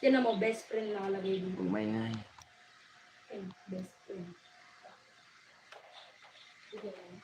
Tinan mo, best friend nakalagay dito. Huwag maingay. Best friend. Sige lang.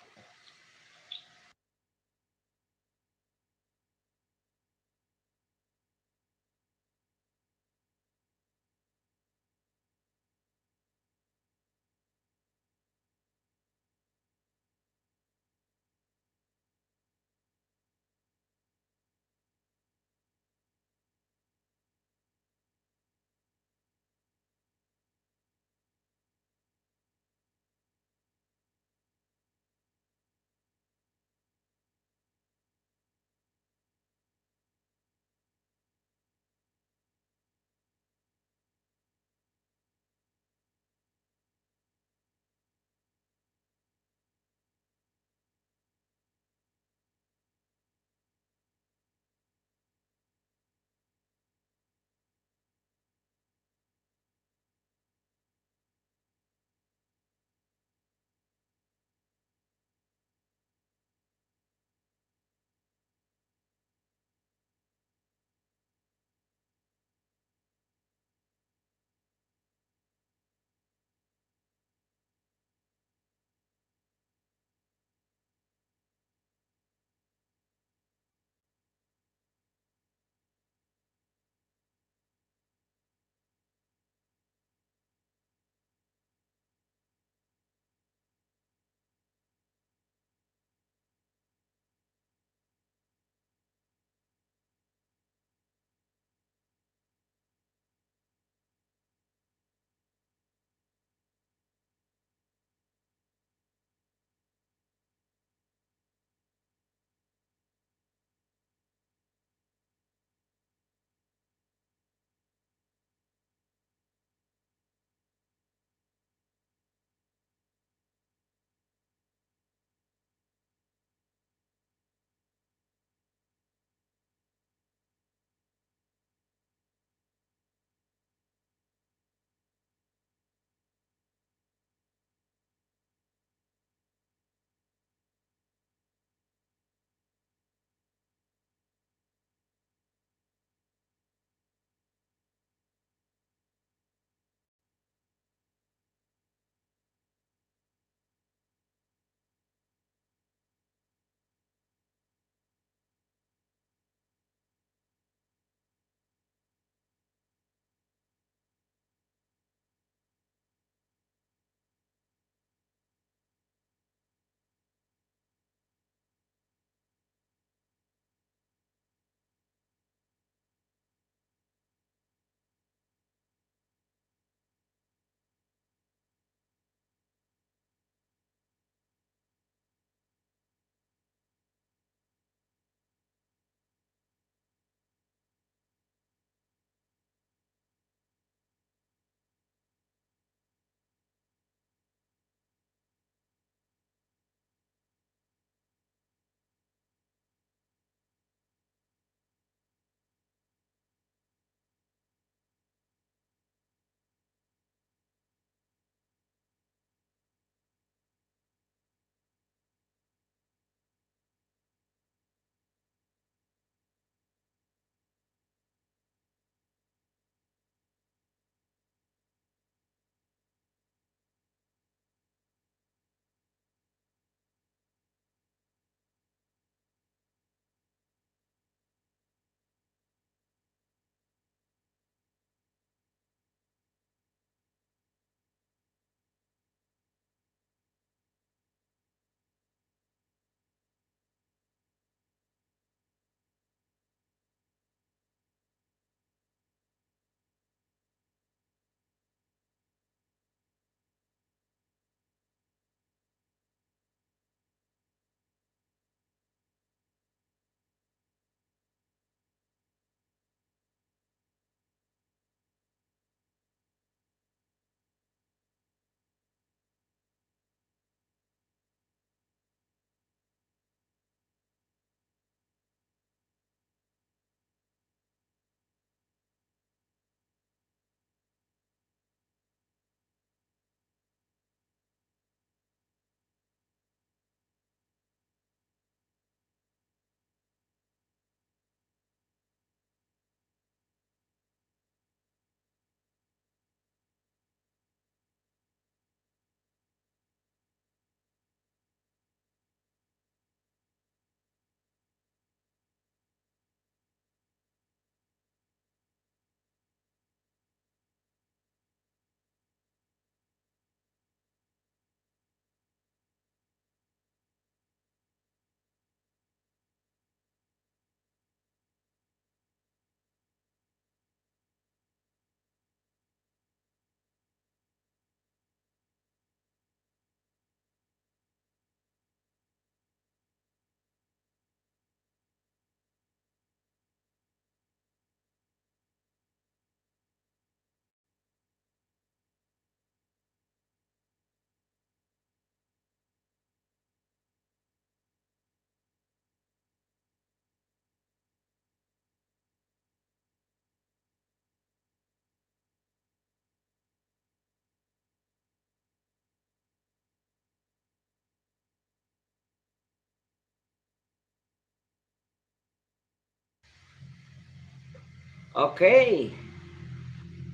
Okay.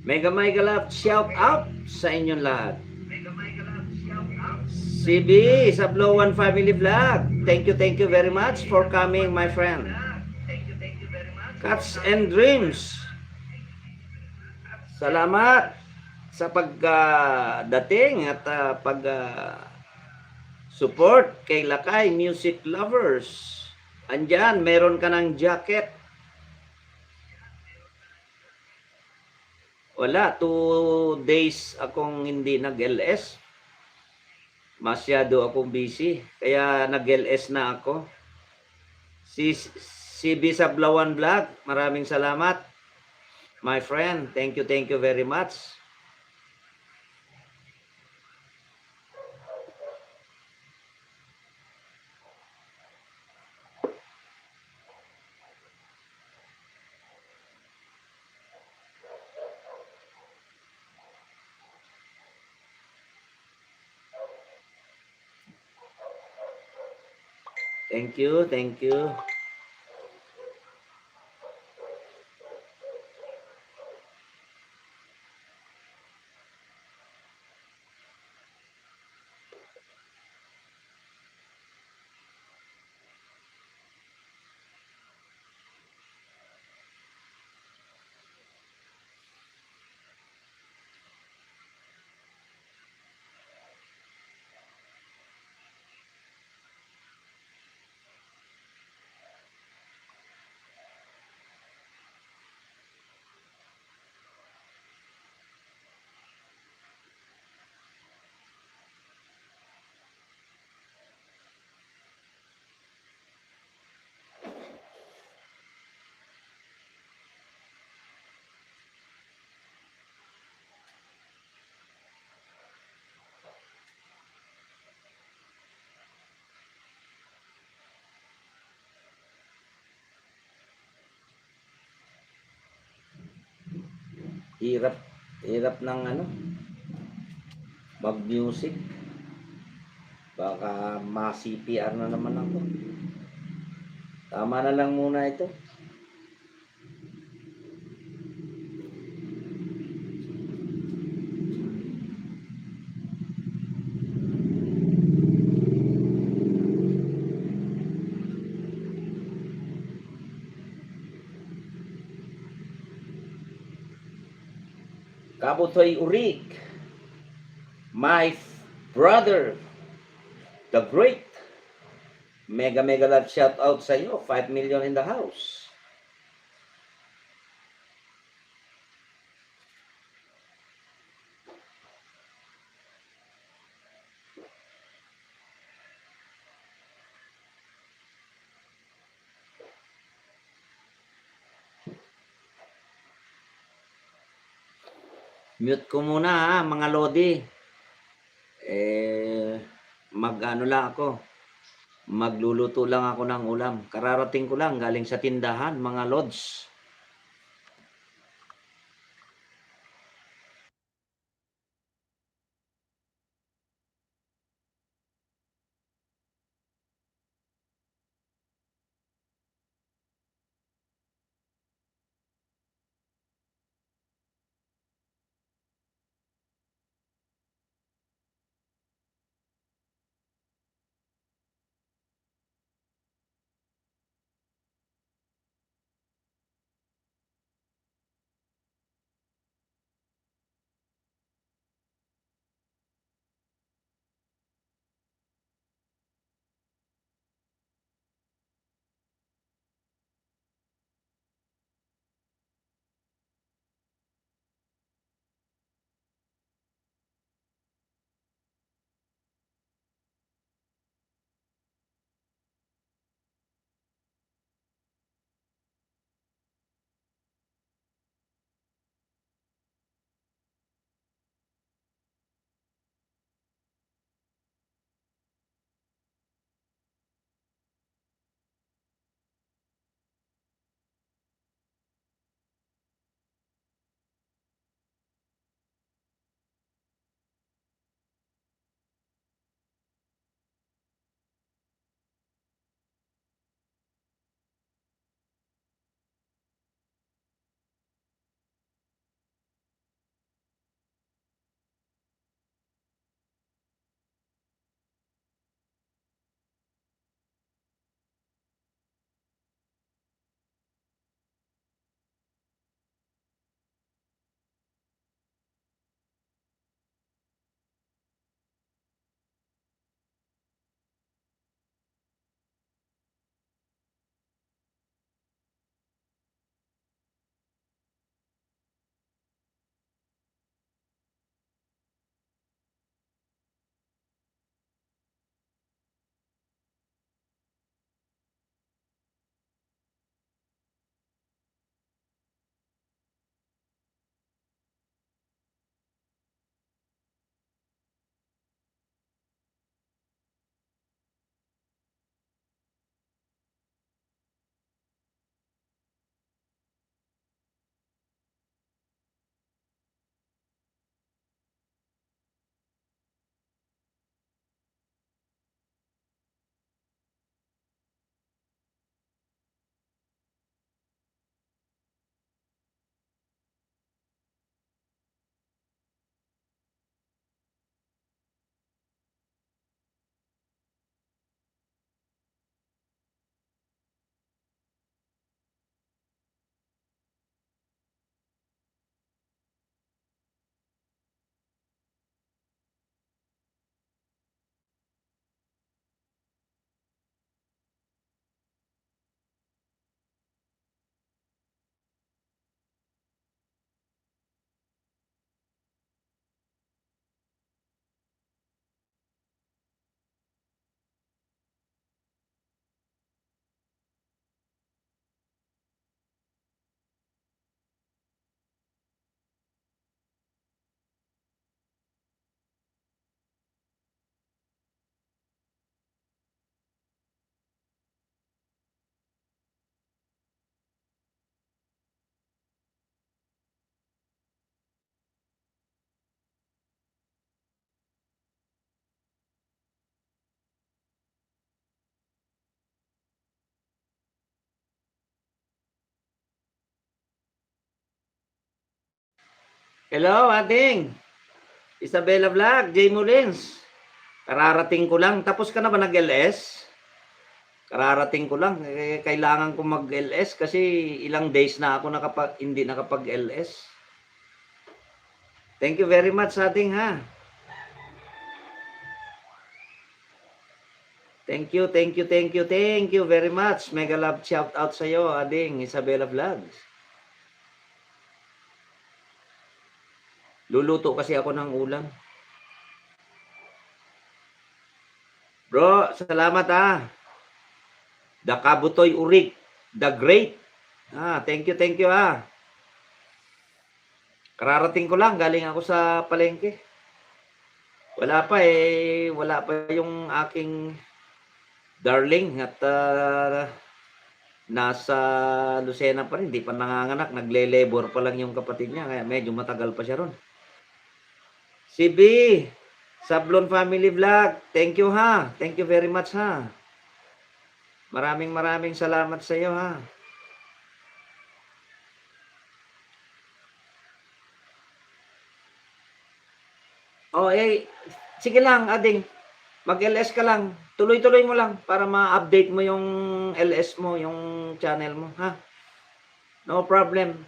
Mega mega love shout out sa inyong lahat. CB Sablowan Family Vlog. Thank you very much for coming, my friend. Cats and Dreams. Salamat sa pagdating at pag support kay Lakay Music Lovers. Andyan, meron ka ng jacket. Wala, 2 days akong hindi nag-LS. Masyado akong busy. Kaya nag-LS na ako. Si B Sablawan Vlog, maraming salamat. My friend, thank you very much. Thank you, thank you. Hirap, hirap ng mag-music. Baka ma-CPR na naman ako. Tama na lang muna ito. Kabutoy Urik, my brother, the great. Mega mega love shout out sa iyo. 5 million in the house. Mute ko muna ha, mga lodi. Mag-ano lang ako. Magluluto lang ako ng ulam. Kararating ko lang galing sa tindahan, mga lods. Hello, ating. Isabella Vlog, Jay Mullins. Kararating ko lang. Tapos ka na ba nag-LS? Kararating ko lang. Kailangan ko mag-LS kasi ilang days na ako hindi nakapag-LS. Thank you very much, ating ha. Thank you very much. Mega love shout out sa iyo, ading Isabella Vlogs. Luluto kasi ako ng ulam. Bro, salamat ha. The Kabutoy Urik, the Great. Thank you ha. Kararating ko lang, galing ako sa palengke. Wala pa yung aking darling at nasa Lucena pa rin, hindi pa nanganganak, nagle-labor pa lang yung kapatid niya, kaya medyo matagal pa siya ron. Si B, Sablon Family Vlog, thank you ha. Thank you very much ha. Maraming salamat sa iyo ha. Sige lang, ading. Mag-LS ka lang. Tuloy-tuloy mo lang para ma-update mo yung LS mo, yung channel mo, ha? No problem.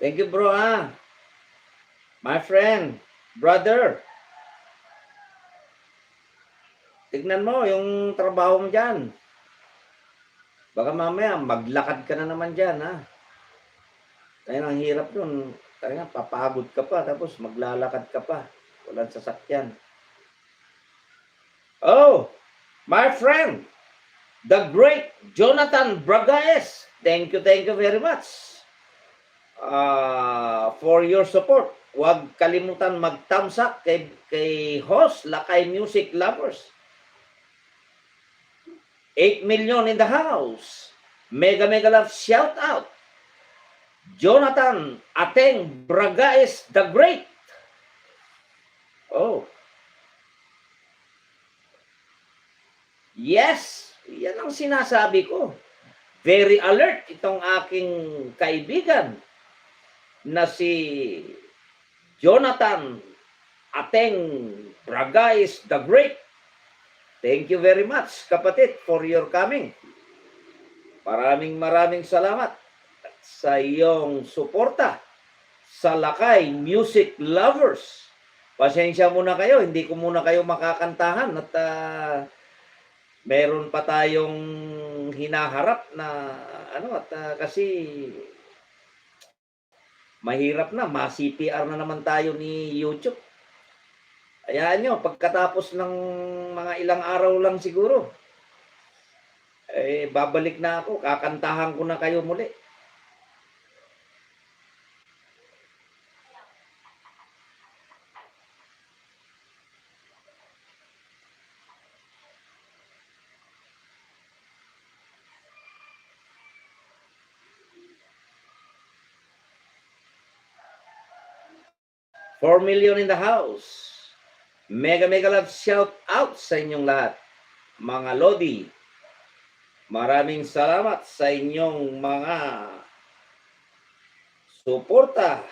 Thank you, bro, ha. My friend, brother. Tignan mo yung trabaho mo dyan. Baka mamaya maglakad ka na naman dyan, ha. Kaya ang hirap yun. Kaya papagod ka pa, tapos maglalakad ka pa. Walang sasakyan. Oh, my friend, the great Jonathan Bragaes. Thank you very much for your support. Huwag kalimutan mag-thumbs up kay host Lakay Music Lovers. 8 million in the house. Mega love shout out. Jonathan Ateng Bragaes the Great. Oh. Yes, yan ang sinasabi ko. Very alert itong aking kaibigan na si Jonathan Ateng Bragaes the Great. Thank you very much, kapatid, for your coming. Maraming salamat sa iyong suporta sa Lakay Music Lovers. Pasensya muna kayo, hindi ko muna kayo makakantahan at meron pa tayong hinaharap na kasi mahirap na, ma-CPR na naman tayo ni YouTube. Ayan nyo, pagkatapos ng mga ilang araw lang siguro, babalik na ako, kakantahan ko na kayo muli. $4 million in the house. Mega mega love shout out sa inyong lahat. Mga Lodi, maraming salamat sa inyong mga suporta.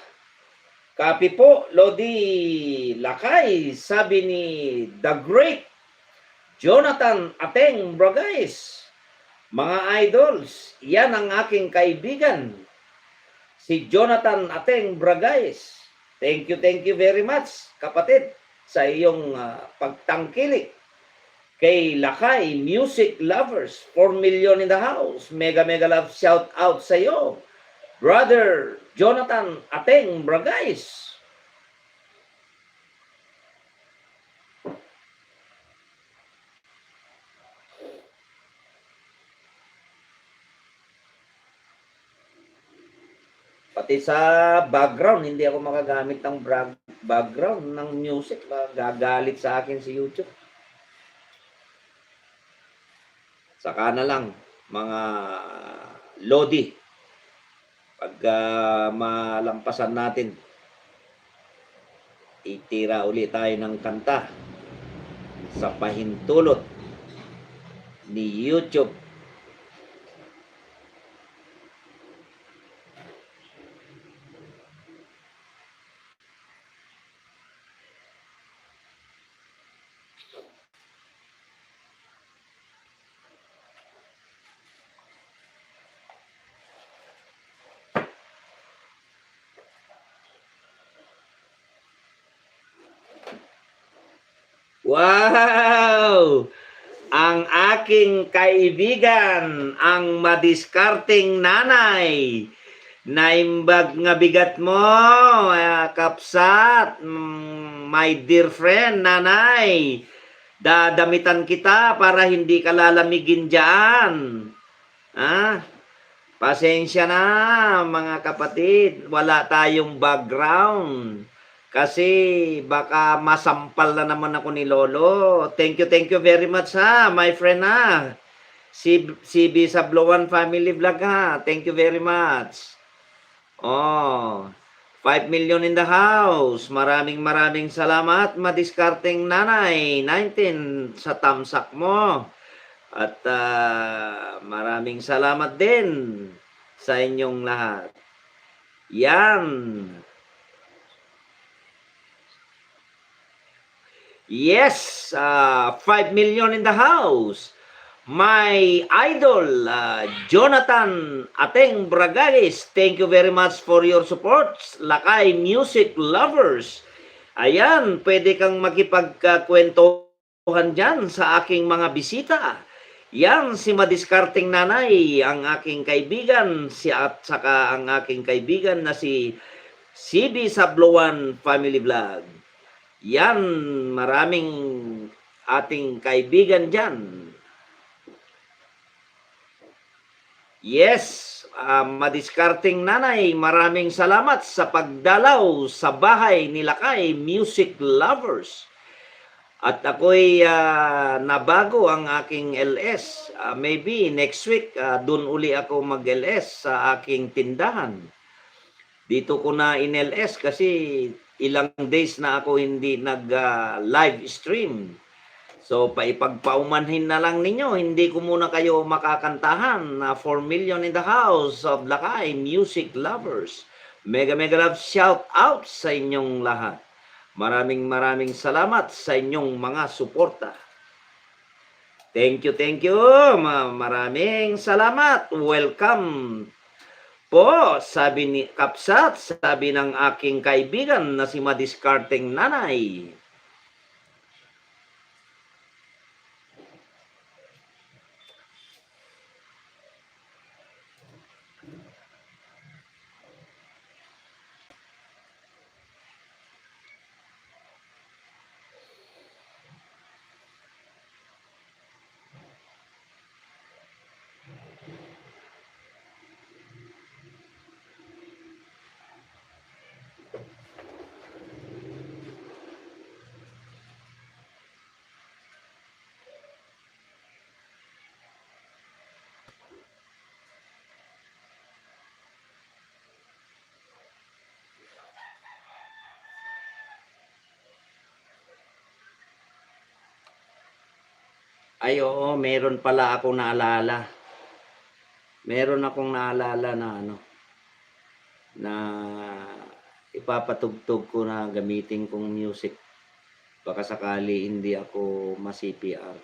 Kapi po, Lodi Lakay, sabi ni The Great Jonathan Ateng Bragais. Mga idols, yan ang aking kaibigan, si Jonathan Ateng Bragais. Thank you very much, kapatid, sa iyong pagtangkilik kay Lakay Music Lovers. 4 million in the house. Mega mega love shout out sa iyo, Brother Jonathan Ateng Bragais. Pati sa background, hindi ako makagamit ng background ng music. Gagalit sa akin si YouTube. Saka na lang, mga Lodi, pag malampasan natin, itira uli tayo ng kanta sa pahintulot ni YouTube. Wow! Ang aking kaibigan, ang madiskarteng nanay. Naimbag nga bigat mo, kapsat, my dear friend, nanay. Dadamitan kita para hindi ka lalamigin dyan. Pasensya na, mga kapatid. Wala tayong background. Kasi baka masampal na naman ako ni Lolo. Thank you very much my friend CB Sabloan Family Vlog Thank you very much. 5 million in the house. Maraming salamat, madiskarteng nanay. 19 sa tamsak mo. At maraming salamat din sa inyong lahat. Yan. Yes, 5 million in the house. My idol, Jonathan Ateng Bragais, thank you very much for your support. Lakay Music Lovers. Ayan, pwede kang makipagkwentuhan dyan sa aking mga bisita. Yan, si madiskarteng nanay, ang aking kaibigan, at saka ang aking kaibigan na si CB Sabloan Family Vlog. Yan, maraming ating kaibigan dyan. Yes, madiskarteng nanay, maraming salamat sa pagdalaw sa bahay ni Lakay Music Lovers. At ako'y nabago ang aking LS. Maybe next week, dun uli ako mag-LS sa aking tindahan. Dito ko na in-LS kasi ilang days na ako hindi nag-live stream. So, paipagpaumanhin na lang ninyo. Hindi ko muna kayo makakantahan. 4 million in the house of Lakay Music Lovers. Mega love shout out sa inyong lahat. Maraming salamat sa inyong mga suporta. Thank you. Maraming salamat. Welcome po, sabi ni Kapsat, sabi ng aking kaibigan na si madiskarteng nanay. Ay, oo, meron pala akong naalala. Meron akong naalala na ano, na ipapatugtog ko na gamitin kong music. Baka sakali hindi ako ma-CPR.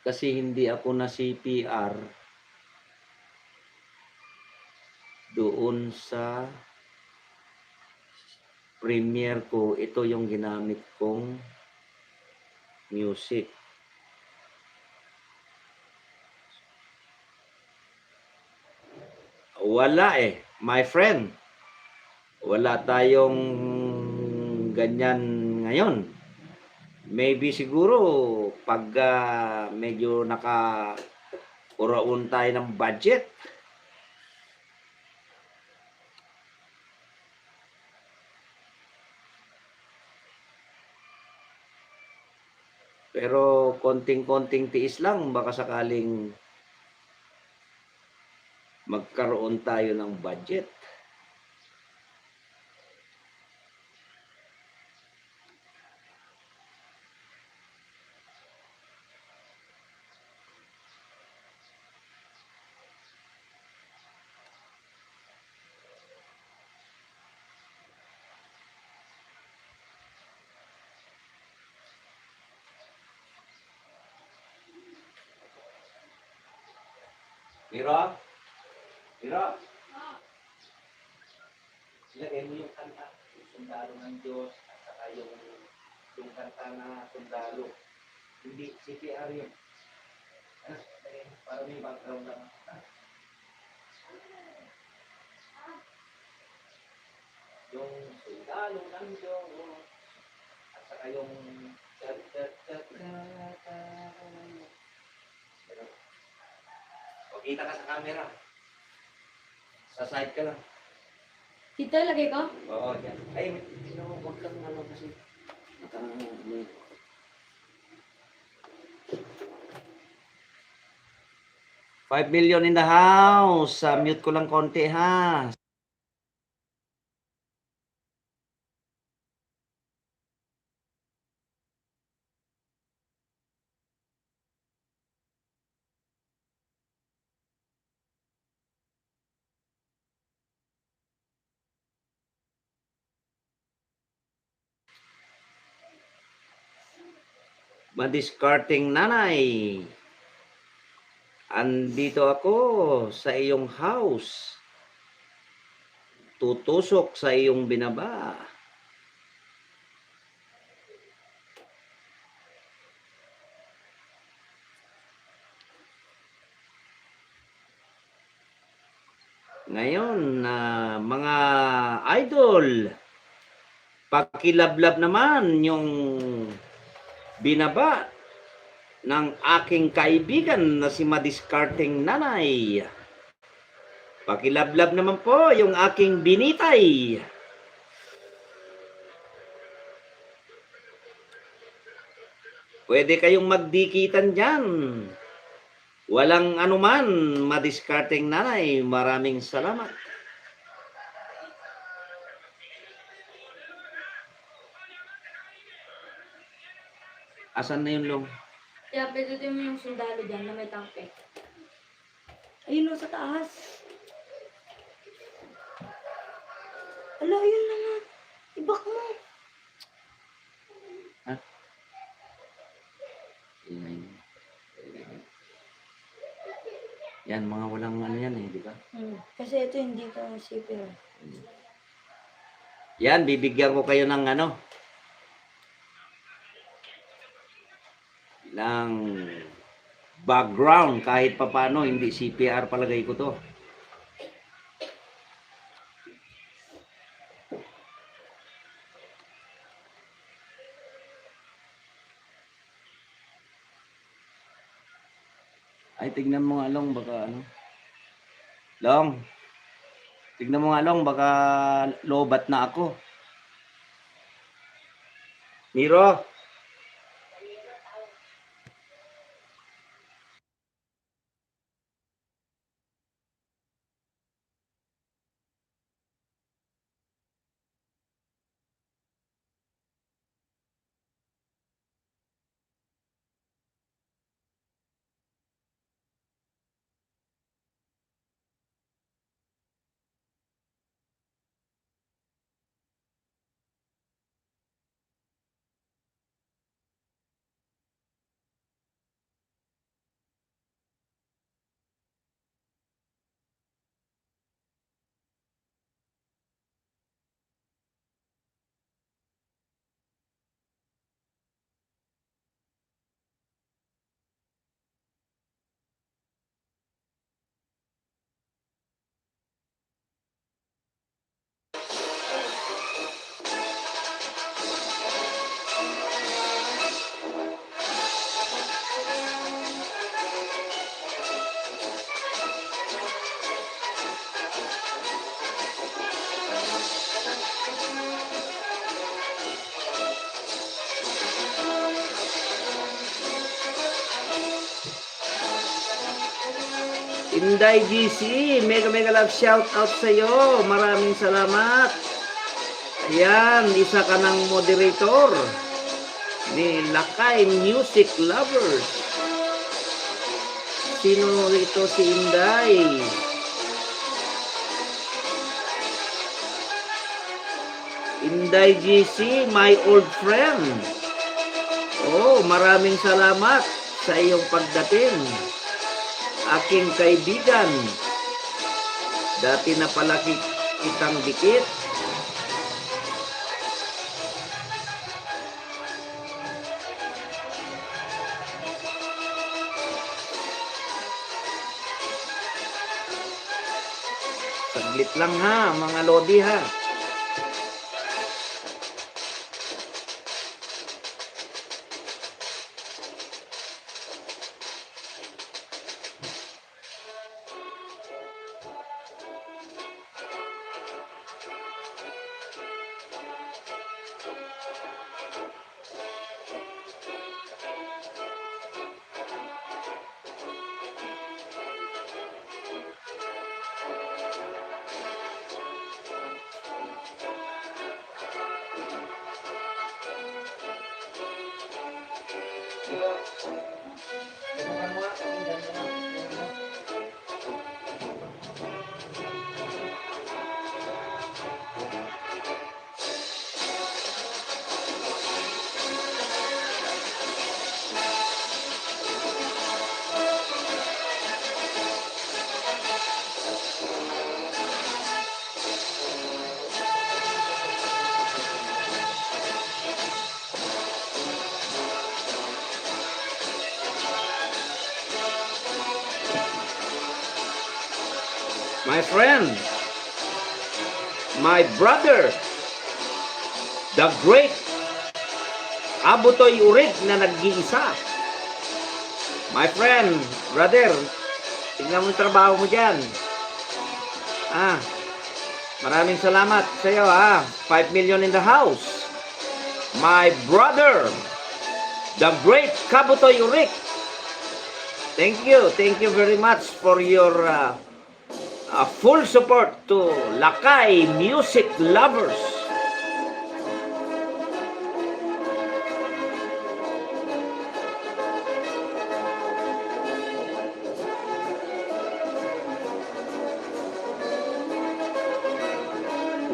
Kasi hindi ako na CPR doon sa premiere ko. Ito yung ginamit kong music. Wala eh, my friend. Wala tayong ganyan ngayon. Maybe siguro pag medyo uraon tayo ng budget. Pero konting-konting tiis lang, baka sakaling magkaroon tayo ng budget. Mira? Mira? Ilagay mo yung kanta, yung sundalo ng Diyos, at saka yung kanta na sundalo. Hindi, CPR yun. Ano, para may background lang. Yung sundalo ng Diyos, at saka yung o, kita ka sa camera. Sa side ka lang. Dito, lagay ko? Oo, yan. Ay, huwag kang ano kasi. May 5 million in the house. Mute ko lang konti ha. Madiscarding nanay. Andito ako sa iyong house. Tutusok sa iyong binaba. Ngayon, mga idol, pakilablab naman yung binaba ng aking kaibigan na si Madiscarding Nanay. Pakilablab naman po yung aking binitay. Pwede kayong magdikitan dyan. Walang anuman, Madiscarding Nanay. Maraming salamat. Asan na yung long? Kaya pindutin mo yung sundalo dyan na may tangke. Ayun o, sa taas. Ala, ayun na nga. Ibak mo. Ha? Yan, mga walang ano yan eh, di ba? Kasi ito hindi ka CPR. Yan, bibigyan ko kayo ng ano, ng background kahit papano, hindi CPR palagay ko to. Ay, tignan mo nga long, baka ano. Long, tignan mo nga long, baka lobat na ako. Miro, Inday GC, mega mega love shout out sa iyo. Maraming salamat. Ayan, isa ka ng moderator ni Lakay Music Lovers. Sino ito si Inday? Inday GC, my old friend. Oh, maraming salamat sa iyong pagdating. Aking kaibigan. Dati na pala kitang dikit. Saglit lang ha, mga lodi ha. My friend, my brother, the great Abutoy Urig na nag-iisa. My friend, brother, tingnan mo yung trabaho mo dyan. Maraming salamat sa iyo 5 million in the house. My brother, the great Kabutoy Urig. Thank you very much for your full support to Lakay Music Lovers.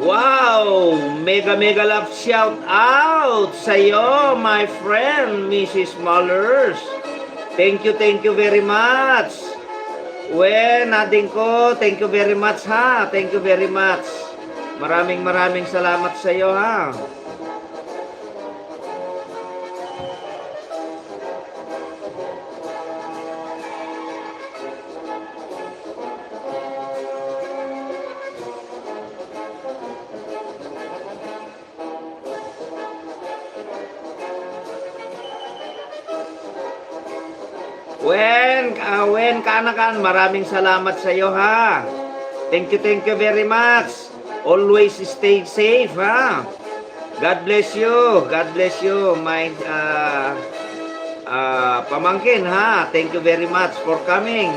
Wow! Mega mega love shout out sa iyo, my friend, Mrs. Mullers. Thank you very much. Nading ko, thank you very much ha. Thank you very much. Maraming salamat sa iyo ha. Wen Kanakan, maraming salamat sa iyo ha. Thank you very much. Always stay safe ha. God bless you my pamangkin ha. Thank you very much for coming.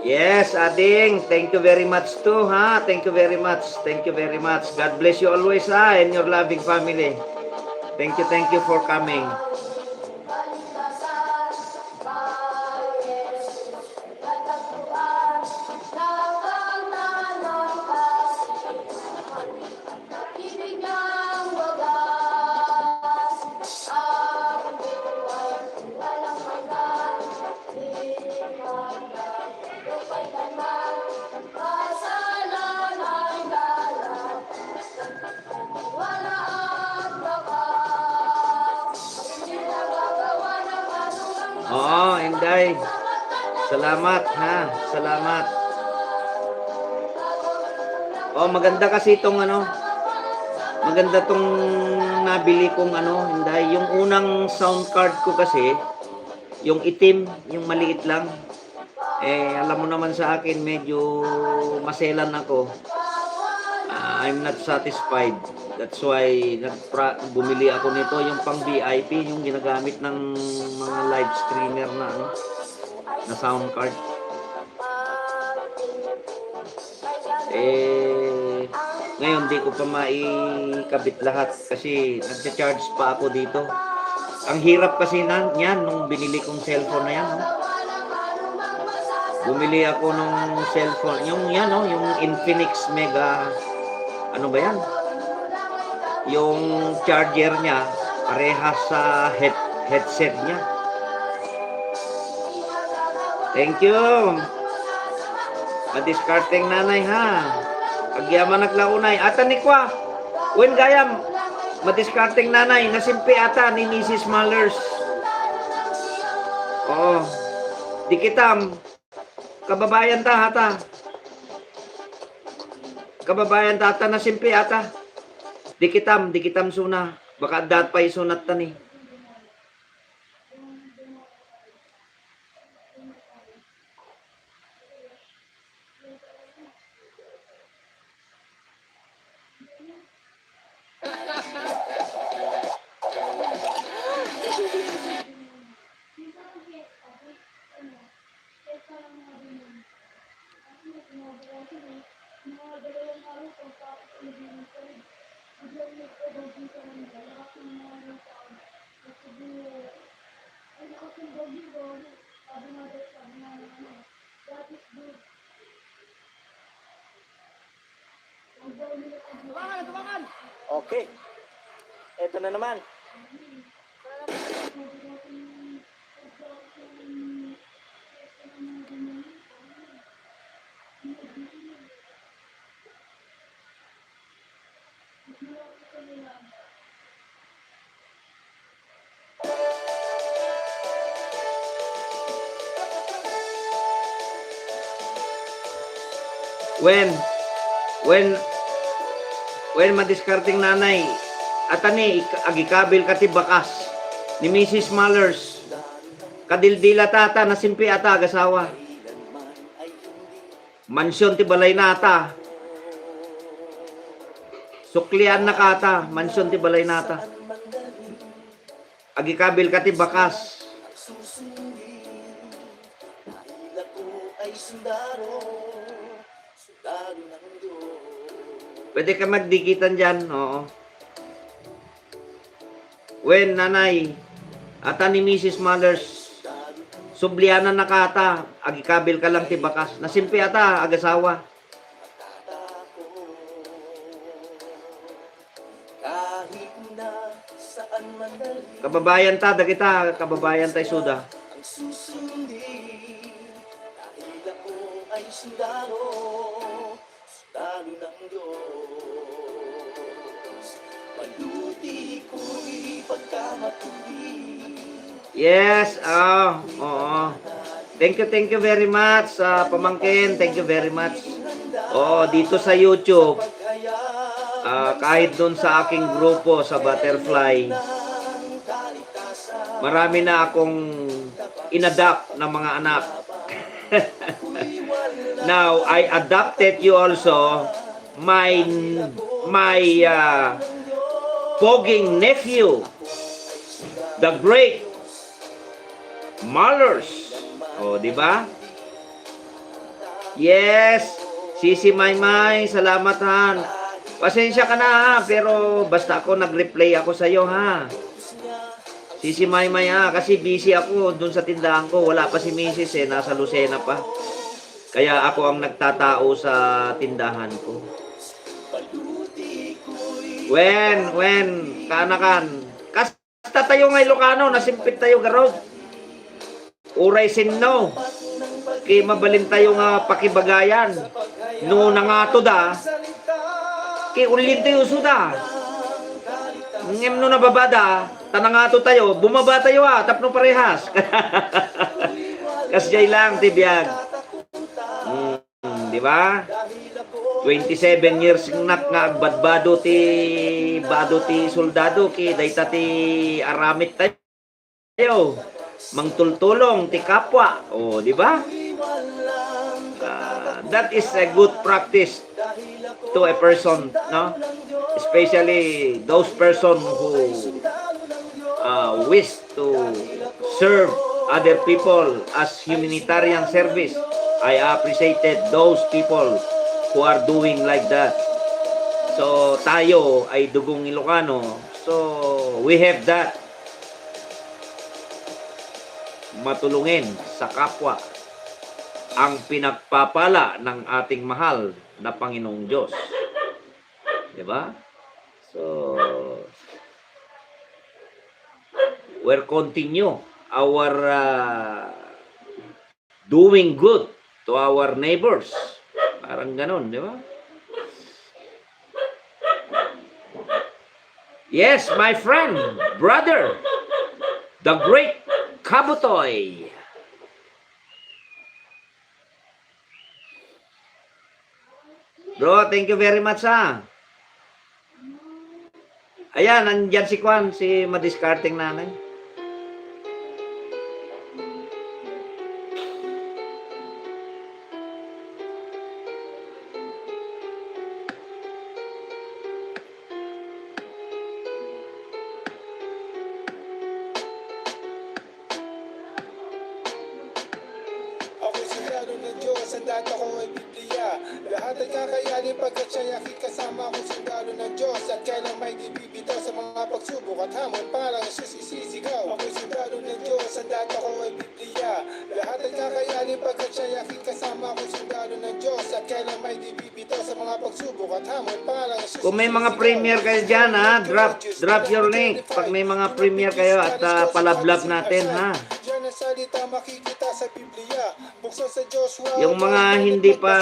Yes, Ading. Thank you very much too, ha? Thank you very much. God bless you always, ha? And your loving family. Thank you for coming. Oo, Inday. Salamat ha. Salamat. Oh, maganda kasi itong ano. Maganda tong nabili kong ano, Inday. Yung unang sound card ko kasi, yung itim, yung maliit lang. Alam mo naman sa akin, medyo maselan ako. I'm not satisfied. That's why bumili ako nito, yung pang VIP, yung ginagamit ng mga live streamer na ano, na sound card. Ngayon di ko pa maikabit lahat kasi nagcha-charge pa ako dito. Ang hirap kasi niyan nung binili kong cellphone na yan, no? Bumili ako nung cellphone, yung yan, no? Yung Infinix Mega, ano ba yan? Yung charger niya, parehas sa headset niya. Thank you. Madiskarteng nanay ha. Agyaman naglaunay. Ata ni kwa. Wen gayam. Madiskarteng nanay. Nasimpi ata ni Mrs. Mullers. Oo. Di kitam. Kababayan ta hata. Kababayan ta ata nasimpi ata. Di kitam suna. Baka dat pa isunat ta ni. Okay. Ito na naman. When madiskarting nanay, atani agikabil kati bakas ni Mrs. Mullers. Kadildila tata nasimpi ata agasawa. Mansyon ti balay nata. Suklian na kata, mansyon ti balay nata. Agikabil kati bakas. Pwede ka magdikitan dyan, oo. When, nanay, ata ni Mrs. Mullers, sublianan na ka ata, agikabil ka lang ti bakas. Nasimpi ata, agasawa. Kababayan ta, kita, kababayan tayo suda. Yes, oo. Thank you very much, pamangkin. Thank you very much. Dito sa YouTube, kahit doon sa aking grupo sa Butterfly, marami na akong inadapt na mga anak. Now, I adopted you also, my poging nephew, the great Mullers. Di ba? Yes, Sisi Maymay, salamat ha. Pasensya ka na ha, pero basta ako nag-replay ako sa iyo ha. Sisi Maymay ha, kasi busy ako dun sa tindahan ko. Wala pa si Mrs. nasa Lucena pa. Kaya ako ang nagtatao sa tindahan ko. When, kaanakan. Kasta tayo ngay Ilocano, nasimpit tayo garod. Uray sinno. Kay mabalin tayo nga pakibagayan. No nangato da. Kay ulin tayo suda. Ngem no nababada. tanangato tayo, bumaba tayo tapno parehas. Kasjay lang, tibiyag. Di ba? 27 years nak nga badbado ti soldado ki dayta ti aramit tayo. Mangtultulong ti kapwa. Oh, di ba? That is a good practice to a person, no? Especially those person who wish to serve other people as humanitarian service. I appreciated those people who are doing like that. So tayo ay dugong Ilocano, so we have that, matulungin sa kapwa ang pinagpapala ng ating mahal na Panginoong Diyos. Diba? So, we'll continue our doing good to our neighbors. Parang ganun, di ba? Yes, my friend, brother, the great Kabutoy. Bro, thank you very much Ayan, nandyan si Kwan, si madiscarding nanay. Ako'y sundalo ng Diyos, ang data ko ay Biblia. Lahat ay kakayanin pagkat siya'y aking kasama. Ako'y sundalo ng Diyos at kailang may bibitaw sa mga pagsubok at hamon parang susisisigaw. Ako'y sundalo ng Diyos, ang data ko ay Biblia. Lahat ay kakayanin pagkat siya'y aking kasama. Ako'y sundalo ng Diyos at kailang may bibitaw sa mga pagsubok at hamon parang susisisigaw. Kung may mga premier kayo dyan, drop your link. Pag may mga premier kayo at palablog natin, Diyan ang salita makikita sa Biblia. Buksan sa Joshua. Yung mga hindi pa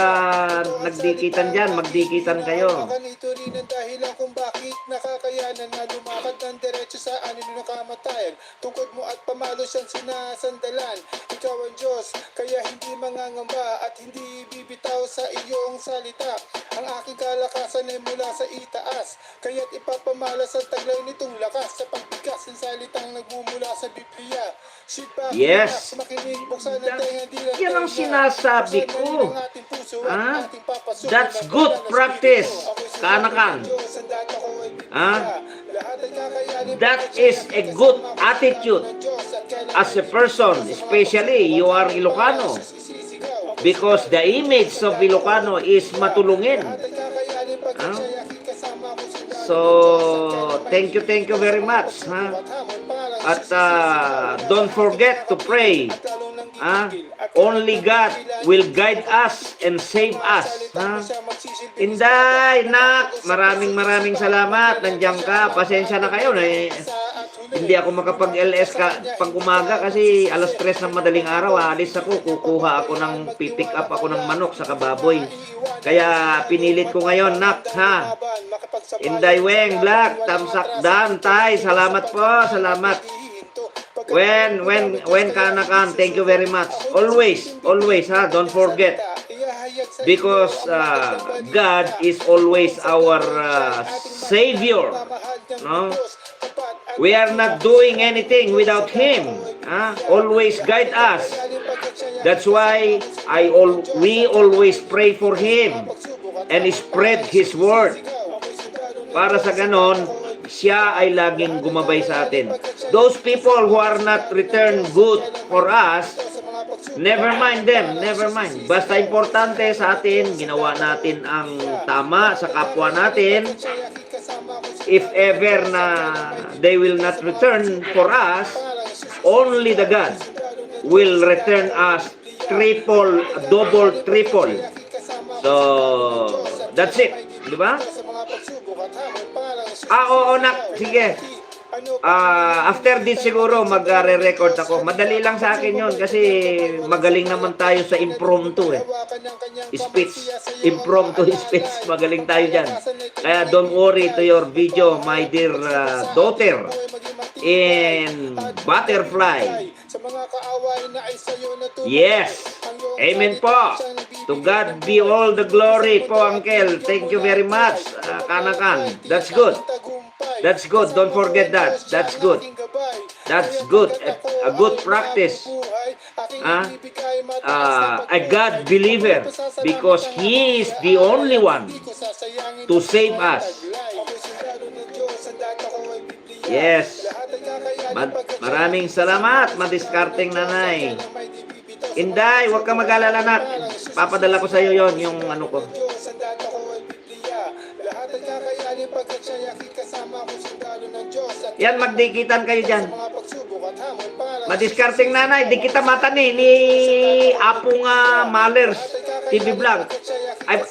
nagdikitan dyan, magdikitan kayo. Ito rin ang dahilan kung bakit nakakayanan na lumakad ng diretso sa anino ng kamatayan. Tungkod mo at pamalo siyang sinasandalan. Ikaw ang Diyos, kaya hindi mangangamba at hindi bibitaw sa iyong salita. Ang aking kalakasan ay mula sa itaas, kaya't ipapamalas ang taglay nitong lakas sa pagbigas ng salitang nagmumula sa Biblia. Yes. Yan ang sinasabi ko. That's good practice. Kanakan. That is a good attitude as a person, especially you are Ilocano. Because the image of Ilocano is matulungin. So, thank you very much. At don't forget to pray. Only God will guide us and save us. Inday, nak, maraming salamat. Nandiyan ka. Pasensya na kayo. Hindi ako makapag-LS pag umaga kasi alas 3 ng madaling araw. Alis ako. Kukuha ako ng pipick up ako ng manok sa kababoy. Kaya pinilit ko ngayon, nak, Inday Weng, Black, Tamsak Dan, Tay, salamat po, salamat. When Kanakan, thank you very much. Always, don't forget. Because God is always our Savior. No? We are not doing anything without Him. Always guide us. That's why we always pray for Him and spread His word. Para sa ganon, siya ay laging gumabay sa atin. Those people who are not returned good for us, never mind them, never mind. Basta importante sa atin, ginawa natin ang tama sa kapwa natin. If ever na they will not return for us, only the God will return us triple, double, triple. So, that's it. Di ba? Oo, nak. Sige. After this siguro magre-record ako. Madali lang sa akin yon kasi magaling naman tayo sa impromptu speech. Impromptu speech. Magaling tayo dyan. Kaya don't worry to your video, my dear daughter. in Butterfly. Sa mga kaaway na ay sa'yo natutupad. Yes. Amen po. To God be all the glory po, Uncle. Thank you very much, Kanakan. That's good. That's good. Don't forget that. That's good. That's good. A good practice. A God believer, because He is the only one to save us. Yes. Maraming salamat, madiskarteng nanay. Inday, huwag kang mag-alala, nak. Papadala ko sa iyo yon, yung ano ko. Yan, magdikitan kayo dyan. Madiskarteng nanay, di kita mata ni Apong Malers TV vlog. Ay,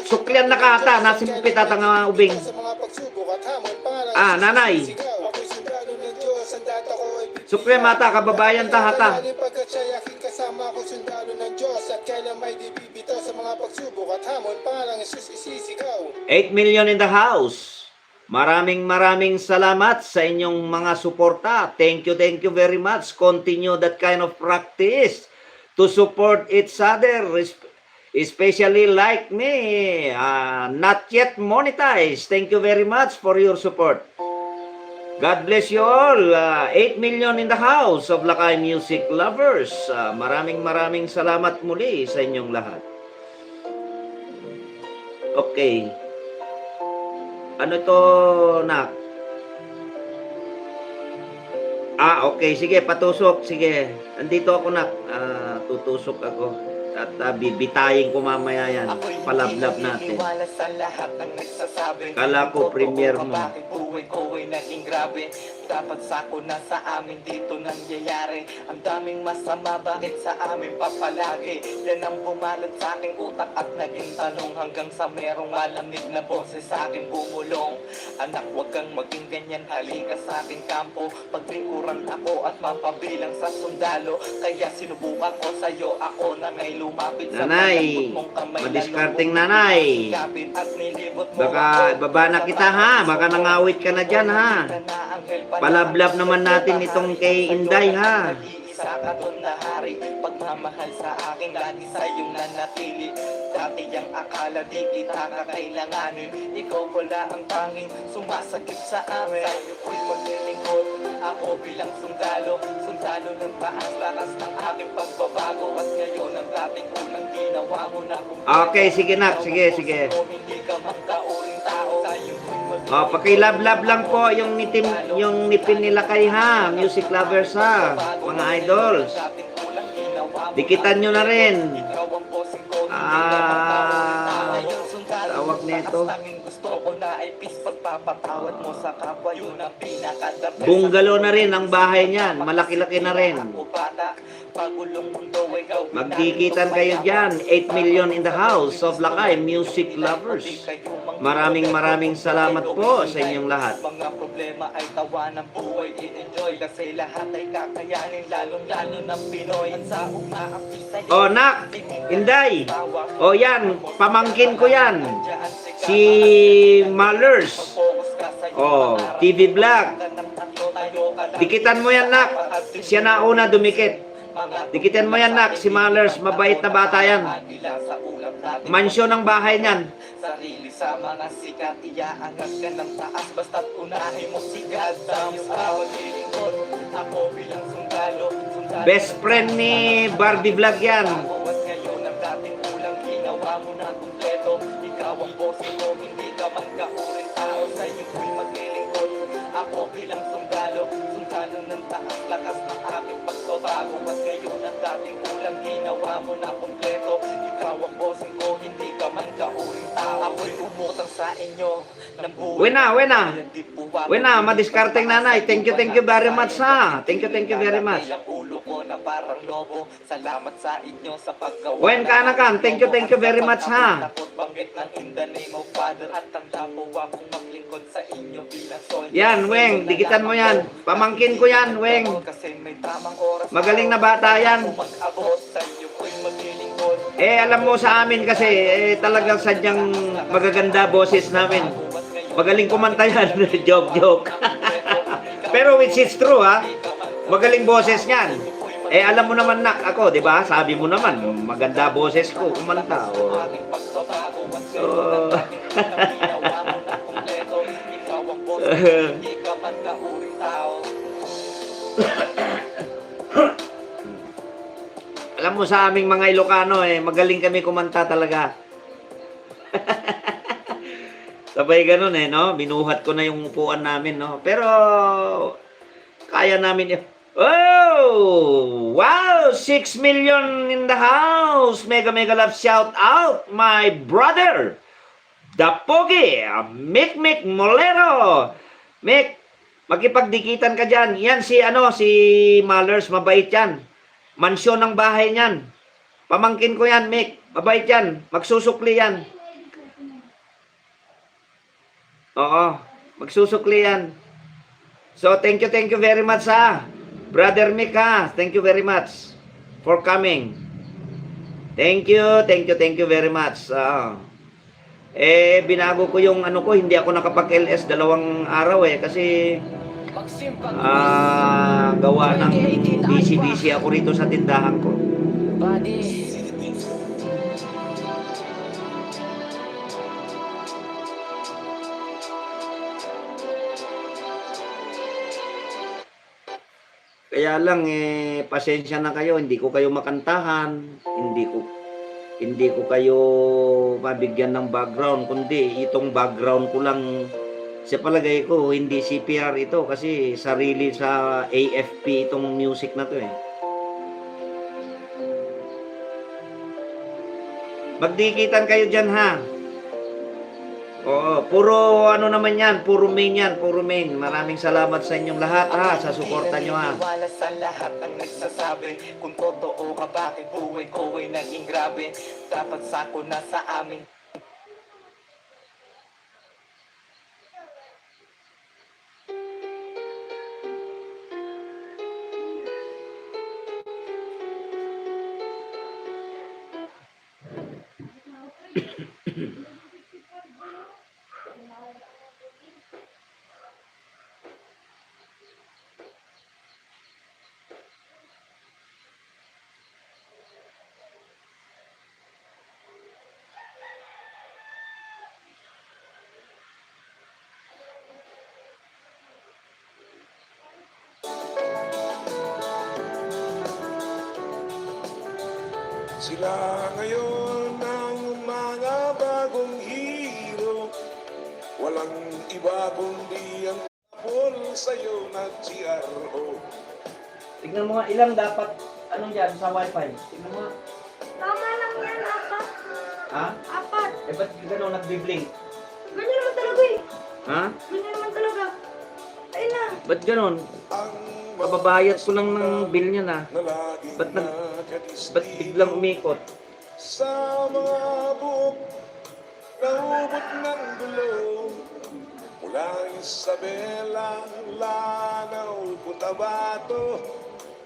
suklian na kata, nasimpit at ang ubing. Nanay. Suklian mata, kababayan ta hata. 8 million in the house. Maraming salamat sa inyong mga suporta. Thank you very much. Continue that kind of practice to support each other, especially like me, not yet monetized. Thank you very much for your support. God bless you all. 8 million in the house of Lakay Music Lovers. Maraming salamat muli sa inyong lahat. Okay. Ano to, nak? Okay. Sige, patusok. Sige. Andito ako, nak. Tutusok ako. At bibitayin ko mamaya yan. Palablab natin. Kala ko premier mo. Naging grabe, dapat sako na sa amin dito nangyayari. Ang daming masama, bakit sa amin papalagi? Yan ang bumalat sa aking utak at naging tanong, hanggang sa merong malamig na boses sa akin bumulong. Anak, wag kang maging ganyan, halika sa aking kampo. Paglinguran ako at mapabilang sa sundalo. Kaya sinubukan ko sa'yo, ako na may lumapit sa nanay, madiskarting nanay. Baka baba na kita, ha? Baka nangawit ka na dyan, ha? Palablab naman natin itong kay Inday, ha? Isa ka doon na hari, pagmamahal sa akin lagi sa'yong nanatili. Dati ang akala di kita kakailanganin, ikaw wala ang tanging sumasakit sa amin. Sa'yo ko'y maglilingkod, ako bilang sundalo ng taas, lakas ng aking pagbabago. At ngayon ang dating kulang ginawa mo na kung okay, sige nak, sige. hindi ka magkauring tao. Sa'yo ko'y pakilab-lab lang po yung nipin nila kay, ha? Music lovers, ha? Mga idols. Dikitan nyo na rin. Tawag nito. Bungalow na rin ang bahay niyan. Malaki-laki na rin. Magdikitan kayo dyan. 8 million in the house of Lakay Music Lovers. Maraming salamat po sa inyong lahat. Mga problema ay tawa ng buhay, i-enjoy kasi lahat ay kakayanin, lalong-lalo ng Pinoy. Sa Oh, nak, Inday. Oh, yan, pamangkin ko yan. Si Malers. Oh, TV vlog. Dikitan mo yan, nak. Siya na una dumikit. Dikitan mo yan, nak. Si Malers, mabait na bata yan. Mansyon ang bahay niyan. Sarili sa mga sikat, iaangat ka ng taas, basta't unahin mo si God. Dami sa paglilingkod, ako bilang sundalo. Best friend ni Barbie Vlog yan. At ngayon ang dating kulang, ginawa mo na kumpleto. Ikaw ang boss ko, hindi ka man kauring tao. Sa'yo ko'y maglilingkod, ako bilang sundalo ng taas, lakas ng aking pagbabago. At ngayon ang dating kulang, ginawa mo na kumpleto. Ikaw ang boss ko, hindi ka man kauring tao. Ako'y umutang sa inyo ng buhay. Wena, madiskarteng nanay. Thank you very much, ha? Thank you very much. Parang lobo, salamat sa inyo sa paggawa. Wen Kanakan, thank you very much, ha? Yan, Weng, dikitan mo yan. Pamangkin ko yan, Weng. Magaling na bata yan. Alam mo sa amin kasi, talagang sadyang magaganda boses namin. Magaling kumanta yan. Joke. Pero which is true, ha? Magaling boses niyan. Eh, alam mo naman, nak, ako, di ba? Sabi mo naman, maganda boses ko, kumanta. Oh. So, alam mo sa aming mga Ilocano, magaling kami kumanta talaga. Sabay ganun no? Binuhat ko na yung upuan namin, no? Pero, kaya namin yun. Oh! Wow! 6 million in the house! Mega mega love shout out, my brother! The Pogi! Mick Molero! Mick, makipagdikitan ka dyan. Yan si Malers, mabait yan. Mansyon ng bahay niyan. Pamangkin ko yan, Mick. Mabait yan. Magsusukli yan. Oo, magsusukli yan. So, thank you very much, ha. Brother Mick, ha. Thank you very much for coming. Thank you very much. Binago ko yung ko, hindi ako nakapag-LS 2 araw kasi gawa ng busy ako rito sa tindahan ko. Kaya lang pasensya na kayo, hindi ko kayo makantahan, hindi ko kayo mabigyan ng background, kundi itong background ko lang sa palagay ko, hindi CPR ito kasi sarili sa AFP itong music na to Magdikitan kayo dyan, ha. Oo, puro naman yan, puro main yan, puro main. Maraming salamat sa inyong lahat, ha, sa suporta nyo, ha. Wala sa lahat ang nagsasabi kung totoo ka, bakit buhay ko ay naging grabe. Dapat sako na sa amin. Sila ngayon ang mga bagong hero. Walang iba kundi ang kapol sa'yo na GRO. Tignan mo nga, ilang dapat, dyan sa wifi? Tignan mo nga. Tama lang yan, 4. Ha? 4. Ba't gano'n nagbiblink? Ganyan naman talaga Ha? Ganyan naman talaga. Ayun na. Ba't gano'n? Ang Kababayad ko lang ng bill niya na. na laging Ba't biglang umikot? sa mga buhok na ubot ng gulo. Mula Isabela, Lanao, Cotabato,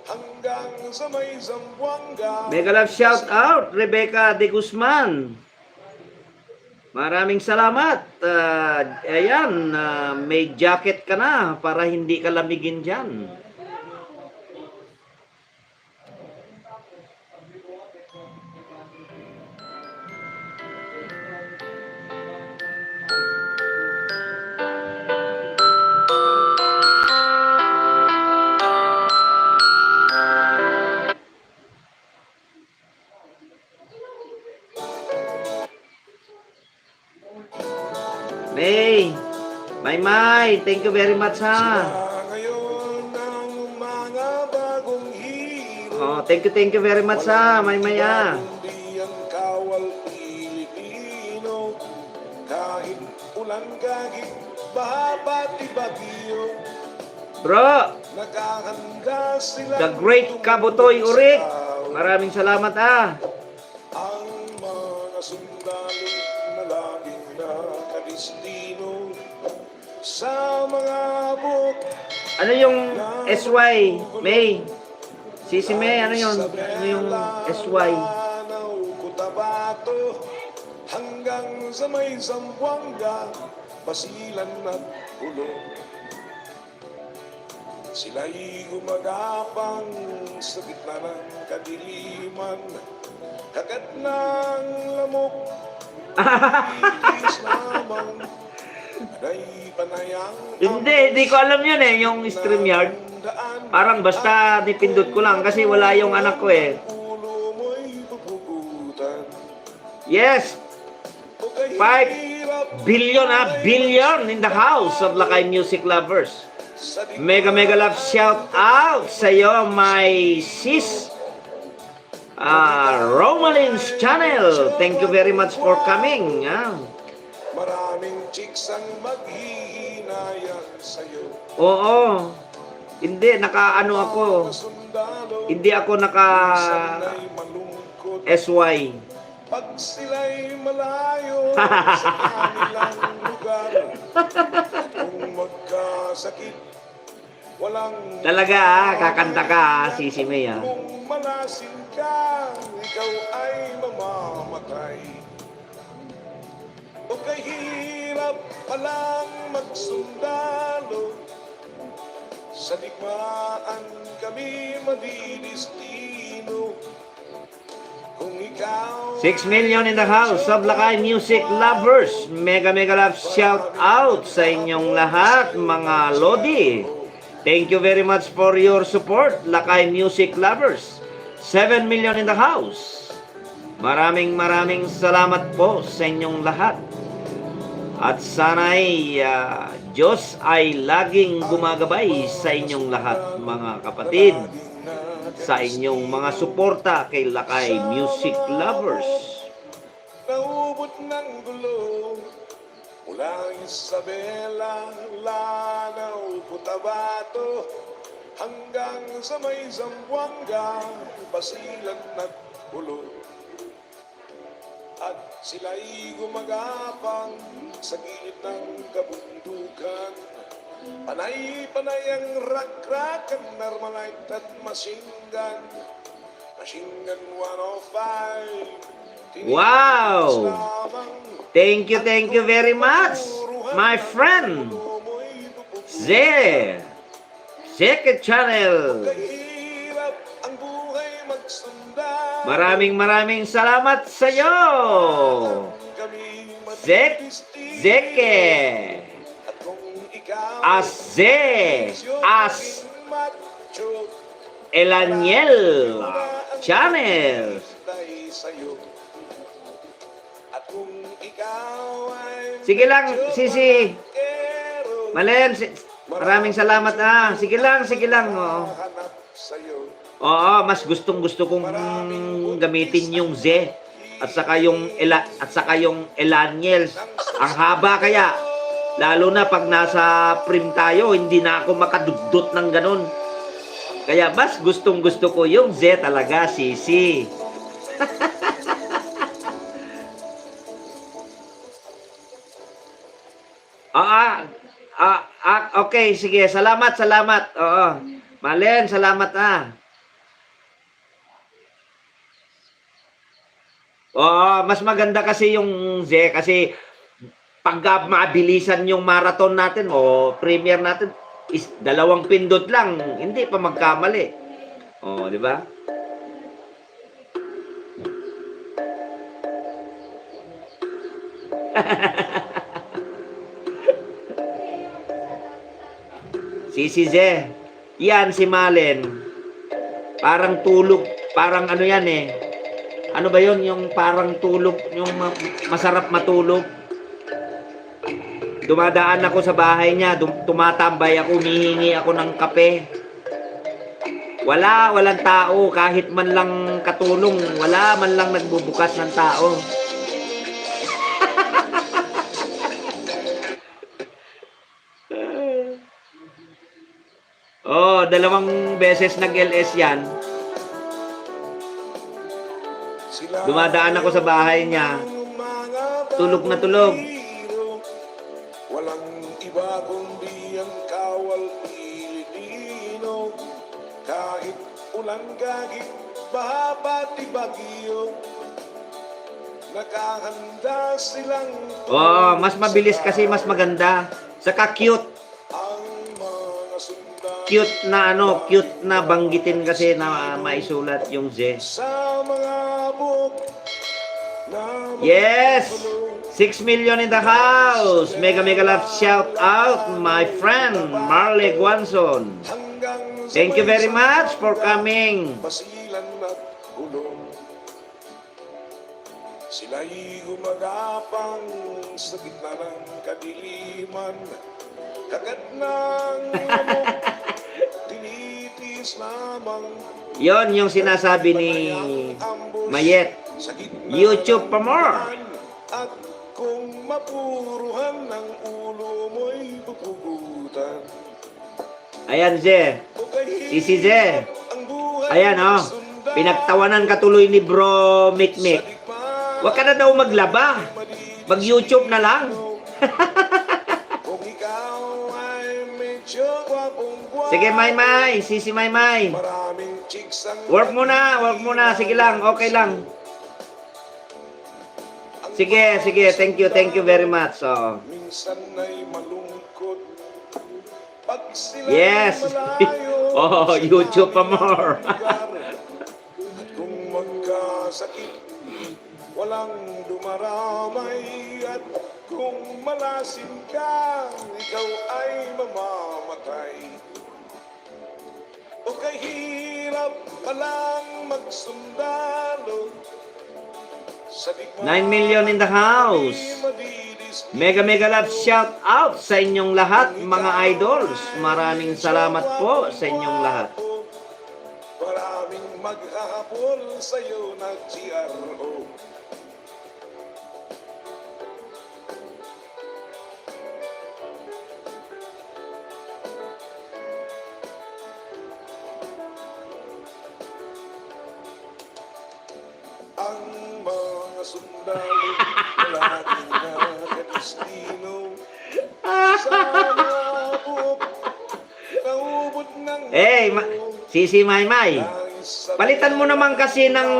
hanggang sa may Zamboanga. Mega love shout out, Rebecca de Guzman. Maraming salamat. Ayan, may jacket ka na para hindi ka lamigin dyan. May, thank you very much, ha. Ngayon ang mga bagong hero. Oh, thank you very much, ha, May, ha. Hindi ang kawal Pilipino. Kahit ulan kagit, baha pati bagyo. Bro, Nakahanda sila. the great Kabutoy Urik. Maraming salamat, ha. Ang mga sundalo na laging nakadistino sa mga buk. Ano yung SY, May? Sisi May, ano yun? Ano yung SY? Cotabato, hanggang sa may Zamboanga, Basilan at Ulo. Sila'y gumagapang sa gitna ng kadiliman, kagat ng lamok, itis lamang, panay panayang Hindi ko alam yun eh, yung StreamYard. Parang basta dipindot ko lang kasi wala yung anak ko eh. ulo mo'y pupugutan. Yes, 5 billion billion in the house of Lakay Music Lovers. Mega love shout out sa iyo, my sis Romalyn's channel. Thank you very much for coming. Maraming chicks ang maghihinayang sa'yo. Oo. Hindi, naka-ano ako. Sundalo, Hindi ako naka sana'y malungkot. SY. Pag sila'y malayo sa kanilang lugar, kung magkasakit, walang Talaga kakanta ka Sisi May kung malasin ka, ikaw ay mamamatay. O kahirap palang magsundalo, sa digmaan kami madidistino. Kung ikaw 6 million in the house of Lakay Music Lovers. Mega love shout out sa inyong lahat, mga Lodi. Thank you very much for your support, Lakay Music Lovers. 7 million in the house. Maraming salamat po sa inyong lahat. At sana'y Diyos ay laging gumagabay sa inyong lahat, mga kapatid, sa inyong mga suporta kay Lakay Music Lovers. naubot ng gulo, mula Isabela, Lanao, Cotabato, hanggang sa may Zamboanga, Basilan at Pulo. At sila'y gumagapang sa gilid ng kabundukan, panay ang rak-rakan, Armalite at machine gun 105. Wow! Thank you very much, my friend Ze Zeke Channel. Kahirap ang buhay magsunda, Maraming salamat sa iyo, kami Zeke. at kung ikaw Azze As macho, Elaniel Channel. tay sa'yo. At kung ikaw ay Sige lang, Sisi kero, Malen, maraming salamat Sige lang. Oo. hanap sa'yo. Oo, mas gustong-gusto kong gamitin yung Z at saka yung Elaniel. Ang haba kaya. Lalo na pag nasa prim tayo, hindi na ako makadudot ng ganun. Kaya mas gustong-gusto ko yung Z talaga, Sisi. Okay, sige. Salamat. Oo. Malen, salamat Oo, mas maganda kasi yung Z kasi pag mabilisan yung marathon natin o premiere natin is 2 pindot lang, hindi pa magkamali. Oh, di ba? Si Z. Yan si Malen. Parang tulog, parang ano yan eh. Ano ba yon yung parang tulog, yung masarap matulog. Dumadaan ako sa bahay niya, tumatambay ako, humihingi ako ng kape. Walang tao, kahit man lang katulong, wala man lang nagbubukas ng tao. Oh, 2 beses nag-LS yan. Dumadaan ako sa bahay niya. Tulog na tulog. Walang iba kundi ang kawal Pilipino. Kahit ulan gagit, baha pati bagyo, nakahanda silang Oh, mas mabilis kasi mas maganda. Saka cute. ang mga sundalo. cute na cute na banggitin kasi na maisulat yung Z. Sa mga buhok na Yes! 6 million in the house! Mega love shout out, my friend, Marley Guanson. hanggang sa Thank you may very much for sambuanga, coming. basilan at ulong. Sila'y gumagapang sa gitna ng kadiliman, kagat ng lamok, tinitis lamang Yon yung sinasabi ni Mayet. sa gitna YouTube pa ng more. daan. At kung mapuruhan ng ulo mo'y pupugutan. Ayan, Z. Si Z. Ayan, pinagtawanan ka tuloy ni Bro Mikmik. Huwag ka na daw maglaba. Mag-YouTube na lang. Kung ikaw ay medyo gwapong-gwapo, Sige, Maymay. Sisi Maymay. maraming chicks ang Work muna. Sige lang, okay lang. Sige. Thank you very much. So, minsan ay malungkot. Pag sila yes. Oh, YouTube pa more. At kung magkasakit, walang dumaramay. At kung malasin ka, ikaw ay mamamatay. O kahirap palang magsundalo. 9 million in the house. Mega love shout out sa inyong lahat, mga idols. Maraming salamat po sa inyong lahat. Maraming maghahabol sa'yo na GRO. Ang mga sundalo laging nakadestino sa mga buhok naubod ng Hey, Sisi Maymay. Palitan mo naman kasi ng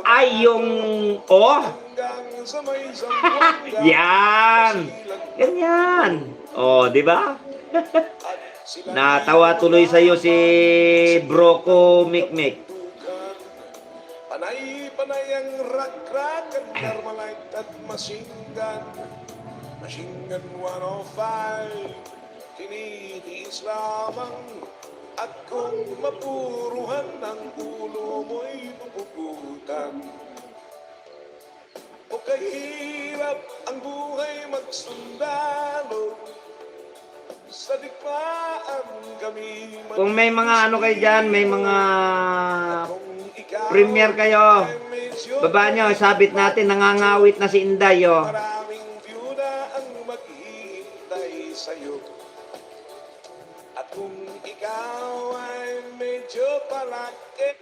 ay yung O. Yan. Ganyan. Oh, di ba? Natawa tuloy sa iyo si Broco Mikmik. Panay ang rak-rak at Carmelite at machine gun. Machine gun 105, tinitiis lamang. At kung mapuruhan ng ulo mo'y pupugutan. O kahirap ang buhay magsundalo. Sa digmaan kami Kung may mga kayo dyan, may mga premier kayo, baba nyo, sabit natin, nangangawit na si Inday, oh. Maraming byuda ang maghihintay sa'yo. At kung ikaw ay medyo palaki,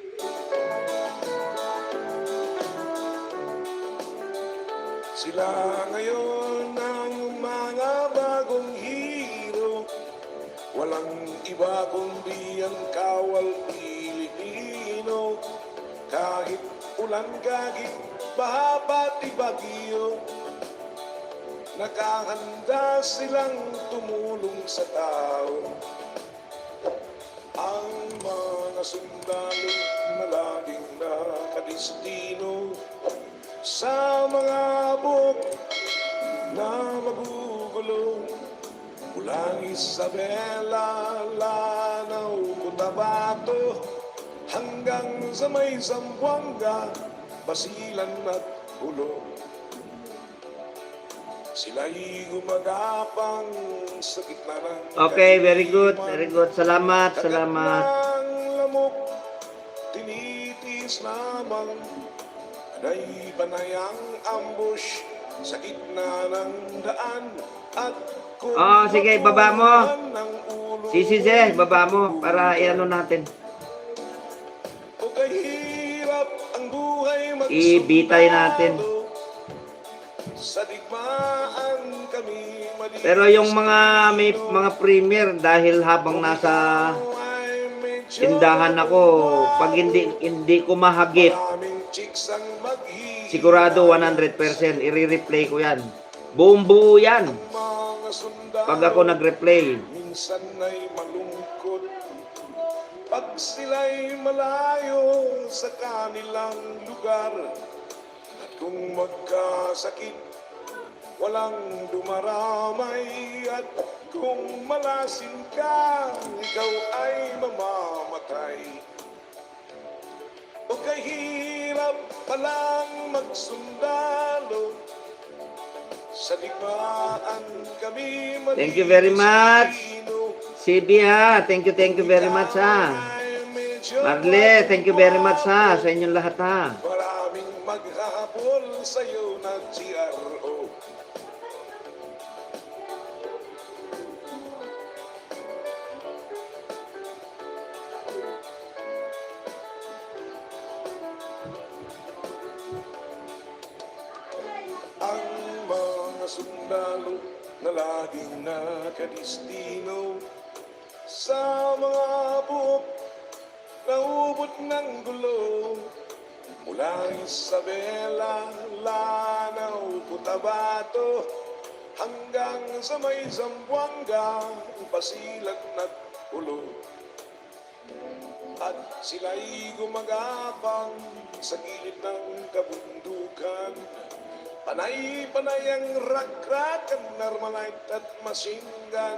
sila ngayon ang mga bagong hero. Walang iba kundi ang kawal Pilipino. Kahit ulan gagit, baha pati bagyo, nakahanda silang tumulong sa tao. Ang mga sundalo na laging nakadestino sa mga buhok na magugulo. Mula Isabela, Lanao, Cotabato, hanggang sa may Zamboanga, Basilan at Ulo. Sila'y gumagapang sa gitna ng Okay, very good. kadiliman. Salamat. Kagat ng lamok, tinitis lamang. Panay-panayang ambush sa gitna ng daan. At kung Sige, baba mo. ng ulo Sisi Z, baba mo para iano natin. o kahirap ang buhay Ibitay natin. Sa digmaan kami malinis. Pero yung may mga premier, dahil habang nasa tindahan ako, pag hindi ko mahagip, sigurado 100% i-replay ko yan. Buong buo yan. Pag ako nag-replay. minsan ay malungkot pag sila'y malayo sa kanilang lugar. At kung magkasakit, walang dumaramay. At kung malasin ka, ikaw ay mamamatay. O kahirap palang magsundalo, sa digmaan kami Thank you very much. CB ha, thank you very much ha. Marle, thank you very much ha, sa inyong lahat ha. Maraming maghahabol sa'yo na GRO. Ang mga sundalo na laging nakadistino sa mga buhok na ubod ng gulo. Mula Isabela, Lanao, Cotabato, hanggang sa may Zamboanga, Basilan at Ulo. At sila'y gumagapang sa gilid ng kabundukan. Panay-panay ang rak-rakan, Armalite at machine gun.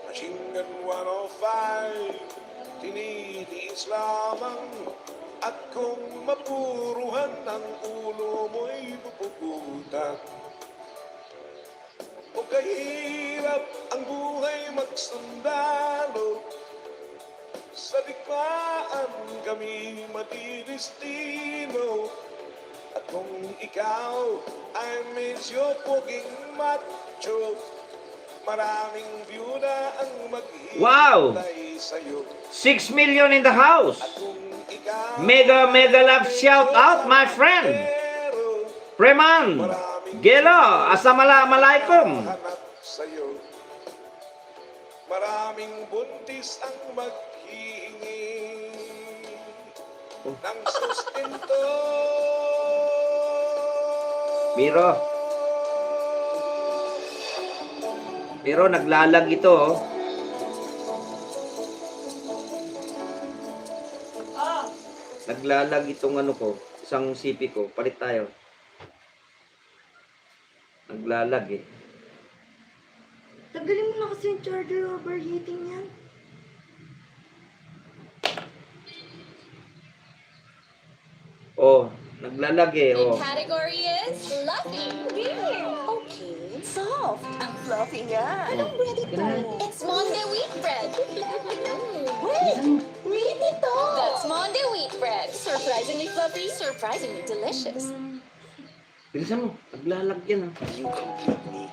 Machine gun 105, tinitiis lamang. At kung mapuruhan ang ulo mo'y pupugutan. O kahirap ang buhay magsundalo, sa digmaan kami madidistino. At kung ikaw ay medyo poging macho, maraming byuda ang Wow! maghihintay sa'yo. 6 million in the house. At kung ikaw Mega love shout out my friend. pero Preman Gelo, assalamualaikum. hanap sa'yo, maraming buntis ang maghihingi ng sustento. Pero naglalag ito oh. Naglalag itong ano ko, isang CP ko. Palit tayo. Naglalag eh. Tagalin mo na kasi yung charger overheating yan. Oh, naglalag eh. The Oh. category is fluffy. Okay, soft. Ang fluffy nga. Anong bread ito? It's Monday wheat bread. Wait, really to? That's Monday wheat bread. Surprisingly fluffy, surprisingly delicious. Bilisan mo, naglalag yan ah. You complete me.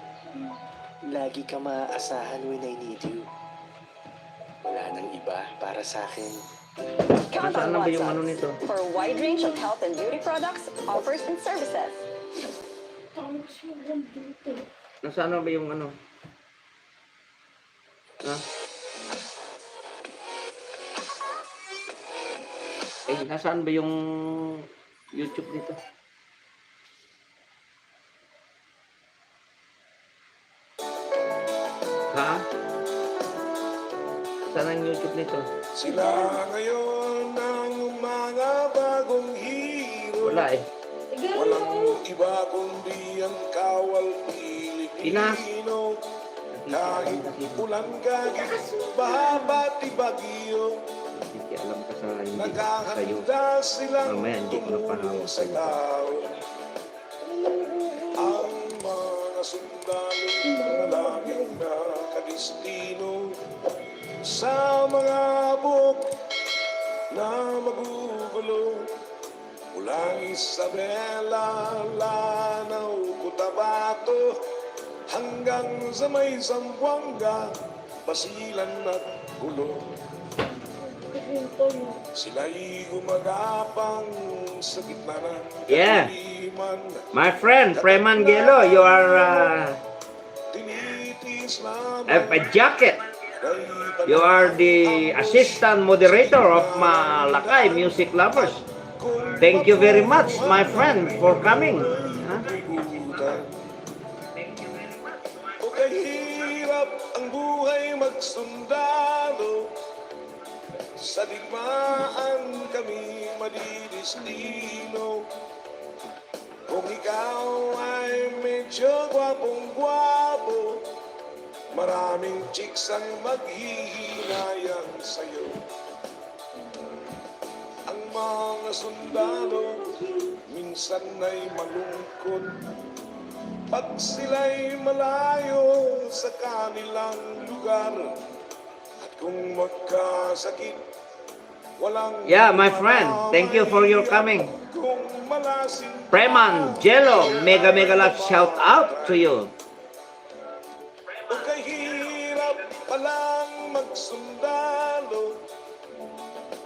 Lagi ka maaasahan when I need you. Wala nang iba para sa akin. Nasaan na ba yung ano nito? For a wide range of health and beauty products, offers, and services. Nasaan na ba yung ano? Ha? Eh, nasaan ba yung YouTube nito? Ha? Saan ang YouTube nito? Sila ngayon ang mga bagong hero. Wala eh. Walang iba kundi ang kawal Pilipino. Kahit ulan kagit, baha bati bagyo, Hindi alam ka sa hindi sa'yo. nakahanda silang Mamaya hindi ko na tumulong panahon sa sa'yo. tao. Ang mga sundalo na laging nakadistino sa mga buk na magugulo. Mula Isabela, Lanao, Cotabato, hanggang sa may Zamboanga, Basilan at Ulo. Sila'y gumagapang sa gitna ng Yeah. kadiliman. My friend, Preman Gelo, you are Tinitis a jacket. You are the assistant moderator of Malakay Music Lovers. Thank you very much, my friend, for coming. Huh? O kahirap ang ang buhay magsundalo. Sa digmaan kami madidistino. Kung ikaw ay medyo gwapong-gwapo, maraming chicks ang maghihinayang sa'yo. Ang mga sundalo minsan ay malungkot pag sila'y malayo sa kanilang lugar. At kung magkasakit, walang Yeah, my friend. Thank you for your coming. kung malasing Preman, Jello, mega love shout out to you. o kahirap palang magsundalo.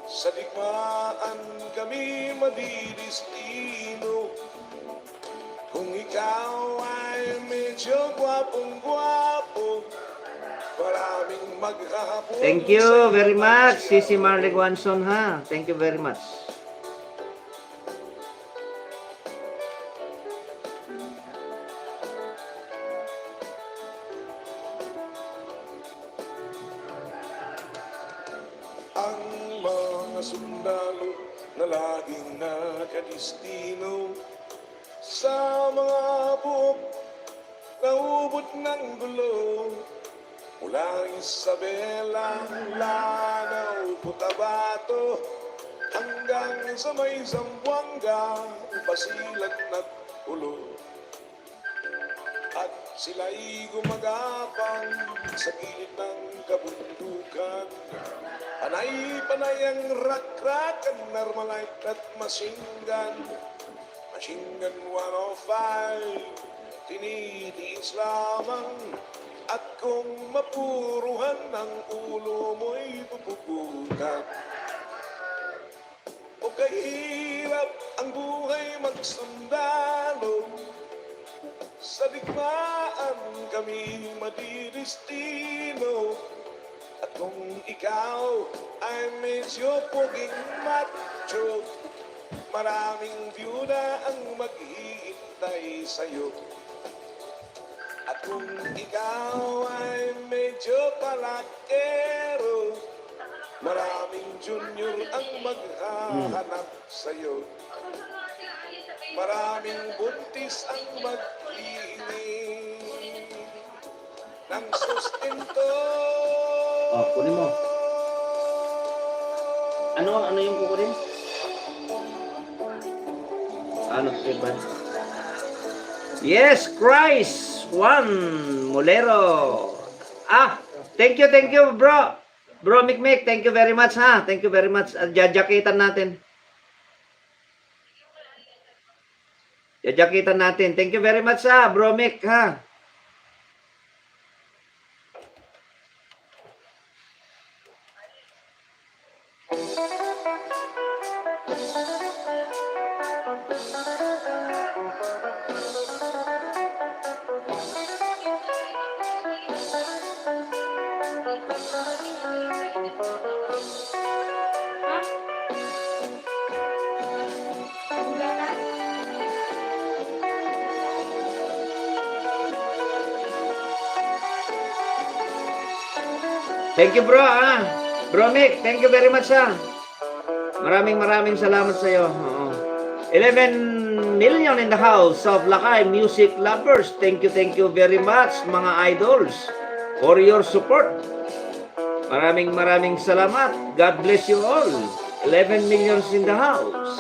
Sa digmaan kami madidistino. Kung ikaw ay medyo gwapong-gwapo, maraming maghahapon. Thank you very much, Sisi Marley Guanson, ha. Thank you very much. Ang mga sundalo na laging nakadistino sa mga buhok na ubot ng gulo. Mula Isabela, Lanao, Cotabato, hanggang sa may Zamboanga, Basilan at Ulo. At sila'y gumagapang sa gilid ng kabundukan. Panay-panay ang rak-rakan, Armalite at machine gun. Machine gun 105, tinitiis lamang. At kung mapuruhan ang ulo mo'y pupugutan. O kahirap ang buhay magsundalo. Sa digmaan kami madidistino. At kung ikaw ay medyo poging macho, maraming byuda ang maghihintay sa'yo. At kung ikaw ay medyo palakero, maraming junior ang maghahanap sa'yo. Maraming buntis ang maglinis ng sustento. Oh, kunin mo. Ano yung kukunin? Ano, ba? Yes, Christ! Juan Molero. Thank you, bro. Bro, Mikmik, thank you very much, ha. Thank you very much. Jajakitan natin. Jajakitan natin. Thank you very much, ha, bro, Mik, ha. Thank you, bro, ha. Bro, Mick, thank you very much, ha. Maraming salamat sa iyo. 11 million in the house of Lakay Music Lovers. Thank you very much, mga idols, for your support. Maraming salamat. God bless you all. 11 millions in the house.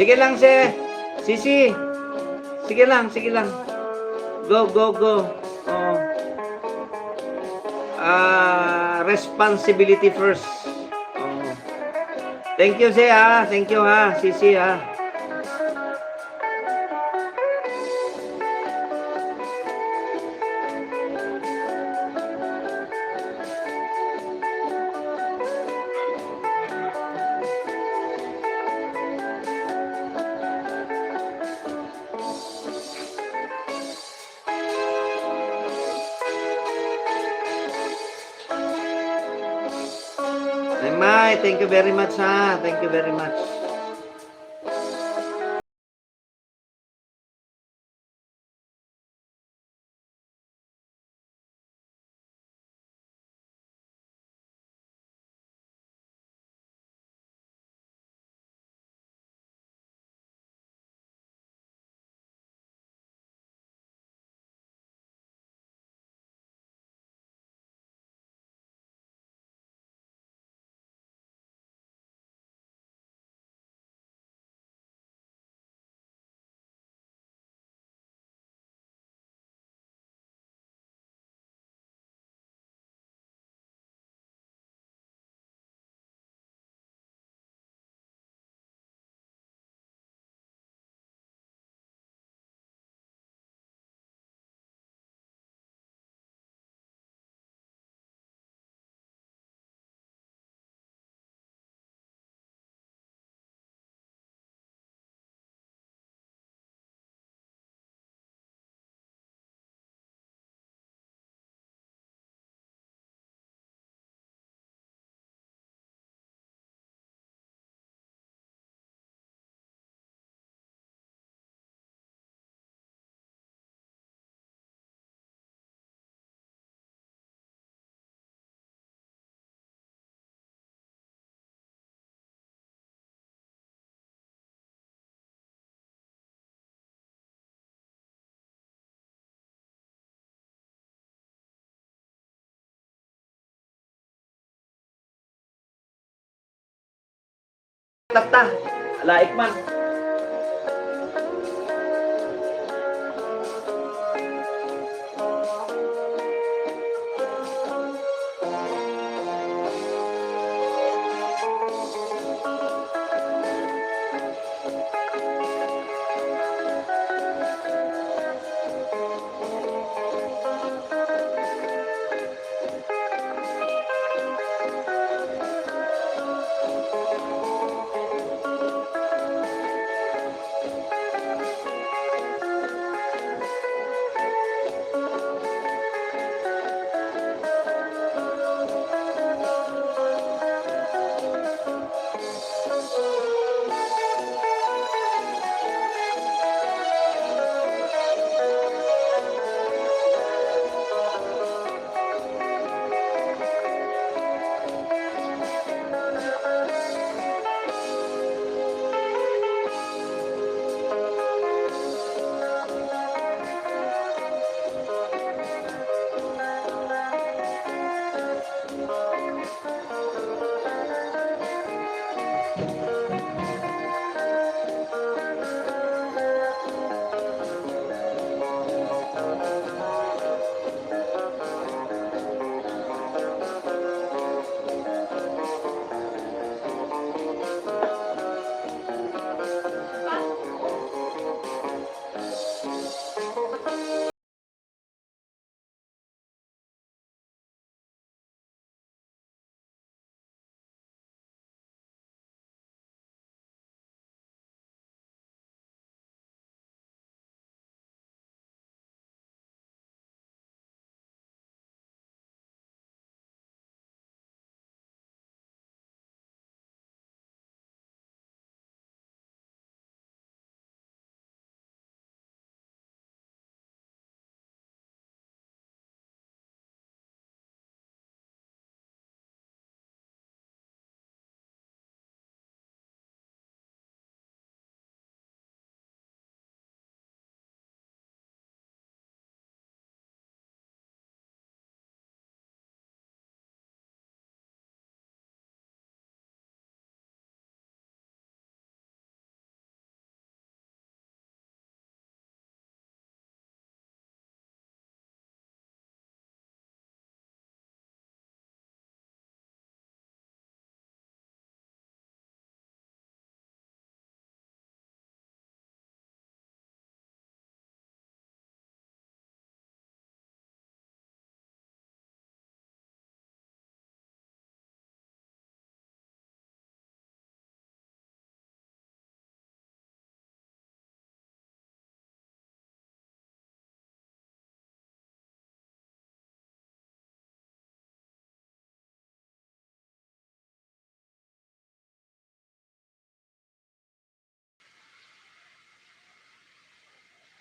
Sige lang, Sisi. Sige lang, sige lang. Go, go, go. Oh. Responsibility first. Oh. Thank you, ha. Thank you, ha. Sisi, ha. Mai, thank you very much, ha. Thank you very much. Tata, laik man.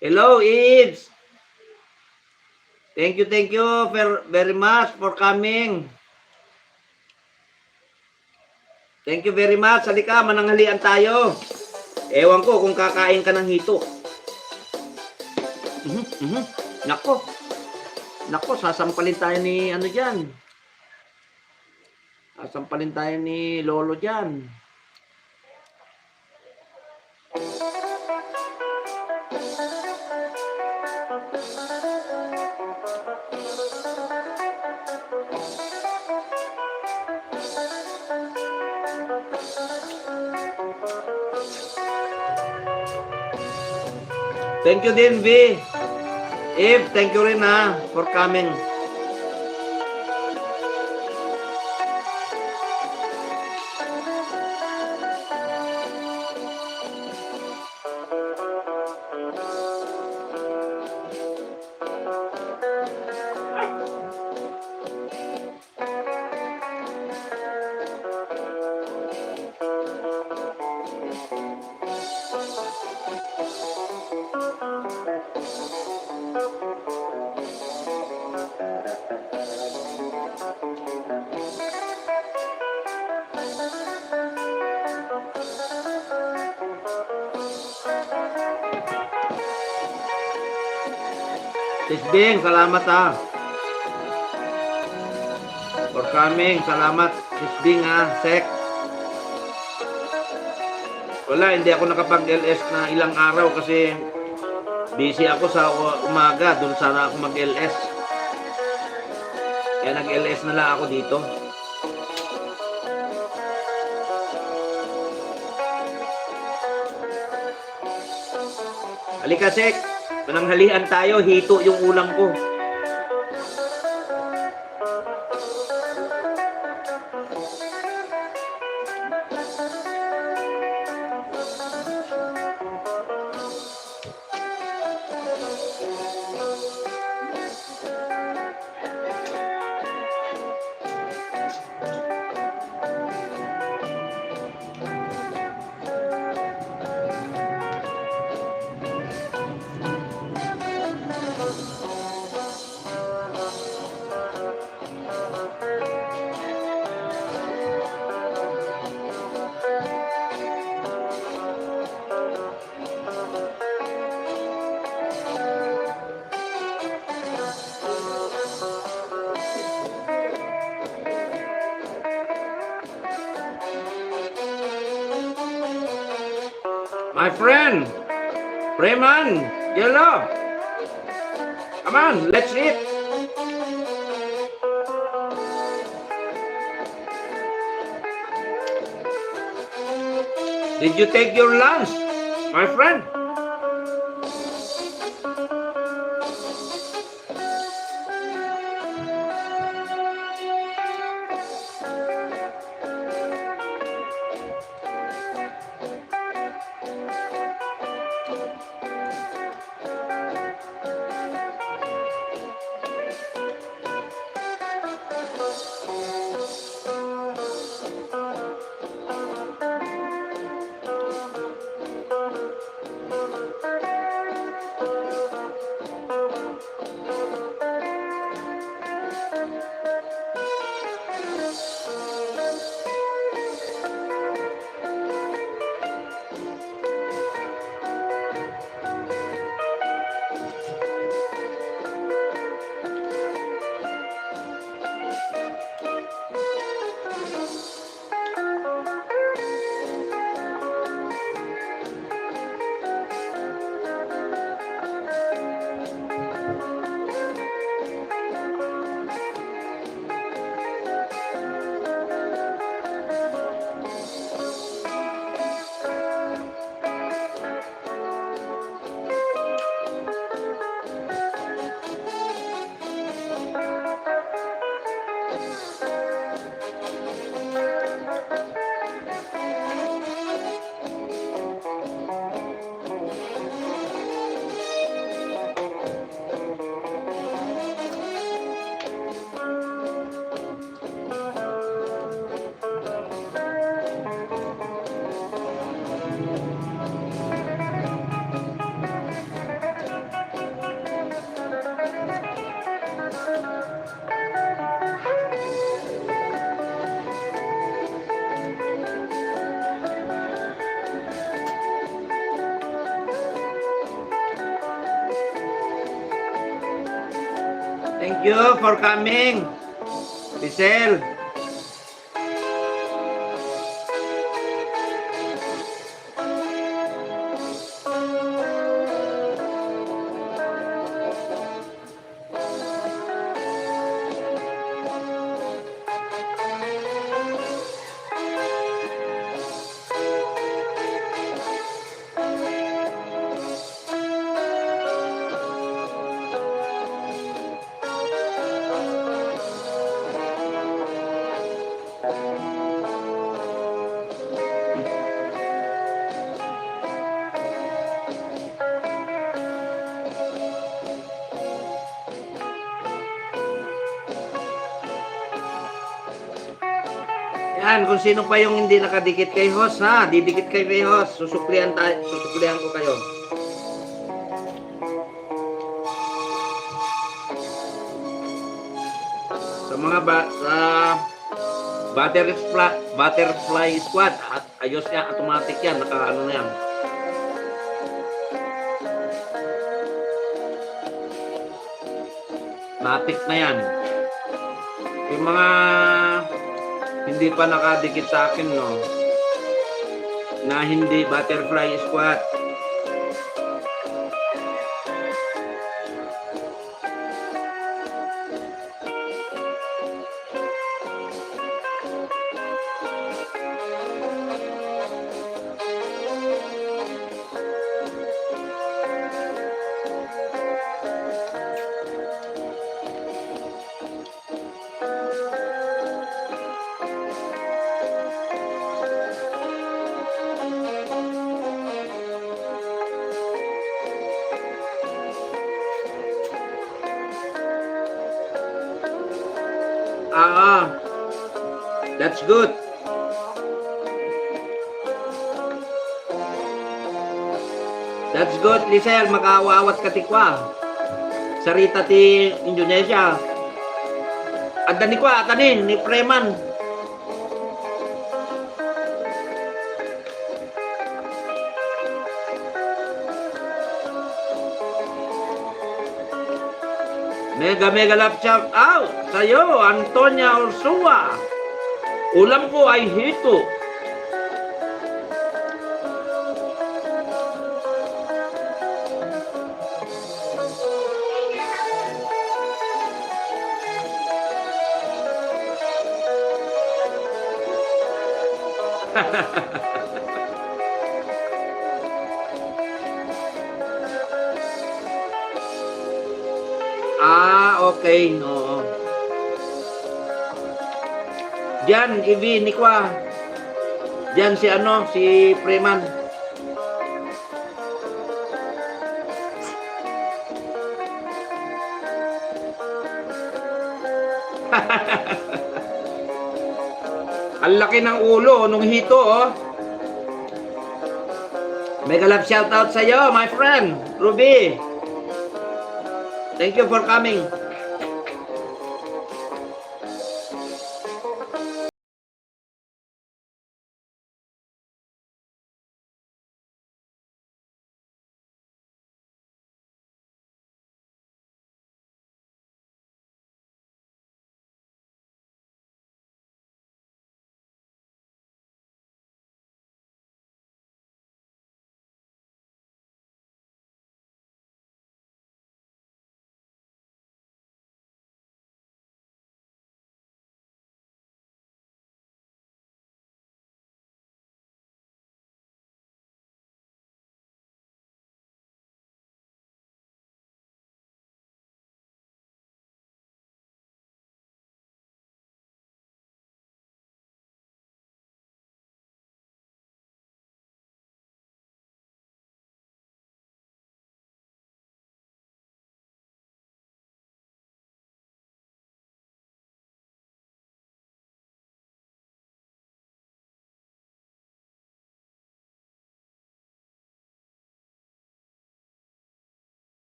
Hello, Ids. Thank you very much for coming. Thank you very much. Halika, mananghalian tayo. Ewan ko kung kakain ka ng hito. Nako. Nako, sasampalin tayo ni ano dyan. Sasampalin tayo ni Lolo dyan. Thank you din, V. Eve, thank you rin for coming. Sis Bing, salamat for coming. Salamat Sis Bing Sek. Wala, hindi ako nakapag-LS na ilang araw kasi busy ako sa umaga. Doon sana ako mag-LS. Kaya nag-LS na lang ako dito. Halika, Sek. Mananghalian tayo, hito yung ulam ko. My friend, Freeman, Yellow. Come on, let's eat. Did you take your lunch, my friend? Thank you for coming. Lisel. Yan, kung sino pa yung hindi nakadikit kay host, ha? Didikit kayo kay host. Susuklihan ko kayo. Sa mga sa butterfly squad, at ayos yan, automatic yan, naka-ano na yan. Matik na yan. Yung mga hindi pa nakadikit sa akin, no, na hindi butterfly squad, that's good. That's good, Lisel, makaawawat katikwa. Sarita ti Indonesia. Adda ni kwa kanin ni Preman. Mega love shout out sa'yo, Antonia Ursua. Ulam ko ay hito. Okay, no. Diyan, Ivi, Nikwa. Diyan si ano, si Preman. Ang laki ng ulo nung hito, oh. Mega love shout out sa iyo, my friend, Ruby. Thank you for coming.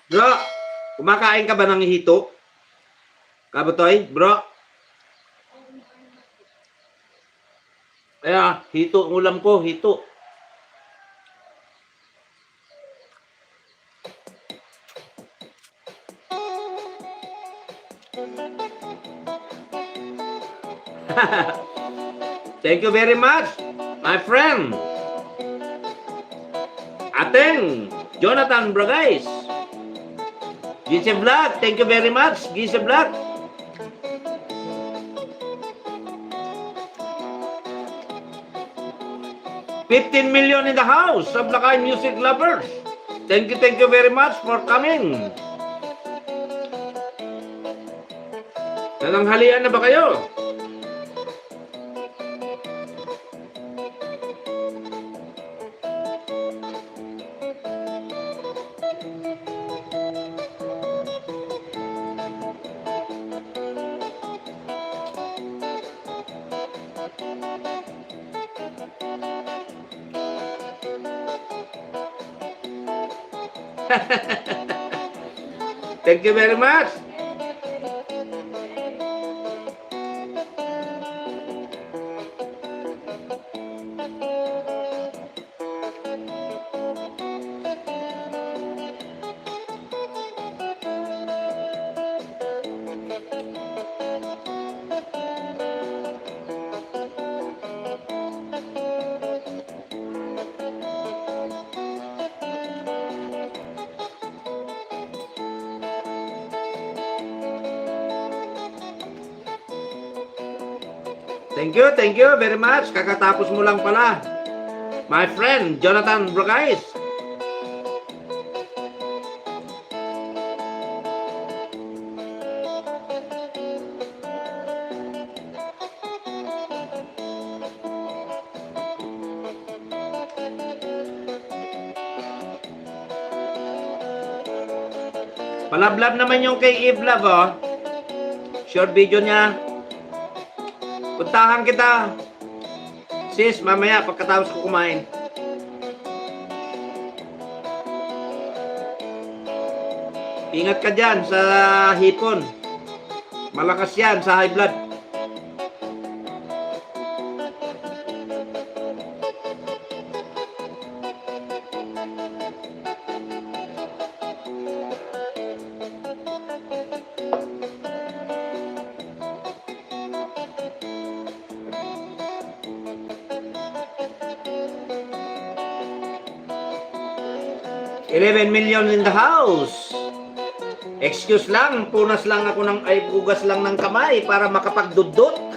Bro, kumakain ka ba ng hito? Kabutoy, bro? Kaya, hito ang ulam ko, hito. Thank you very much, my friend. Ateng, Jonathan Bragais. Gise Vlog, thank you very much, Gise Vlog. $15 million in the house, Sablakay music lovers. Thank you very much for coming. Nananghalian na ba kayo? Thank you very much. Thank you very much. Kakatapos mo lang pala. My friend, Jonathan Bragais. Palablab naman yung kay Ivlab, oh. Short video niya. Puntahan kita. Sis, mamaya pagkatapos ko kumain. Ingat ka dyan sa hipon. Malakas yan sa high blood. $11 million in the house. Excuse lang, punas lang ako ng, ay bugas lang ng kamay para makapagdudot.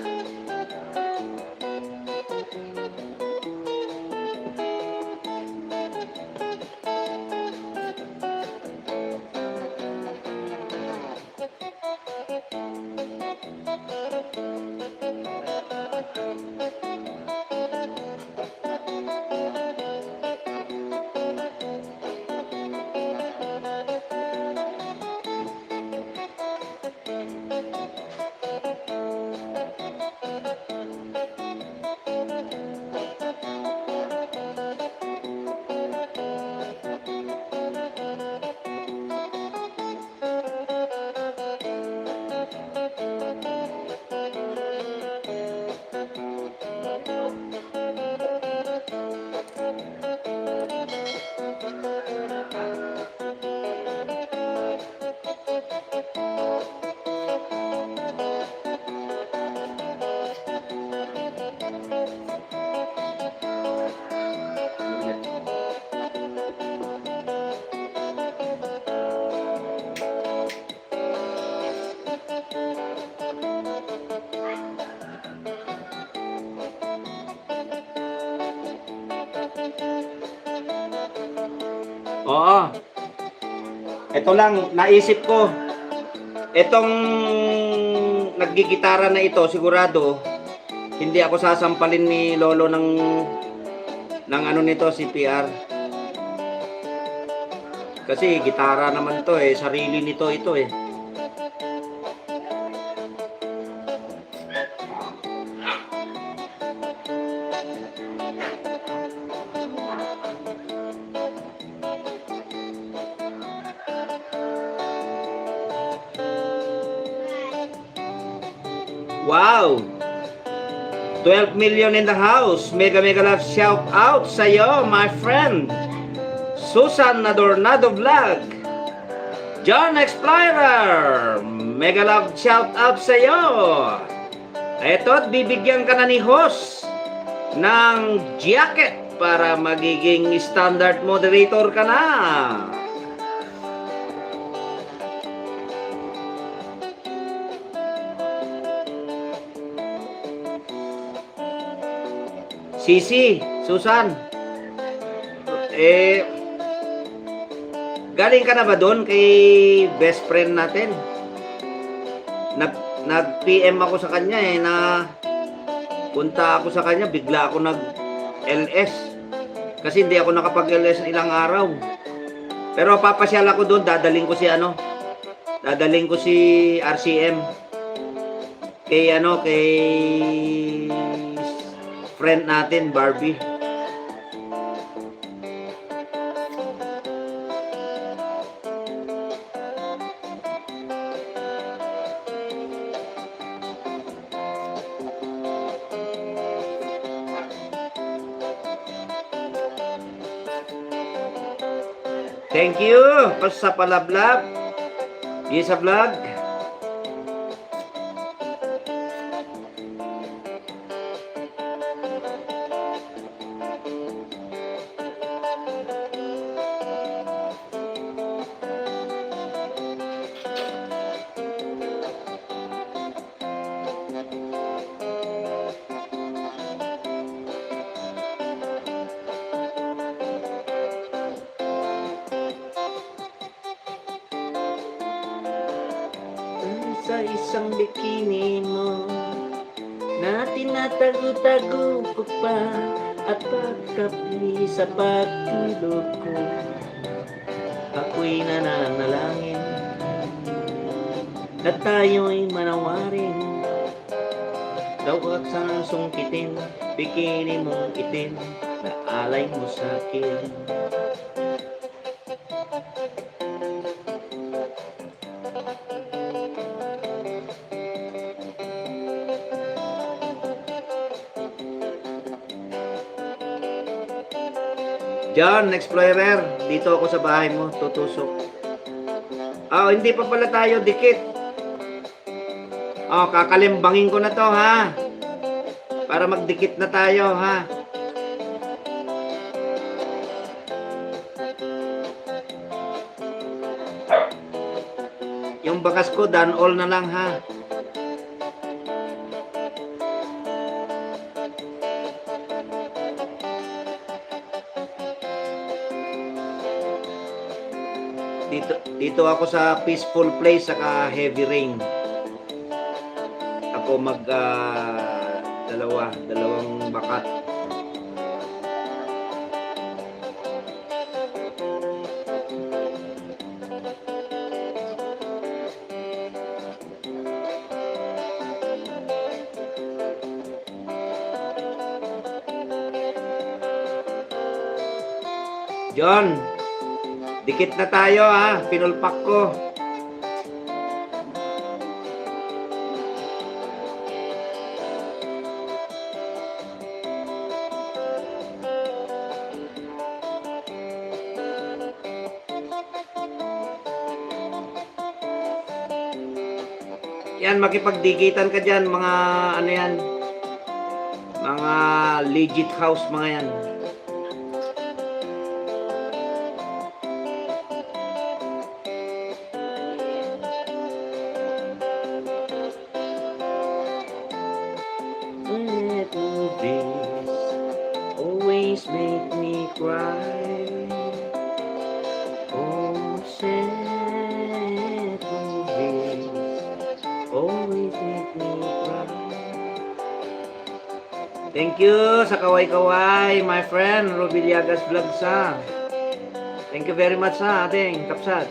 Oo. Ito lang, naisip ko. Itong naggigitara na ito, sigurado, hindi ako sasampalin ni Lolo ng ano nito, CPR. Kasi gitara naman to eh, sarili nito ito eh. Wow! 12 million in the house. Mega love shout out sa'yo, my friend. Susan Adornado Vlog. John Explorer. Mega love shout out sa'yo. Ito at bibigyan ka na ni host ng jacket para magiging standard moderator ka na. Sisi, Susan, galing ka na ba doon kay best friend natin? Nag-PM ako sa kanya na punta ako sa kanya, bigla ako nag-LS. Kasi hindi ako nakapag-LS ilang araw. Pero papasyal ako doon, dadaling ko si RCM. Kay friend natin, Barbie. Thank you sa palablab. Sa vlog. Sa isang bikini mo na tinatago-tago ko pa at pagkapi sa pagtulog ko, ako'y nananalangin na tayo'y manawarin. Daw at sa sungkitin, bikini mong itim na alay mo sa akin. John Explorer, dito ako sa bahay mo, tutusok. Hindi pa pala tayo dikit. Kakalimbangin ko na to ha. Para magdikit na tayo ha. Yung bakas ko, done all na lang ha. Dito ako sa peaceful place saka heavy rain. Ako dalawang bakat. John, dikit na tayo ha, pinulpak ko. Yan, makipagdikitan ka dyan, mga ano yan, mga legit house mga yan. Always make me cry. Oh, sad movies always make me cry. Thank you sa kaway-kaway, my friend Robiliagas Vlogs ha. Thank you very much ha, ating kapsat.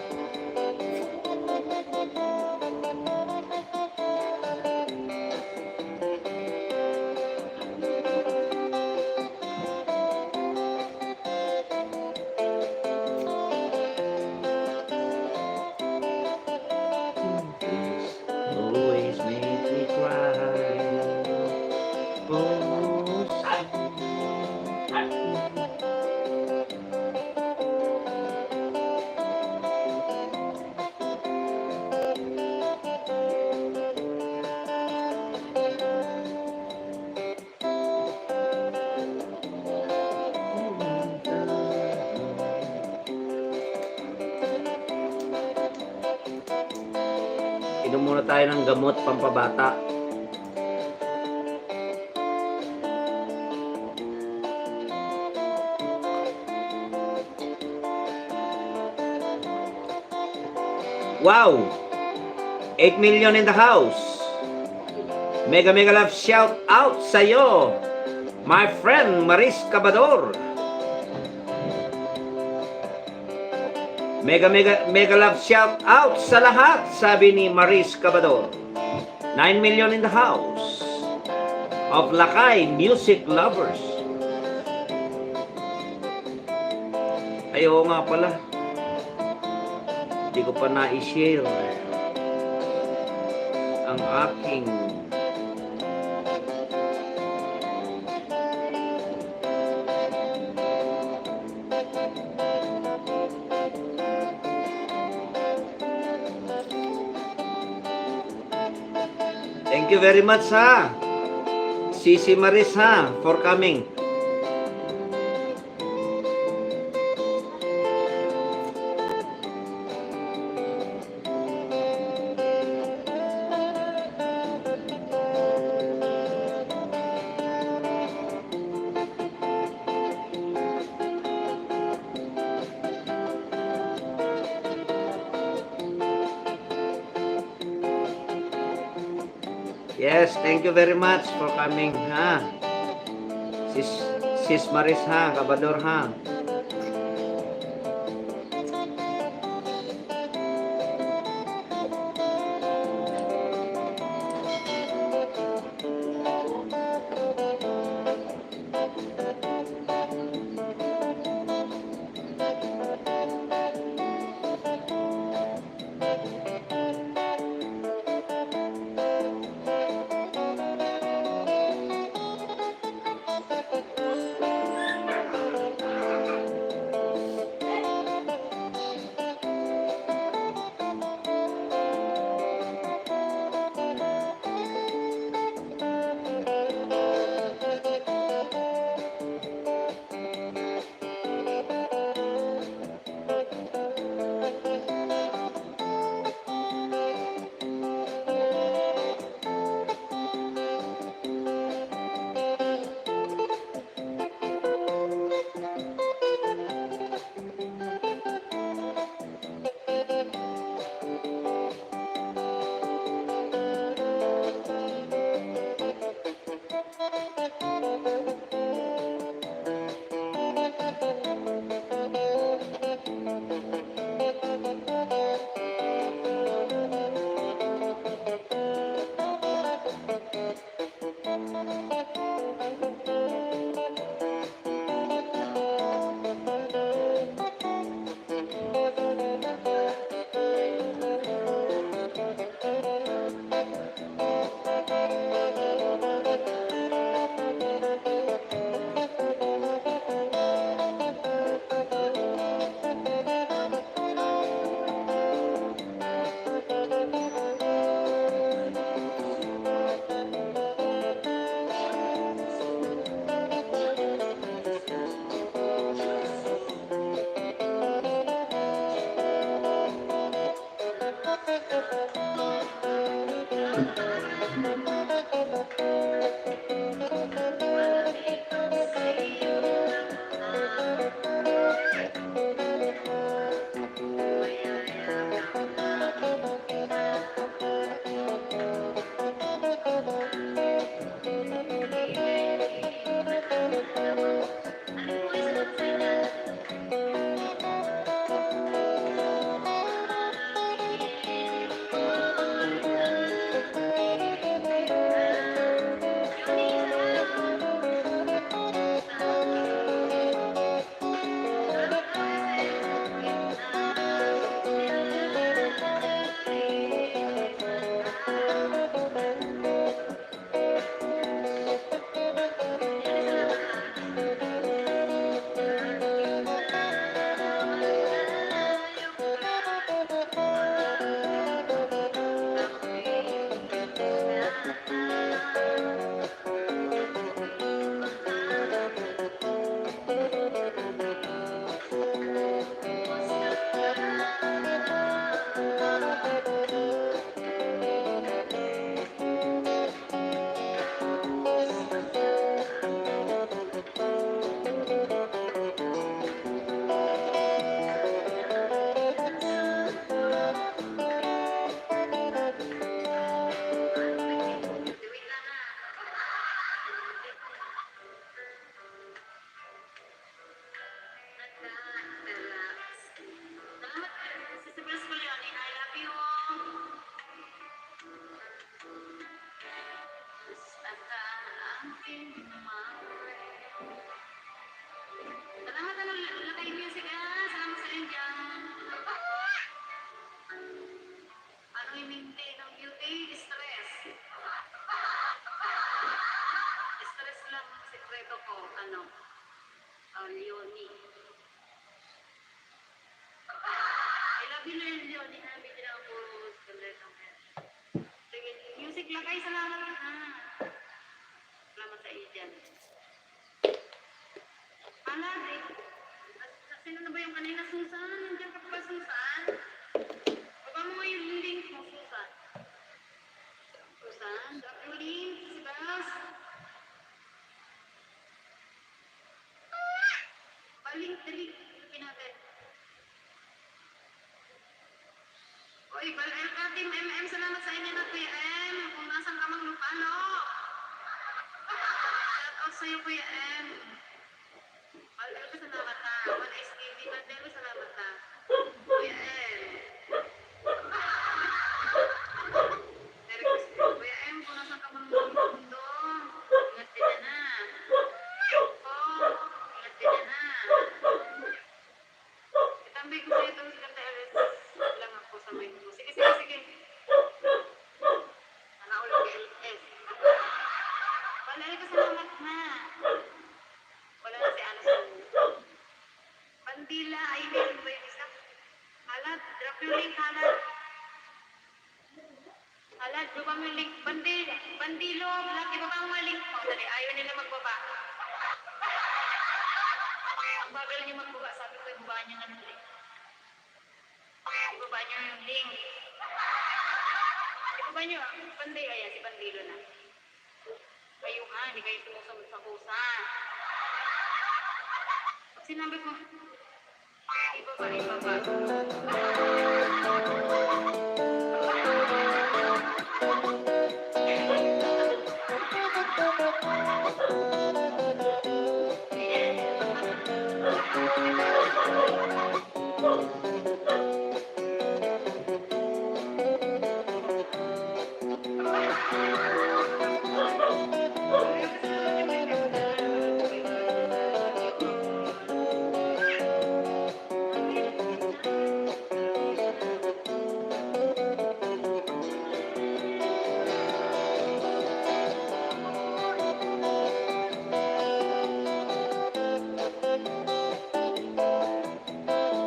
Always make me cry. Oh, inom muna tayo ng gamot pampabata. Wow! 8 million in the house. Mega mega love shout out sa'yo, my friend Maris Cabador. Mega mega mega love shout out sa lahat, sabi ni Maris Cabador. 9 million in the house of Lakay music lovers. Ay, oo nga pala. Hindi ko pa na-share ang aking Thank you very much ha, Sisi Maris ha, for coming. Yes, thank you very much for coming ha. Sis Maris ha, Cabador ha. Salamat ano, lakay music salamat sa India. Ano i-maintain ng beauty? Stress. Stress lang ang sekreto ko, Leonie. I love you, Leonie, ha? Bigyan ako puro sekreto. Sige, music lakay, salamat salamat sa iyo dyan. Sino na ba yung kanina, Susan? Nandiyan ka pa ba, Susan? Baba mo nga yung link mo, Susan. Susan, drop yung link. Si Bas. Balink, dali. Natin. Oy, Team MM, salamat sa inyo na Kuya M. Kung nasan ka mang lupalo. Shout out sa'yo, Kuya M. Aldero, salamat na. 1STV, Aldero, salamat na. Kuya M. Merry Christmas. Kuya M, kung nasan ka mang mundo, ingat ka dyan na. Ingat ka dyan na. Itambay ko sa'yo itong silang LS lang ako sa may ko. Sige. Sana ulit LS. Balay ka, salamat na. Wala na si Ana sa Bandila, ay meron ba yung isa? Halat, drop yung link, Halat. Halat, drop mo yung link. Bandilo, Halat, ibaba mo yung link mo. Dali, ayaw nila magbaba. Ang bagal niyo magbaba, sabi ko, ibaba niyo ng link. Ibaba niyo yung link. Ibaba niyo, Bandilo, ayan, si Bandilo na. Kayo ha, hindi kayo sumusunod sa kusa. Sinabi ko, ibaba.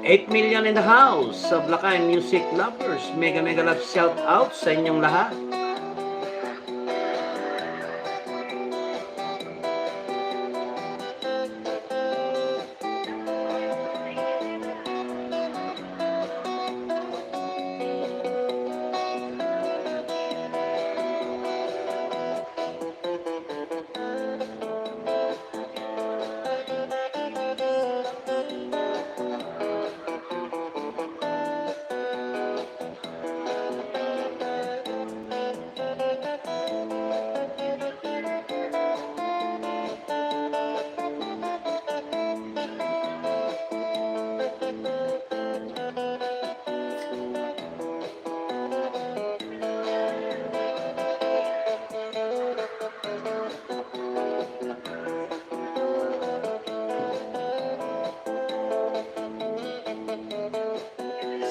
$8 million in the house sa Blacay Music Lovers. Mega love shout out sa inyong lahat.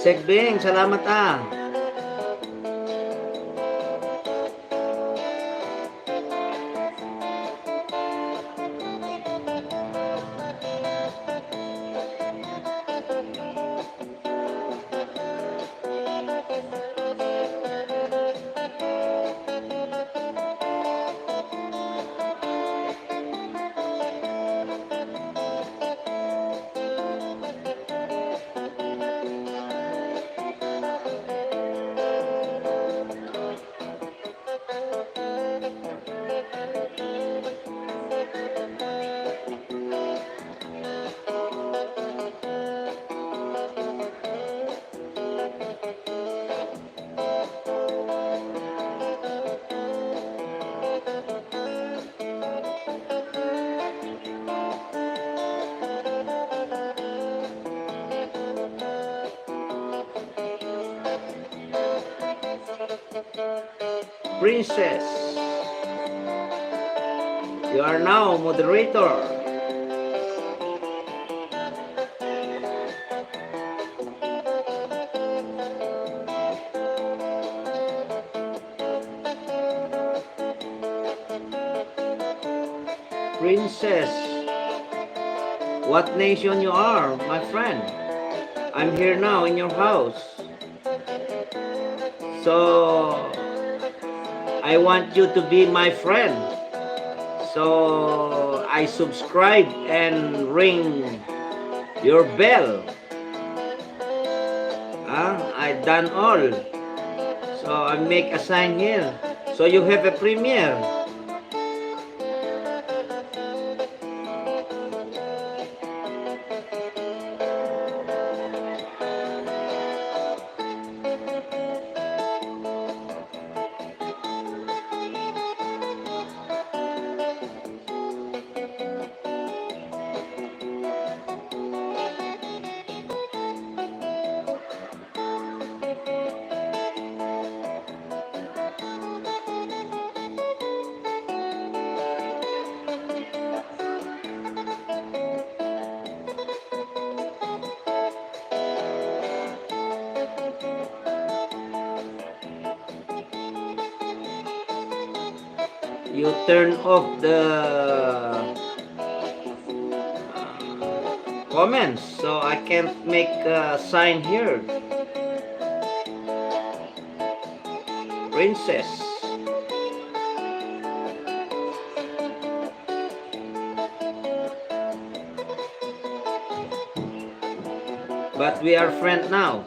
Segbing, salamat Princess. You are now moderator. Princess, what nation you are, my friend? I'm here now in your house. So, I want you to be my friend. So, I subscribe and ring your bell. I done all. So, I make a sign here. So, you have a premiere. You turn off the comments, so I can't make a sign here. Princess. But we are friends now.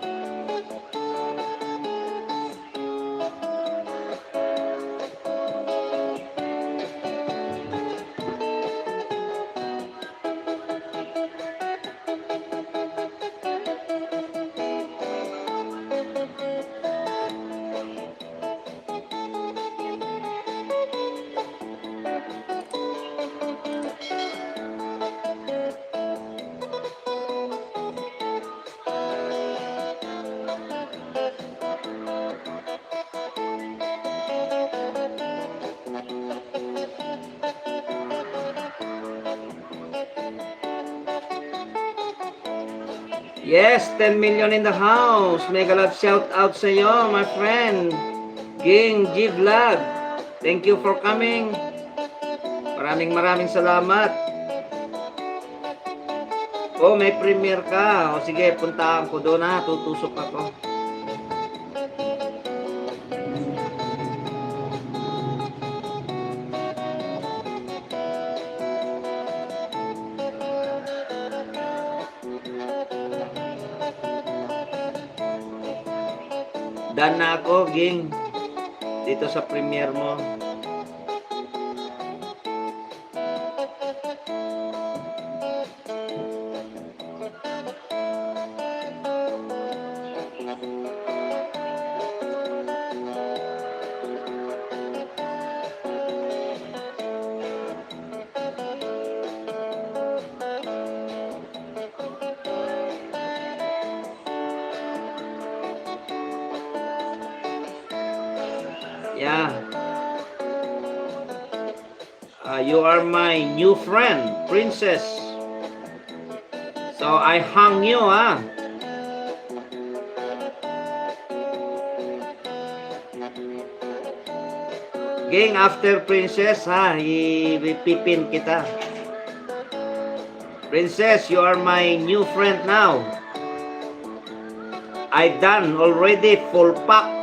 Yes, 10 million in the house. Mega love shout out sa iyo, my friend. Ging G Vlog. Thank you for coming. Maraming salamat. Oh, may premiere ka. O sige, puntaan ko doon ha. Tutusok ako. Done na ako, Ging. Dito sa premiere mo. Yeah. You are my new friend, Princess. So I hung you, ah. Gang, after Princess, ha, ipipin kita. Princess, you are my new friend now. I done already full pack.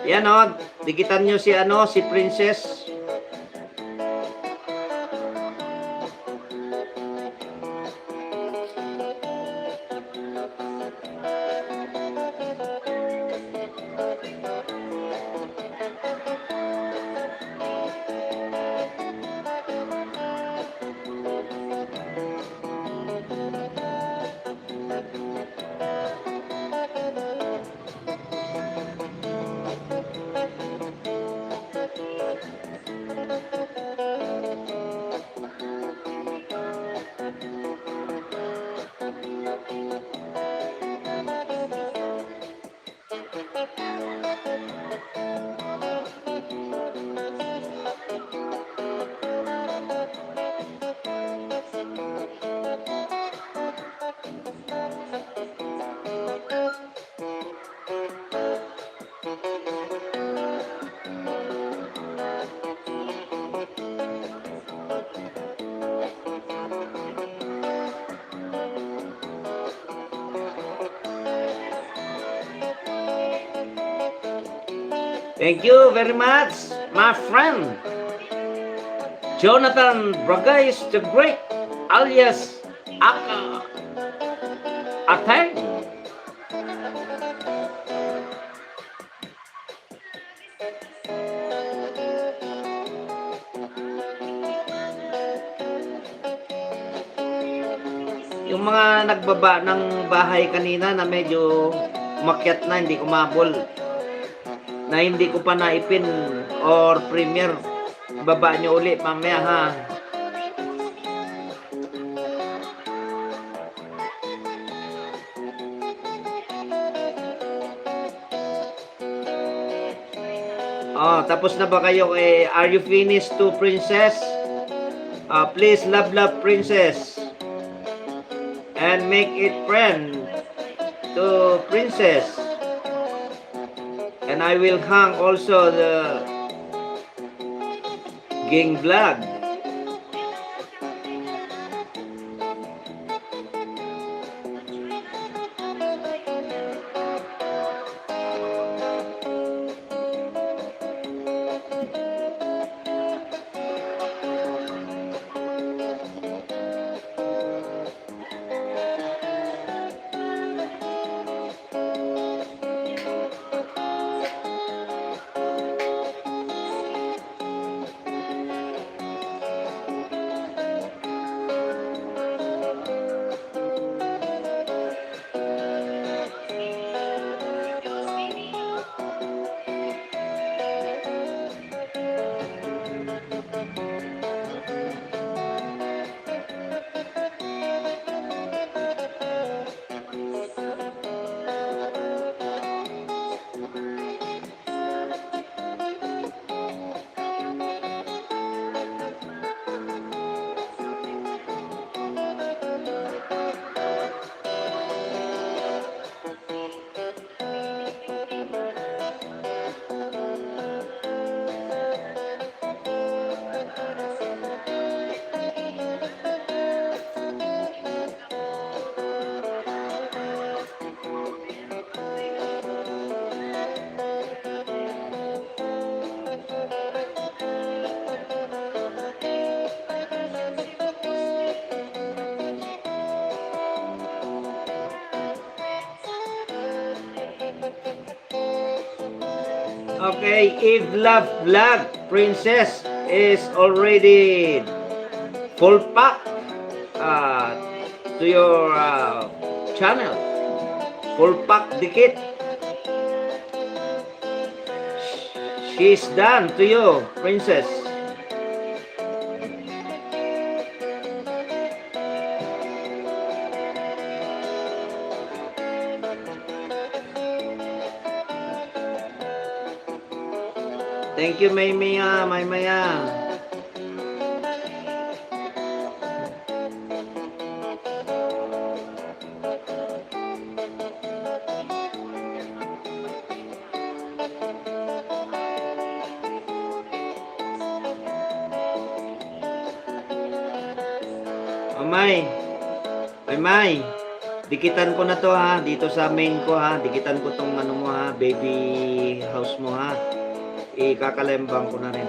Yan o, dikitan nyo si Princess. Thank you very much, my friend. Jonathan Bragais the Great, alias Aka Ateng. Yung mga nagbaba ng bahay kanina na medyo umakyat na, hindi kumabol, na hindi ko pa naipin or premiere, baba nyo uli mamaya ha. Oh, tapos na ba kayo? Are you finished to Princess? Please love Princess and make it friend to Princess. And I will hang also the Ging Vlog. Okay, if Love Vlog Princess is already full pack to your channel, full pack dikit. She's done to you, Princess. Thank you, Maymaya, Maymaya. May, dikitan ko na to ha, dito sa main ko ha, dikitan ko tong ano mo ha, baby house mo ha. Ikakalembang ko na rin.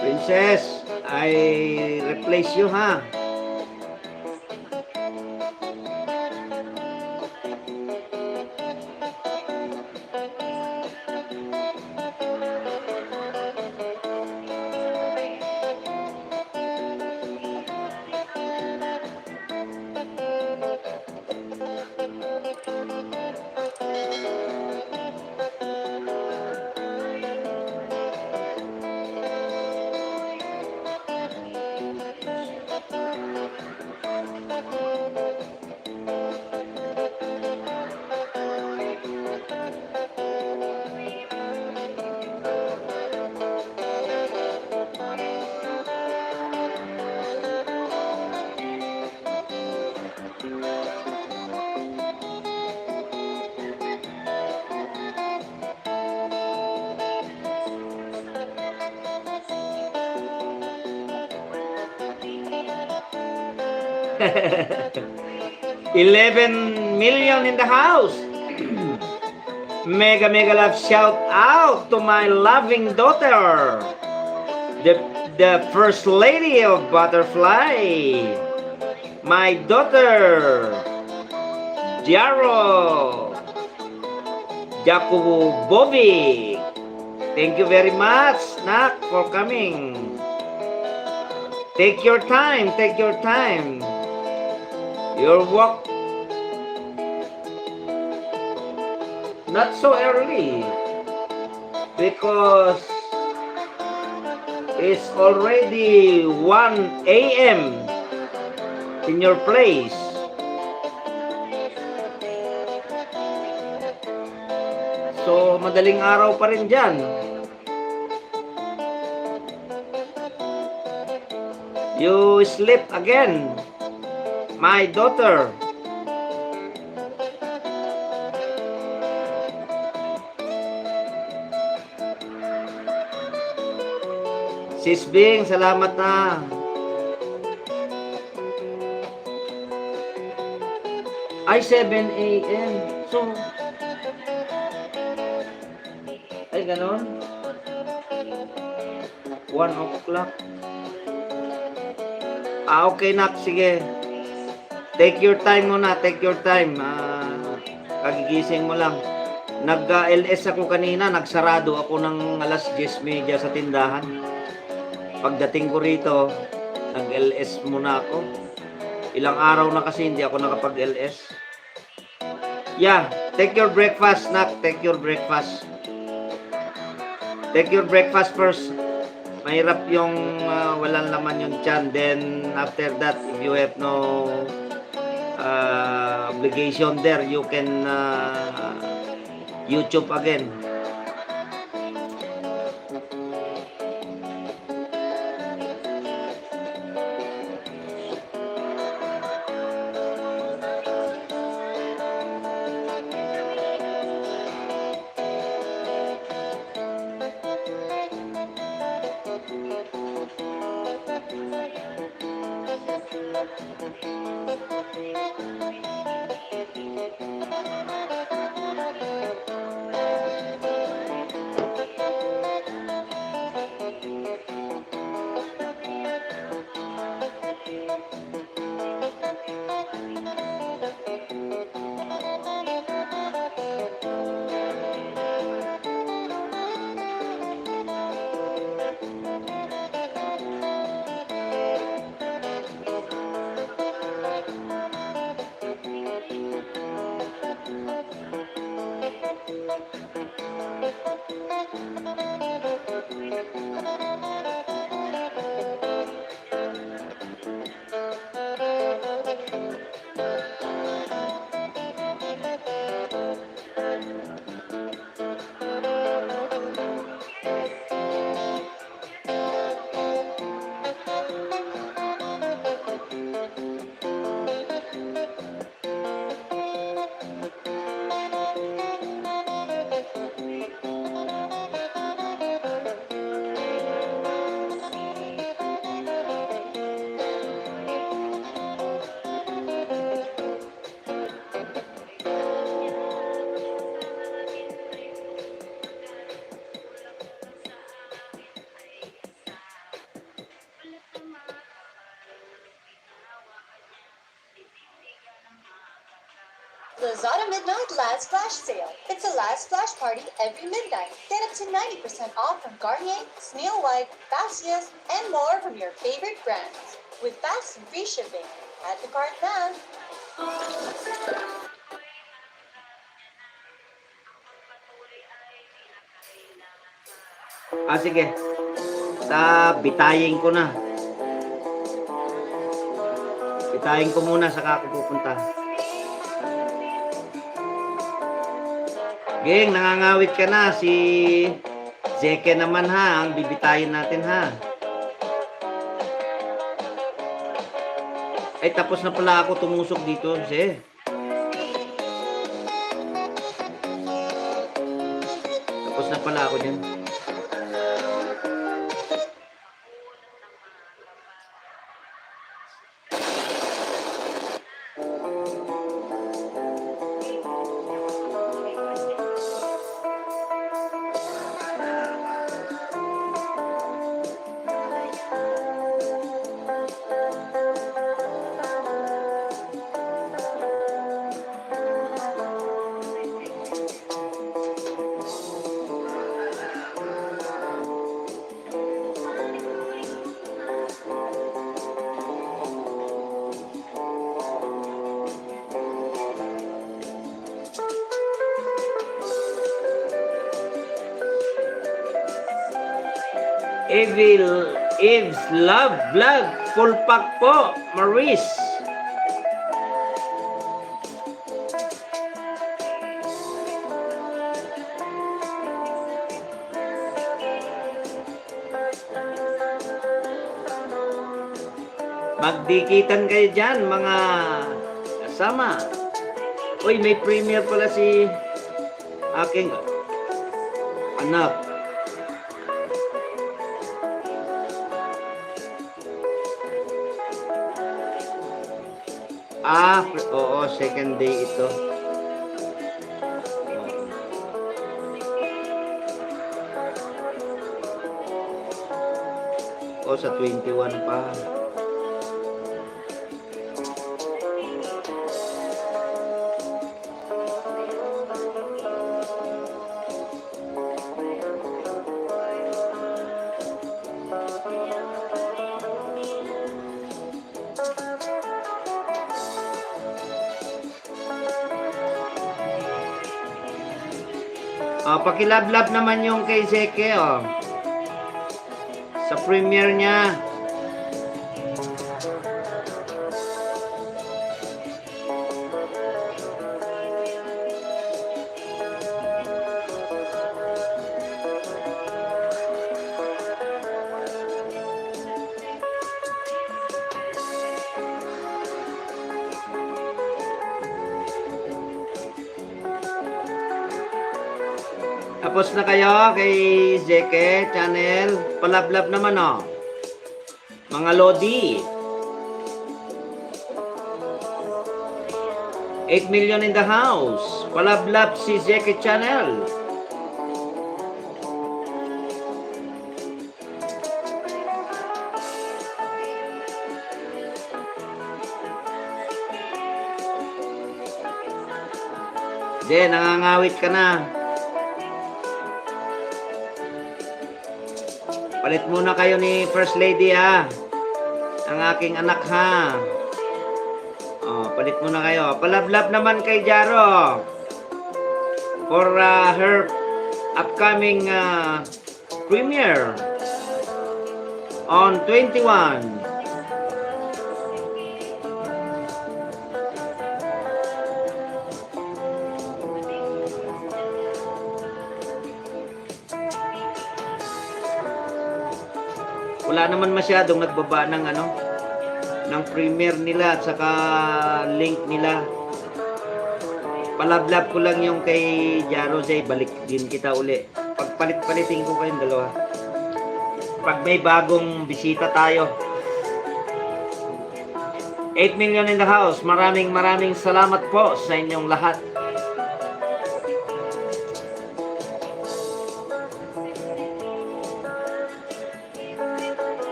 Princess, I replace you ha. 11 million in the house. Mega love shout out to my loving daughter, the first lady of Butterfly, my daughter Jaro Jacobo Bobby. Thank you very much, Nak, for coming. Take your time, take your time. Your walk not so early because it's already 1 a.m. in your place. So, madaling araw pa rin dyan. You sleep again, my daughter. Sis Bing, salamat na. Ay, 7 a.m. So, ay, ganon. 1 o'clock. Okay, Nak, sige. Take your time muna, take your time. Kagigising mo lang. Nag-LS ako kanina, nagsarado ako ng alas 10:30 sa tindahan. Pagdating ko rito, nag-LS muna ako. Ilang araw na kasi hindi ako nakapag-LS. Yeah, take your breakfast, Nak. Take your breakfast. Take your breakfast first. Mahirap yung walang laman yung tiyan. Then, after that, if you have no obligation there, you can YouTube again. Lazada Midnight Last Flash Sale. It's a last flash party every midnight. Get up to 90% off from Garnier, Snail White, Bastias, and more from your favorite brands. With fast and free shipping. Add to cart now. Sige. Bitayin ko na. Bitayin ko muna saka ako pupunta. Geng, nangangawit ka na. Si Zeke naman ha. Ang bibitayin natin ha. Ay, tapos na pala ako tumusok dito. Zeke. Tapos na pala ako dyan. Evil Eve's Love Vlog. Full pack po, Maris. Magdikitan kayo dyan, mga kasama. Uy, may premiere pala si aking anak. Oo, second day ito. Sa 21 pa. Pakilablab naman yung kay Zeke, sa premiere niya. Tapos na kayo kay Zeke channel. Palablab naman, mga Lodi. 8 million in the house. Palablab si Zeke channel. Nangangawit ka na. Palit muna kayo ni First Lady, ang aking anak, palit muna kayo. Palablab naman kay Jaro for her upcoming premiere on 21. Wala naman masyadong nagbaba ng premiere nila at saka link nila. Palablab ko lang yung kay Jaro Zay, balik din kita uli. Pagpalit-palitin ko kayong dalawa. Pag may bagong bisita tayo. 8 million in the house. Maraming salamat po sa inyong lahat.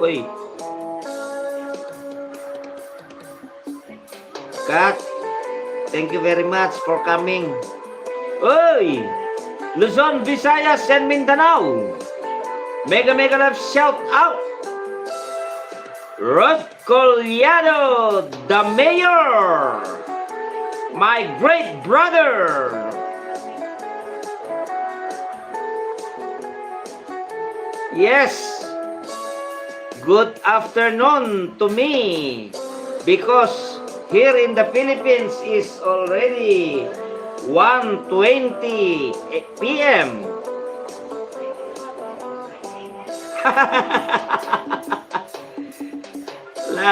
Uy. Kat, thank you very much for coming. Uy! Luzon, Visayas, and Mindanao. Mega love shout out. Rod Collado, the mayor. My great brother. Yes. Good afternoon to me, because here in the Philippines is already 1:20 p.m.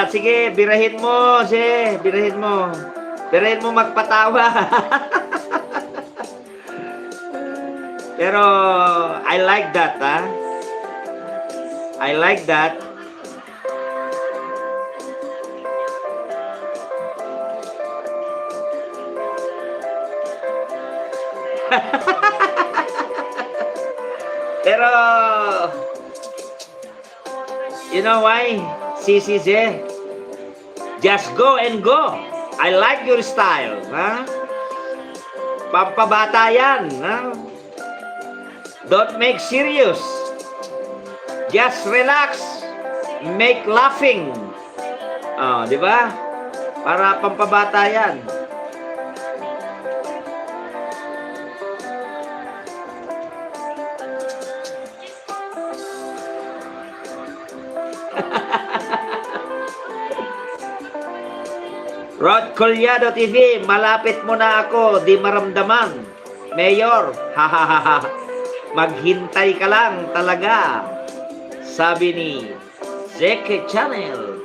Sige, birahin mo, birahin mo. Birahin mo magpatawa. Pero I like that, I like that. Pero, you know why? CCJ, just go and go. I like your style. Ha? Pampabata yan. Ha? Don't make serious. Just relax. Make laughing. Oh, di ba? Para pampabata yan. Rod Collado TV, malapit mo na ako, di maramdaman. Mayor, hahaha. Maghintay ka lang talaga. Sabi ni Zeke Channel.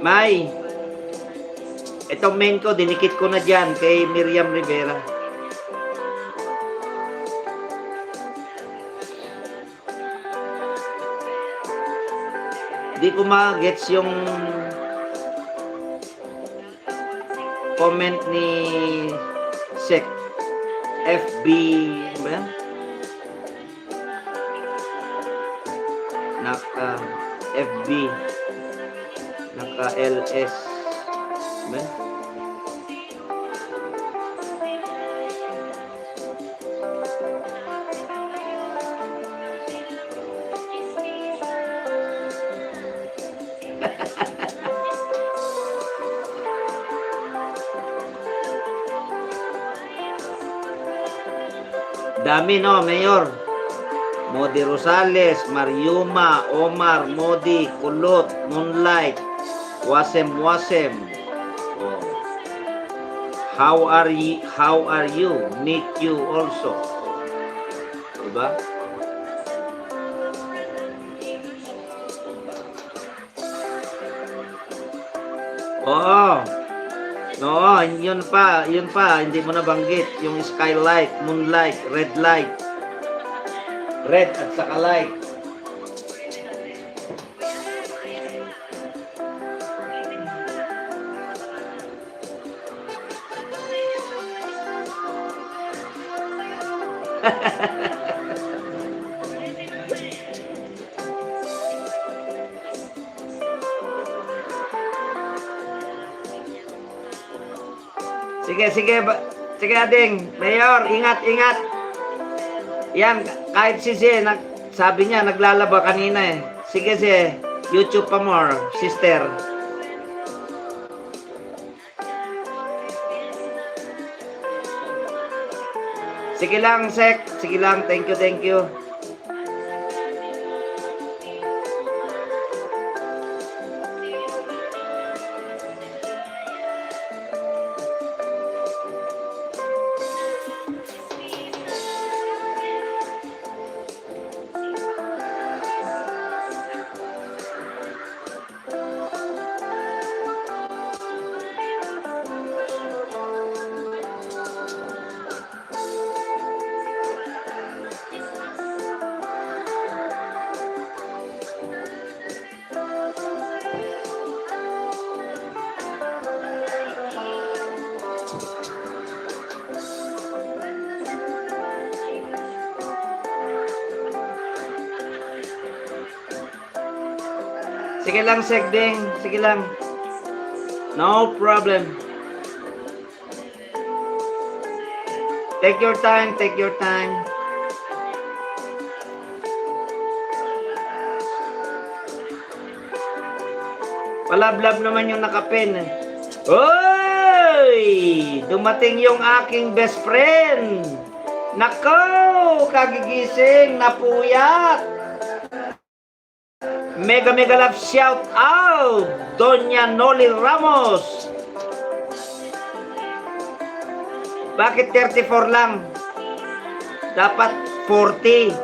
May, itong main ko, dinikit ko na dyan kay Miriam Rivera. Di ko ma-gets yung comment ni Sek FB, ano ba yan? Naka FB, naka LS, ba? Dami no, Mayor. Modi Rosales, Mariuma, Omar, Modi, Kulot, Moonlight, Wasem. Oh. How are you? Meet you also. Diba? Oo. No, yun pa, hindi mo nabanggit yung skylight, moonlight, red light. Red at saka light. Sige ading, Mayor, ingat. Yan, kahit si sabi niya, naglalaba kanina eh. Sige, YouTube pa more, sister. Sige lang, Sek. Sige lang, thank you. Sige lang, Sekdeng. Sige lang. No problem. Take your time. Palablab naman yung nakapen. Oy! Dumating yung aking best friend. Nako! Kagigising, napuyat. Mega love shout out Doña Noli Ramos. Bakit 34 lang? Dapat 40.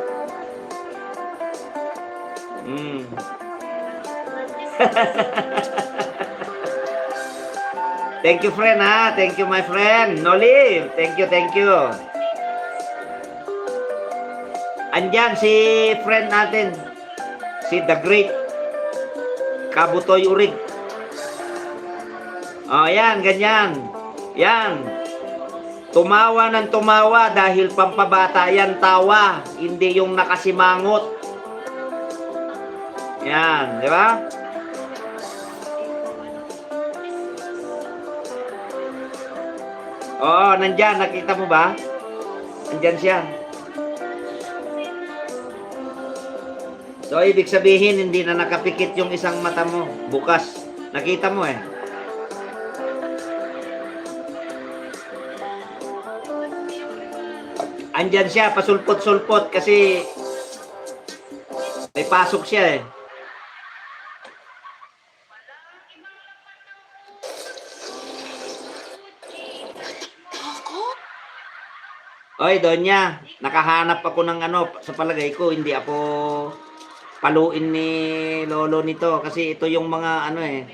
Thank you, friend, ha? Thank you, my friend. Noli, thank you. Andyan si friend natin. Si The Great Kabutoy urig. Oh, yan, ganyan. Yan. Tumawa ng tumawa dahil pampabata yan tawa, hindi yung nakasimangot. Yan, di ba? Oo, nandyan, nakita mo ba? Nandyan siya. So, ibig sabihin, hindi na nakapikit yung isang mata mo. Bukas. Nakita mo eh. Andyan siya, pasulpot-sulpot kasi may pasok siya eh. Oy, Donya, nakahanap ako ng ano, sa palagay ko, hindi ako paluin ni Lolo nito kasi ito yung mga ano eh,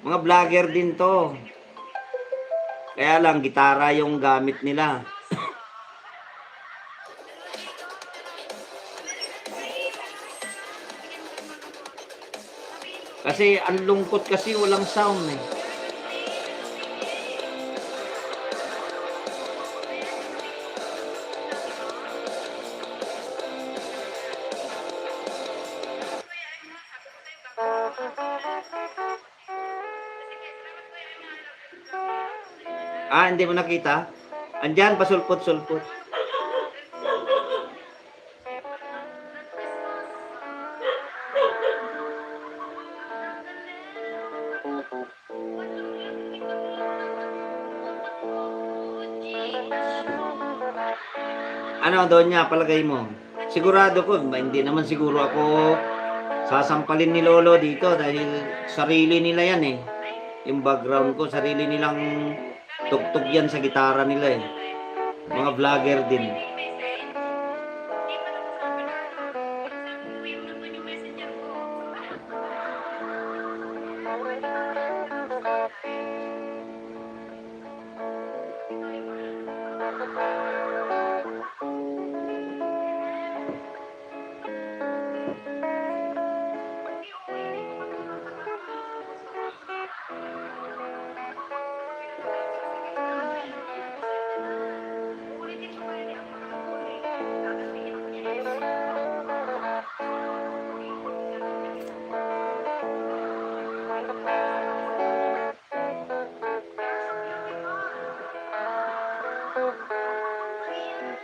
mga vlogger din to. Kaya lang, gitara yung gamit nila. Kasi ang lungkot kasi walang sound eh. Ah, hindi mo nakita? Andyan, pasulpot-sulpot. Ano doon niya, palagay mo? Sigurado ko, hindi naman siguro ako sasampalin ni Lolo dito dahil sarili nila yan eh. Yung background ko, sarili nilang tugtog yan sa gitara nila eh. Mga vlogger din.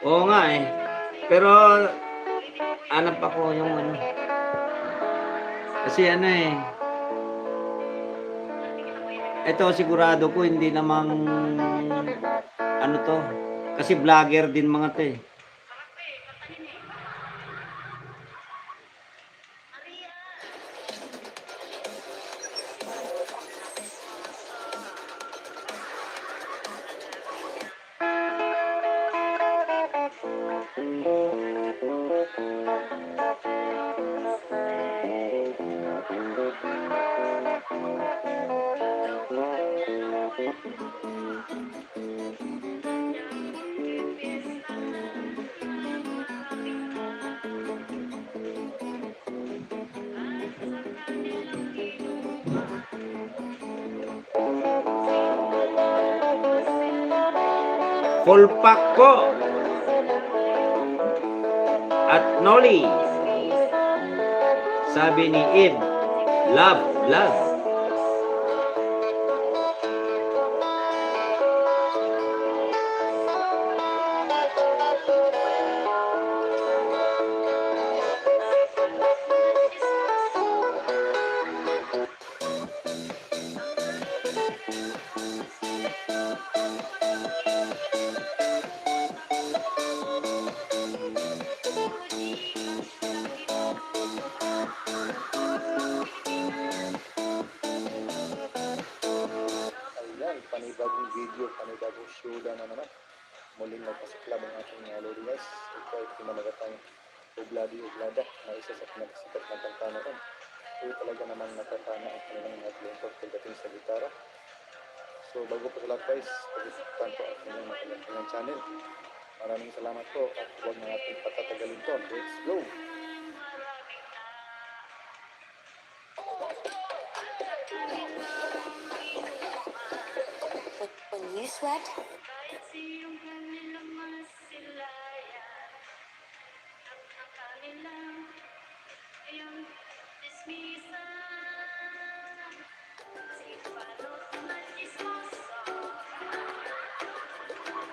Oo nga eh. Pero hanap ako yung ano. Kasi ano eh. Ito sigurado ko hindi namang ano to. Kasi vlogger din mga to eh. Full pack po. At Noli. Sabi ni Eve, love, love. Ayan, panibagong video, panibagong show na naman. Muling nagpasiklab ang ating lolo guys. Ito ay pinamagatang Obladi Oblada na isa sa pinagsikat ng kanta natin. Ito talaga naman natatana ang kanilang naglingkod pagdating sa gitara. So bago po sa lahat guys, pag-isipan po ang kanilang channel. Maraming salamat po at huwag na natin patatagalin to. Let's go! sweat? Kahit siyong kanilang masilayan at ang kanilang iyong dismisan. Si Balot na chismoso,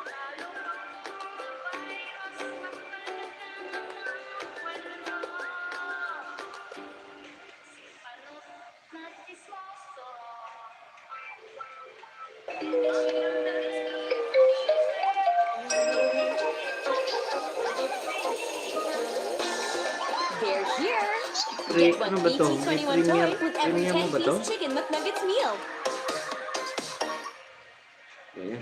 lalo pagkakabay mas makalagang ang kwento. Si Balot na chismoso. They're here! Pre, Get one ano ba to? May 1821 toy premium, with every premium mo ba to? 10-piece Chicken McNuggets meal. Ayan.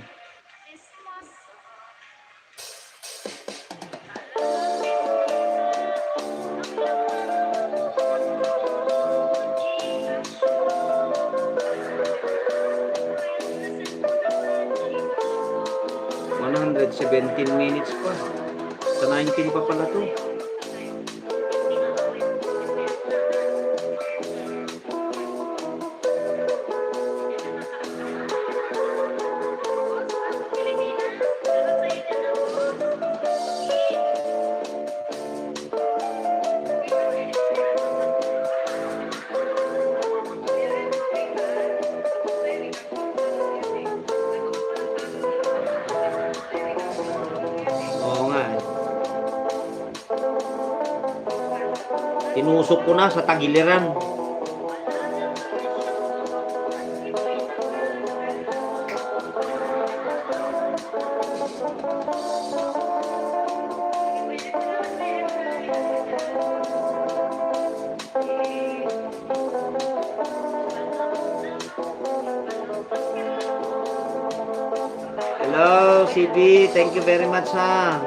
$117 pa. Sa 19 pa pala to. Oo nga. Tinusok ko na sa tagiliran. Hello, CB. Thank you very much, ha.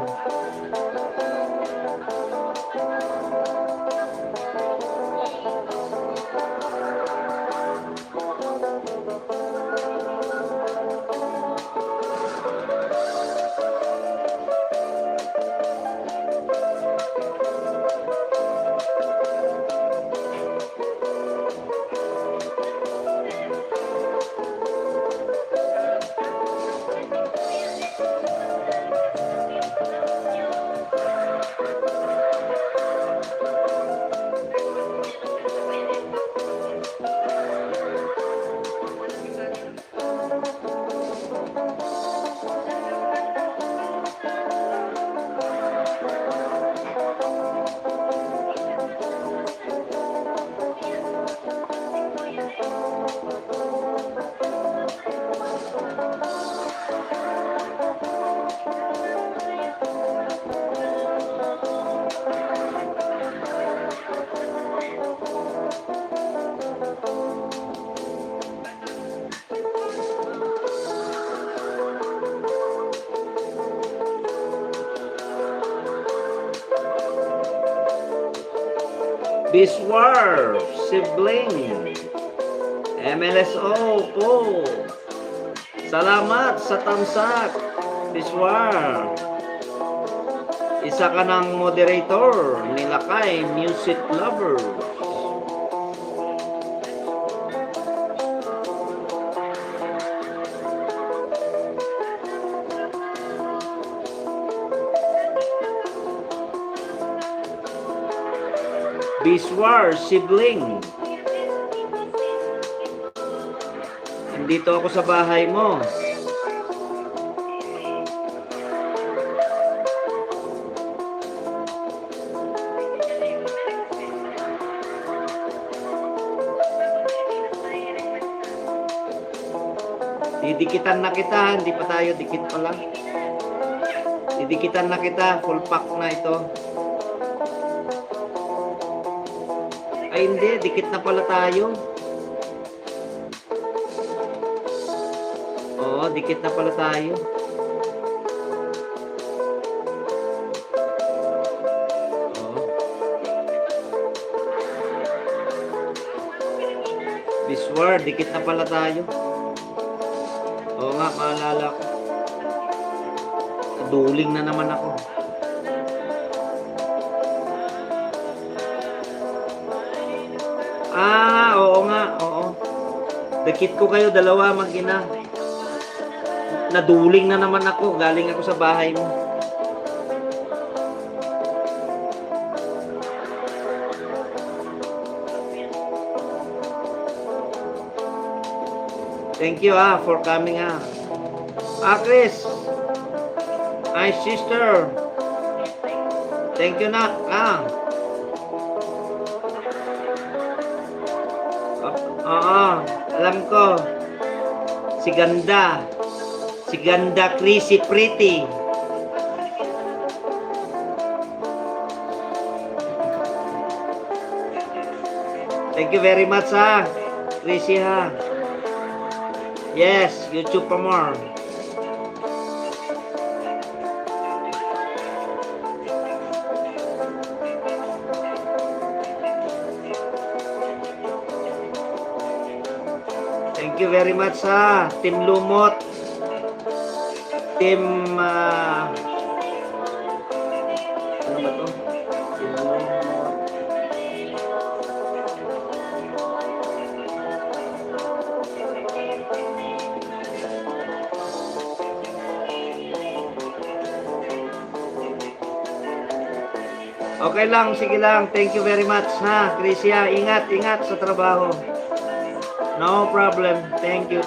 Biswar, sibling, MLSO po. Salamat sa tamsak, Biswar. Isa ka ng moderator nila kay Music Lover. Biswar, sibling. Nandito ako sa bahay mo. Didikitan na kita, hindi pa tayo dikit pala. Didikitan na kita, full pack na ito. Ay hindi, dikit na pala tayo. Oo, dikit na pala tayo. Oo. Biswar, dikit na pala tayo. Oo nga, maalala ko. Duling na naman ako. Oo nga, oo. Dikit ko kayo, dalawa mag-ina. Naduling na naman ako. Galing ako sa bahay mo. Thank you for coming Chris. My sister. Thank you na. Alam ko. Si Ganda. Si Ganda Chrissy Pretty. Thank you very much Chrissy Yes, YouTube pa more. Thank you very much Team Lumot. Team ano ba to? Team Lumot. Okay lang, sige lang. Thank you very much Chrissy Ingat sa trabaho. No problem. Thank you.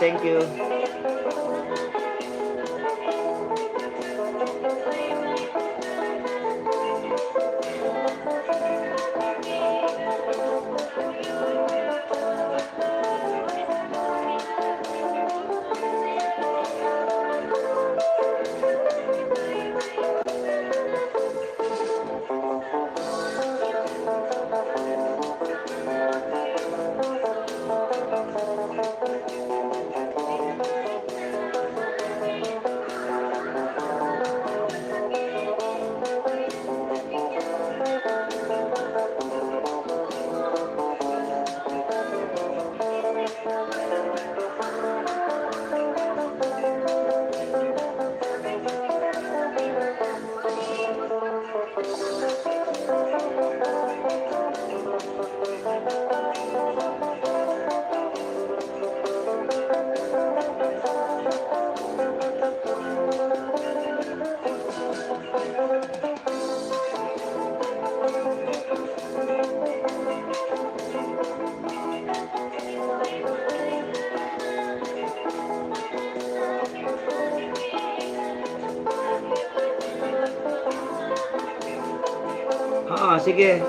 Sige.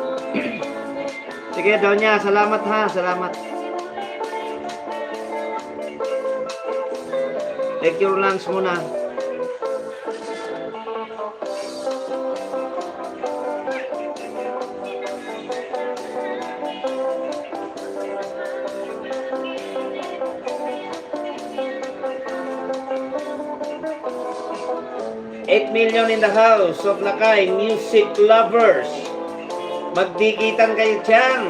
Sige, Donya. Salamat Salamat. Take your lunch muna. $8 million in the house of Lakay music lovers. Magdikitan kayo dyan.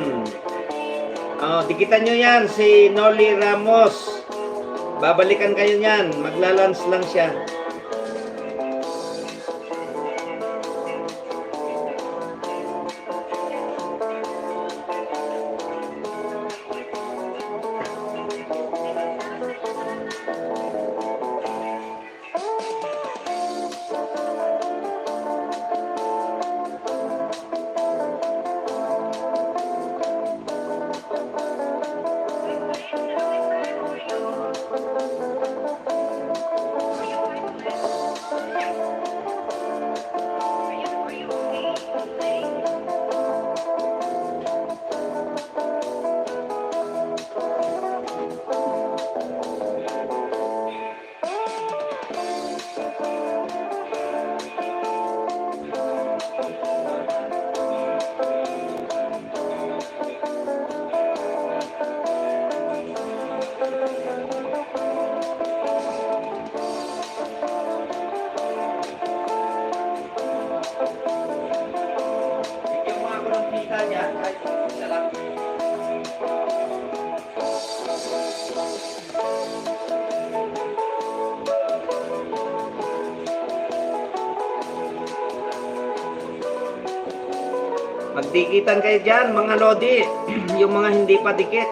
Dikitan nyo yan si Noli Ramos. Babalikan kayo yan. Maglalans lang siya. Magdikitan kayo dyan, mga lodi. Yung mga hindi pa dikit.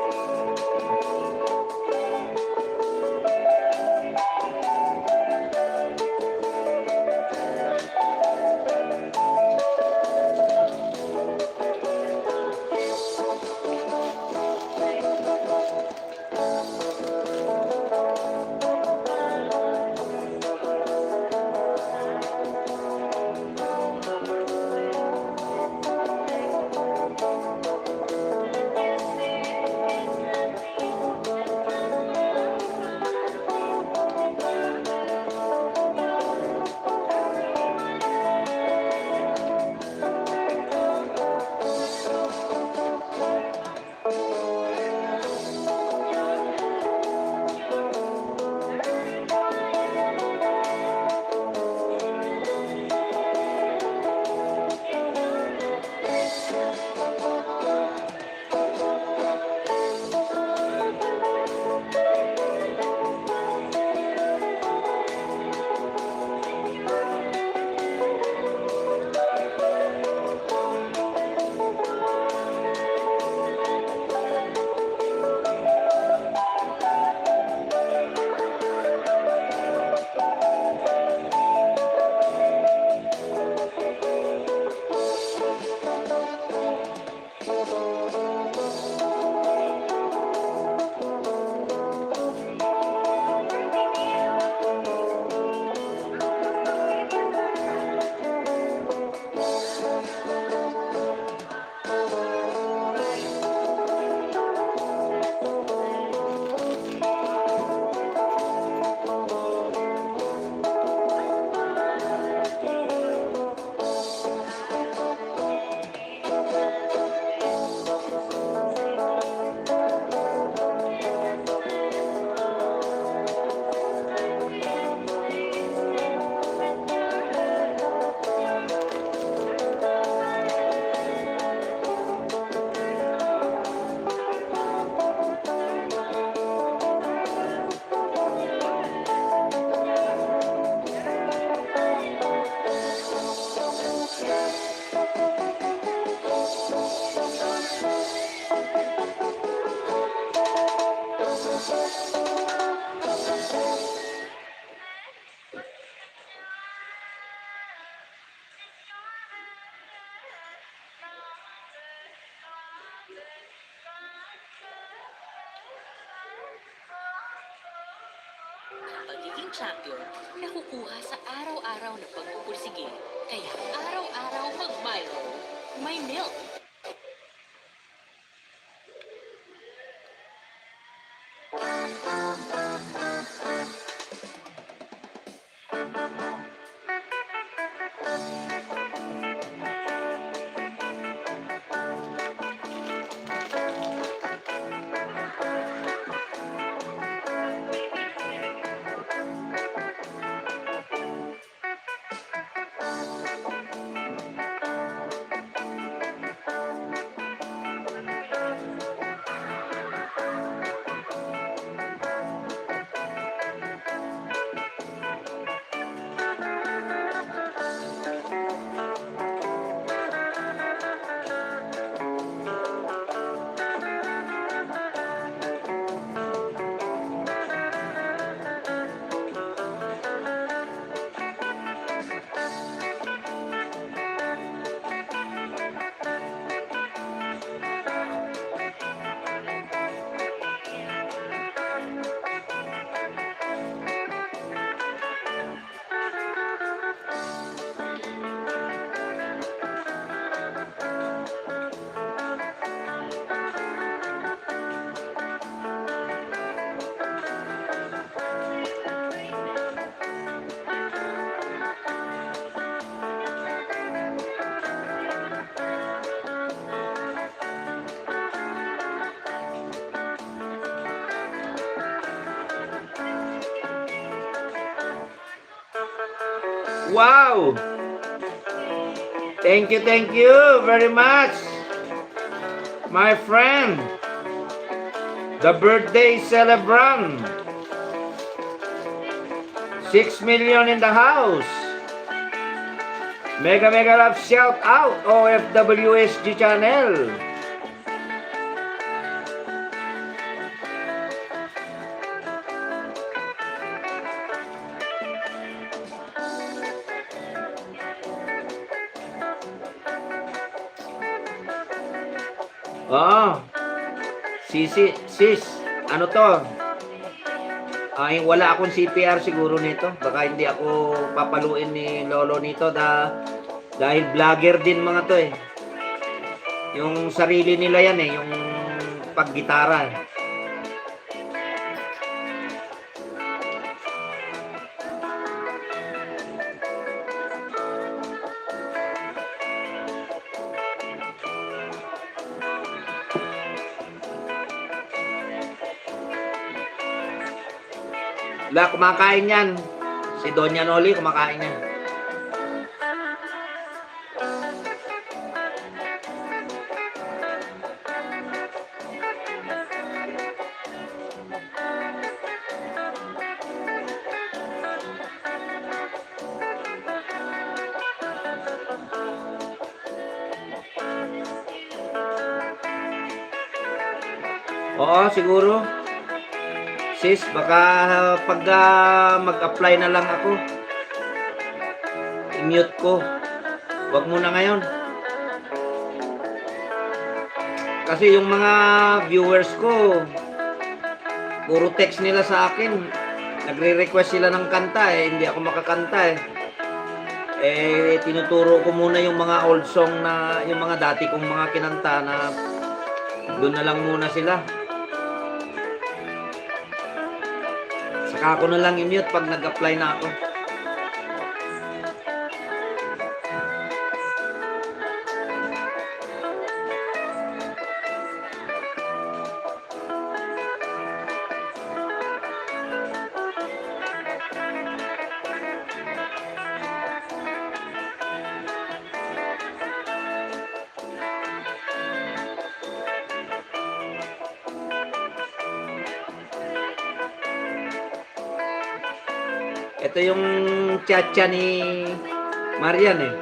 Ang pagiging champion, nakukuha sa araw-araw na pagpupursige. Kaya araw-araw mag-Milo. May milk. Wow! Thank you very much, my friend, the birthday celebrant. 6 million in the house. Mega love shout out OFWSG channel. Oh, sis, ano to? Ay, wala akong CPR siguro nito. Baka hindi ako papaluin ni Lolo nito dahil vlogger din mga to eh. Yung sarili nila yan eh, yung paggitara. La, kumakain yan. Si Doña Noli, kumakain yan. Oo, siguro. Sis, baka pag mag-apply na lang ako, i-mute ko. Wag muna ngayon. Kasi yung mga viewers ko, puro text nila sa akin. Nagre-request sila ng kanta eh, hindi ako makakanta eh. Tinuturo ko muna yung mga old song na, yung mga dati kong mga kinanta na doon na lang muna sila. Saka ako na lang i-mute pag nag-apply na ako. Ito yung chacha ni Marian eh.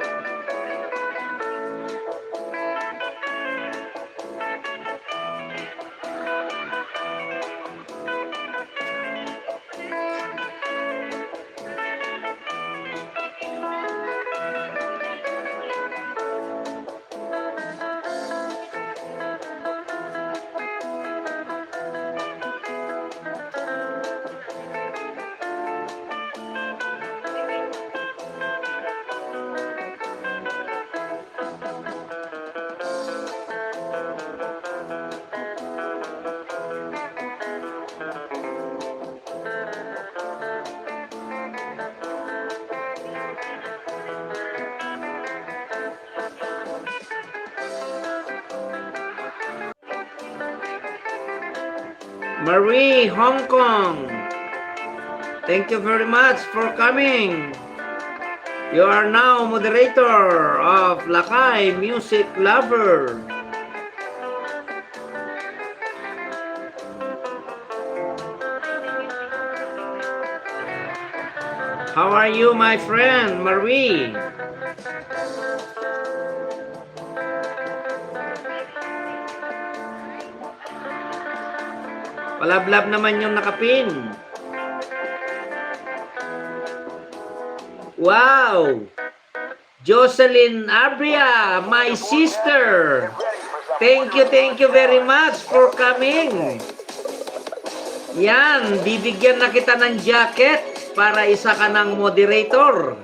Marie, Hong Kong. Thank you very much for coming. You are now moderator of Lakay Music Lover. How are you, my friend, Marie? Palablab naman yung nakapin. Wow! Jocelyn Abria, my sister. Thank you very much for coming. Yan, bibigyan na kita ng jacket para isa ka ng moderator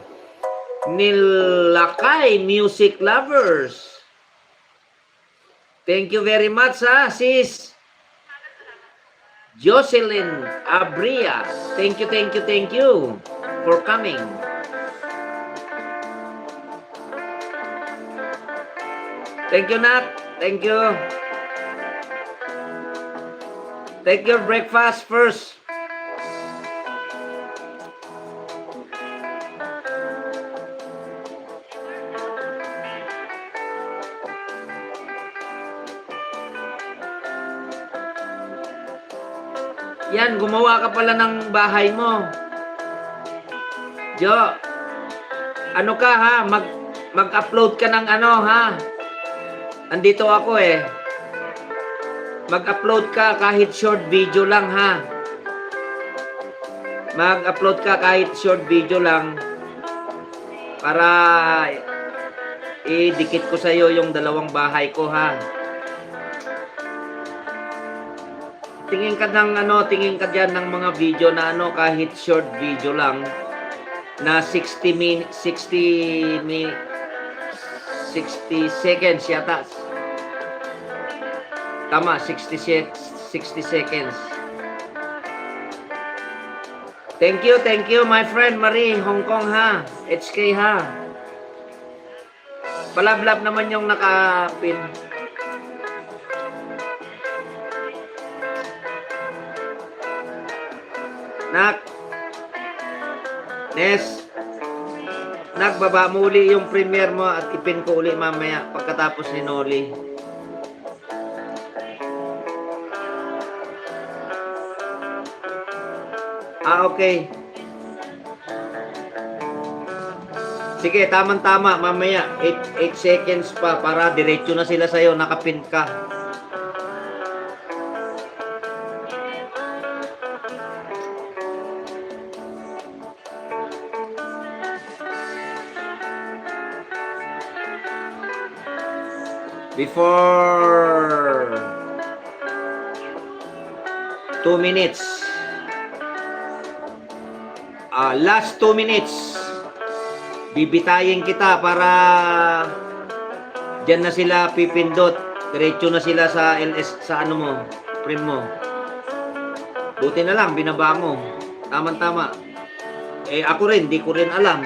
ni Lakay Music Lovers. Thank you very much, ha, sis. Jocelyn Abria. Thank you for coming. Thank you, Nat. Thank you. Take your breakfast first. Yan, gumawa ka pala ng bahay mo. Jo, ano ka ha? Mag-upload ka ng ano ha? Andito ako eh. Mag-upload ka kahit short video lang ha. Mag-upload ka kahit short video lang para idikit ko sa iyo yung dalawang bahay ko ha. Tingin ka diyan ng mga video na ano kahit short video lang na 60 seconds yata. Tama, 60 seconds. Thank you my friend Marie, Hong Kong ha. HK ha. Palablab naman yung nakapin. Nes, nagbaba mo uli yung premiere mo at ipin ko uli mamaya pagkatapos ni Noli. Okay. Sige, tamang-tama mamaya 8 seconds pa para diretso na sila sa'yo, nakapin ka. Before 2 minutes. Last 2 minutes. Bibitayin kita para diyan na sila pipindot. Diretso na sila sa LS sa ano mo, frame mo. Buti na lang binaba mo. Tama-tama. Ako rin, di ko rin alam.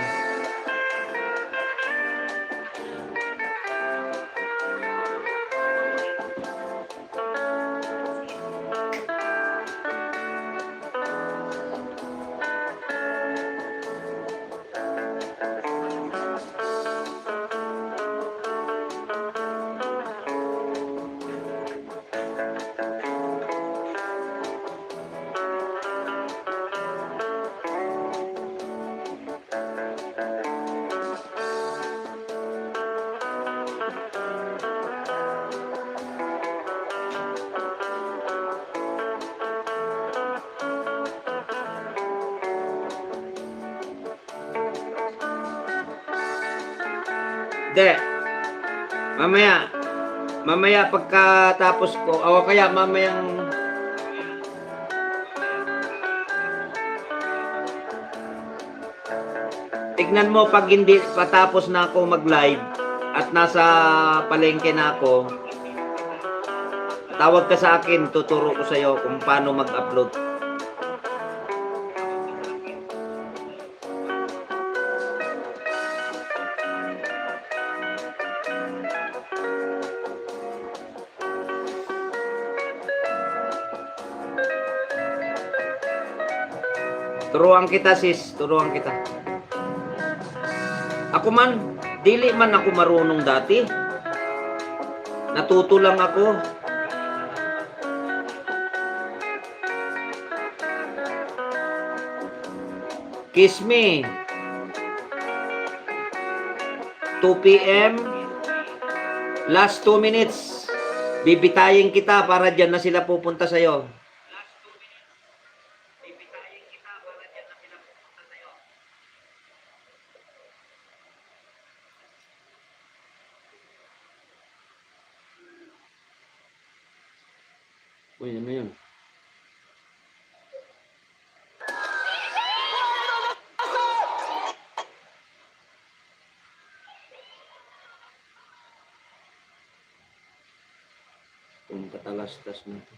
Hindi. Mamaya pagkatapos ko, o kaya mamayang tignan mo pag hindi patapos na ako mag-live at nasa palengke na ako, tawag ka sa akin, tuturo ko sa iyo kung paano mag-upload. Turuan kita sis, turuan kita. Ako man, dili man ako marunong dati. Natuto lang ako. Kiss me. 2 p.m. Last 2 minutes. Bibitayin kita para dyan na sila pupunta sa'yo. Uy, ano yun? Kung katalastas mo ito.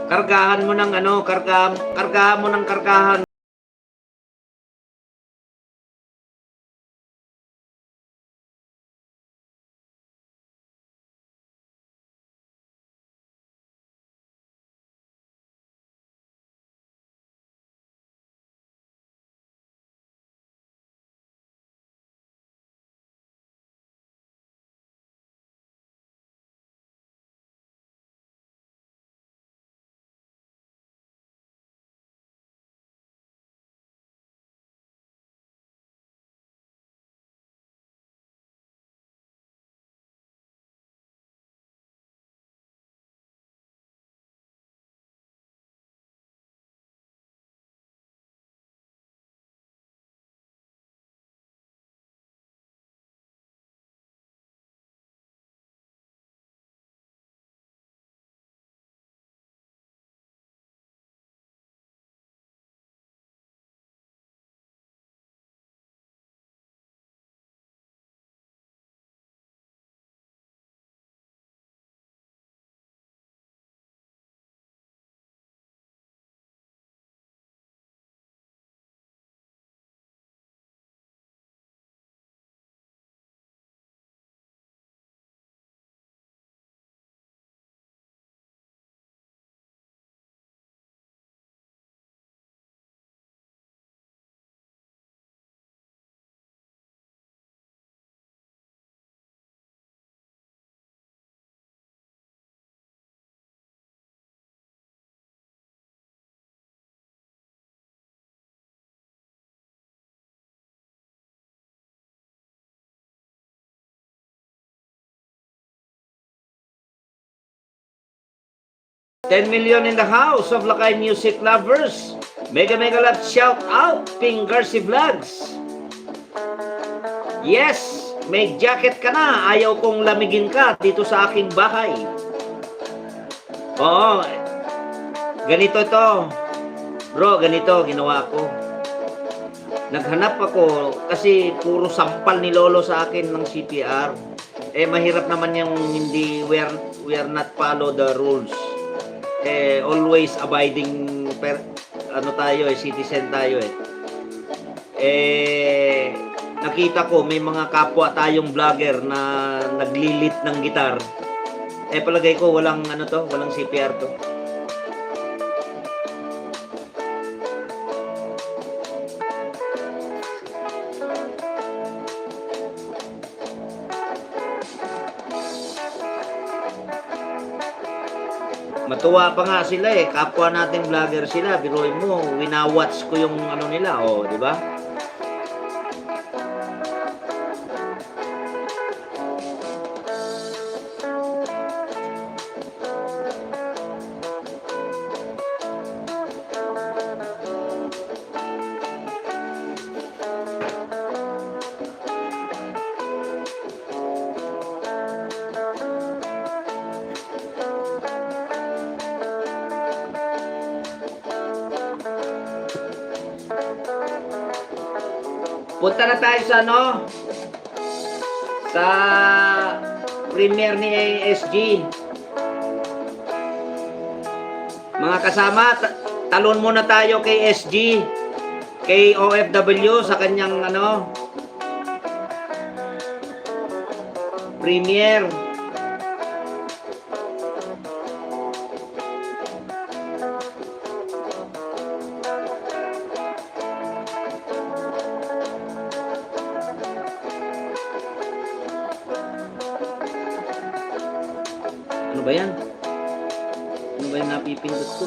Kargahan mo ng ano, kargahan mo ng kargahan. 10 million in the house of Lakay music lovers. Mega mega love shout out Ping Garci Vlogs. Yes, may jacket ka na. Ayaw kong lamigin ka dito sa aking bahay. Oo, ganito ito. Bro, ganito ginawa ko. Naghanap ako kasi puro sampal ni Lolo sa akin ng CPR. Mahirap naman yung hindi, we are not follow the rules. Always abiding citizen tayo nakita ko may mga kapwa tayong vlogger na naglilit ng gitar. Palagay ko walang walang CPR to. Matuwa pa nga sila kapwa natin vlogger sila. Biruin mo, winawatch ko yung nila, di ba? Punta na tayo sa premiere ni ASG. Mga kasama, talon muna tayo kay SG, kay OFW sa kanyang premiere. Ano ba yan? Ano ba yung napipindot ko?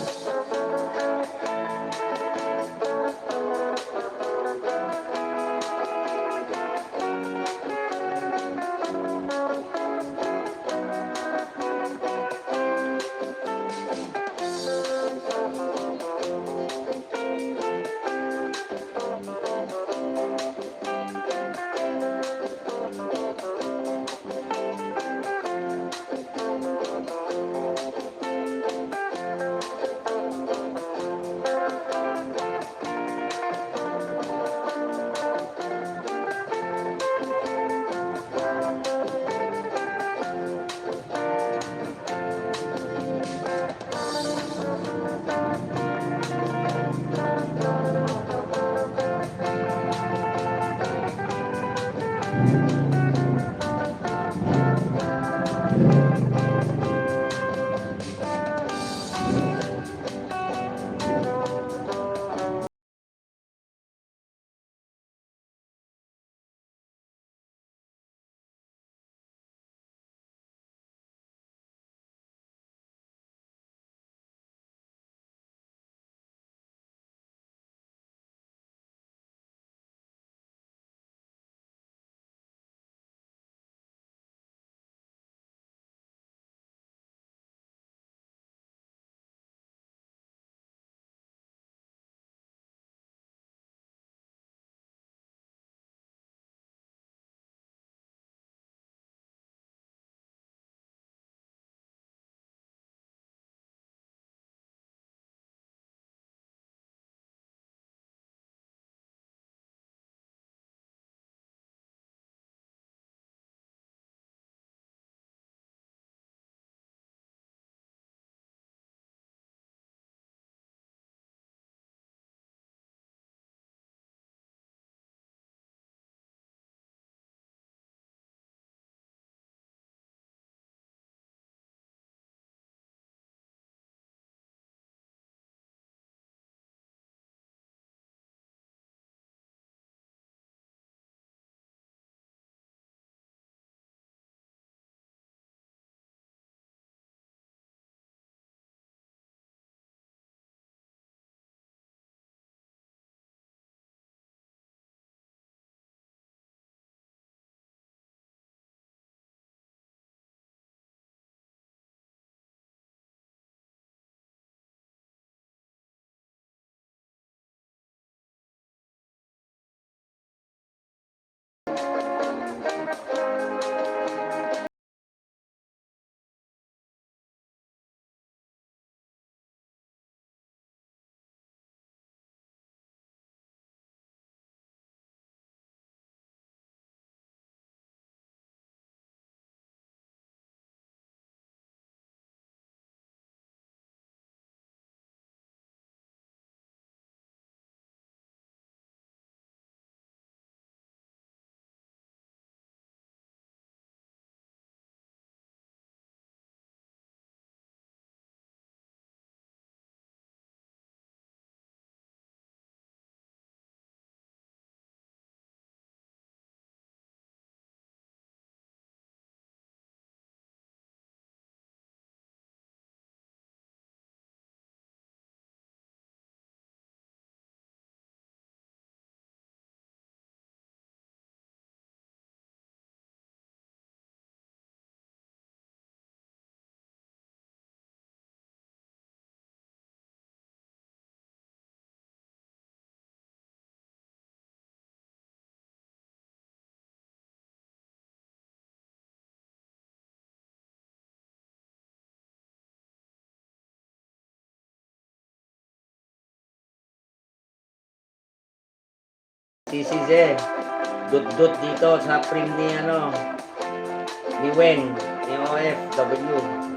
Sisize. Dut-dut dito sa prim ni ano. Ni Weng. Ni OFW.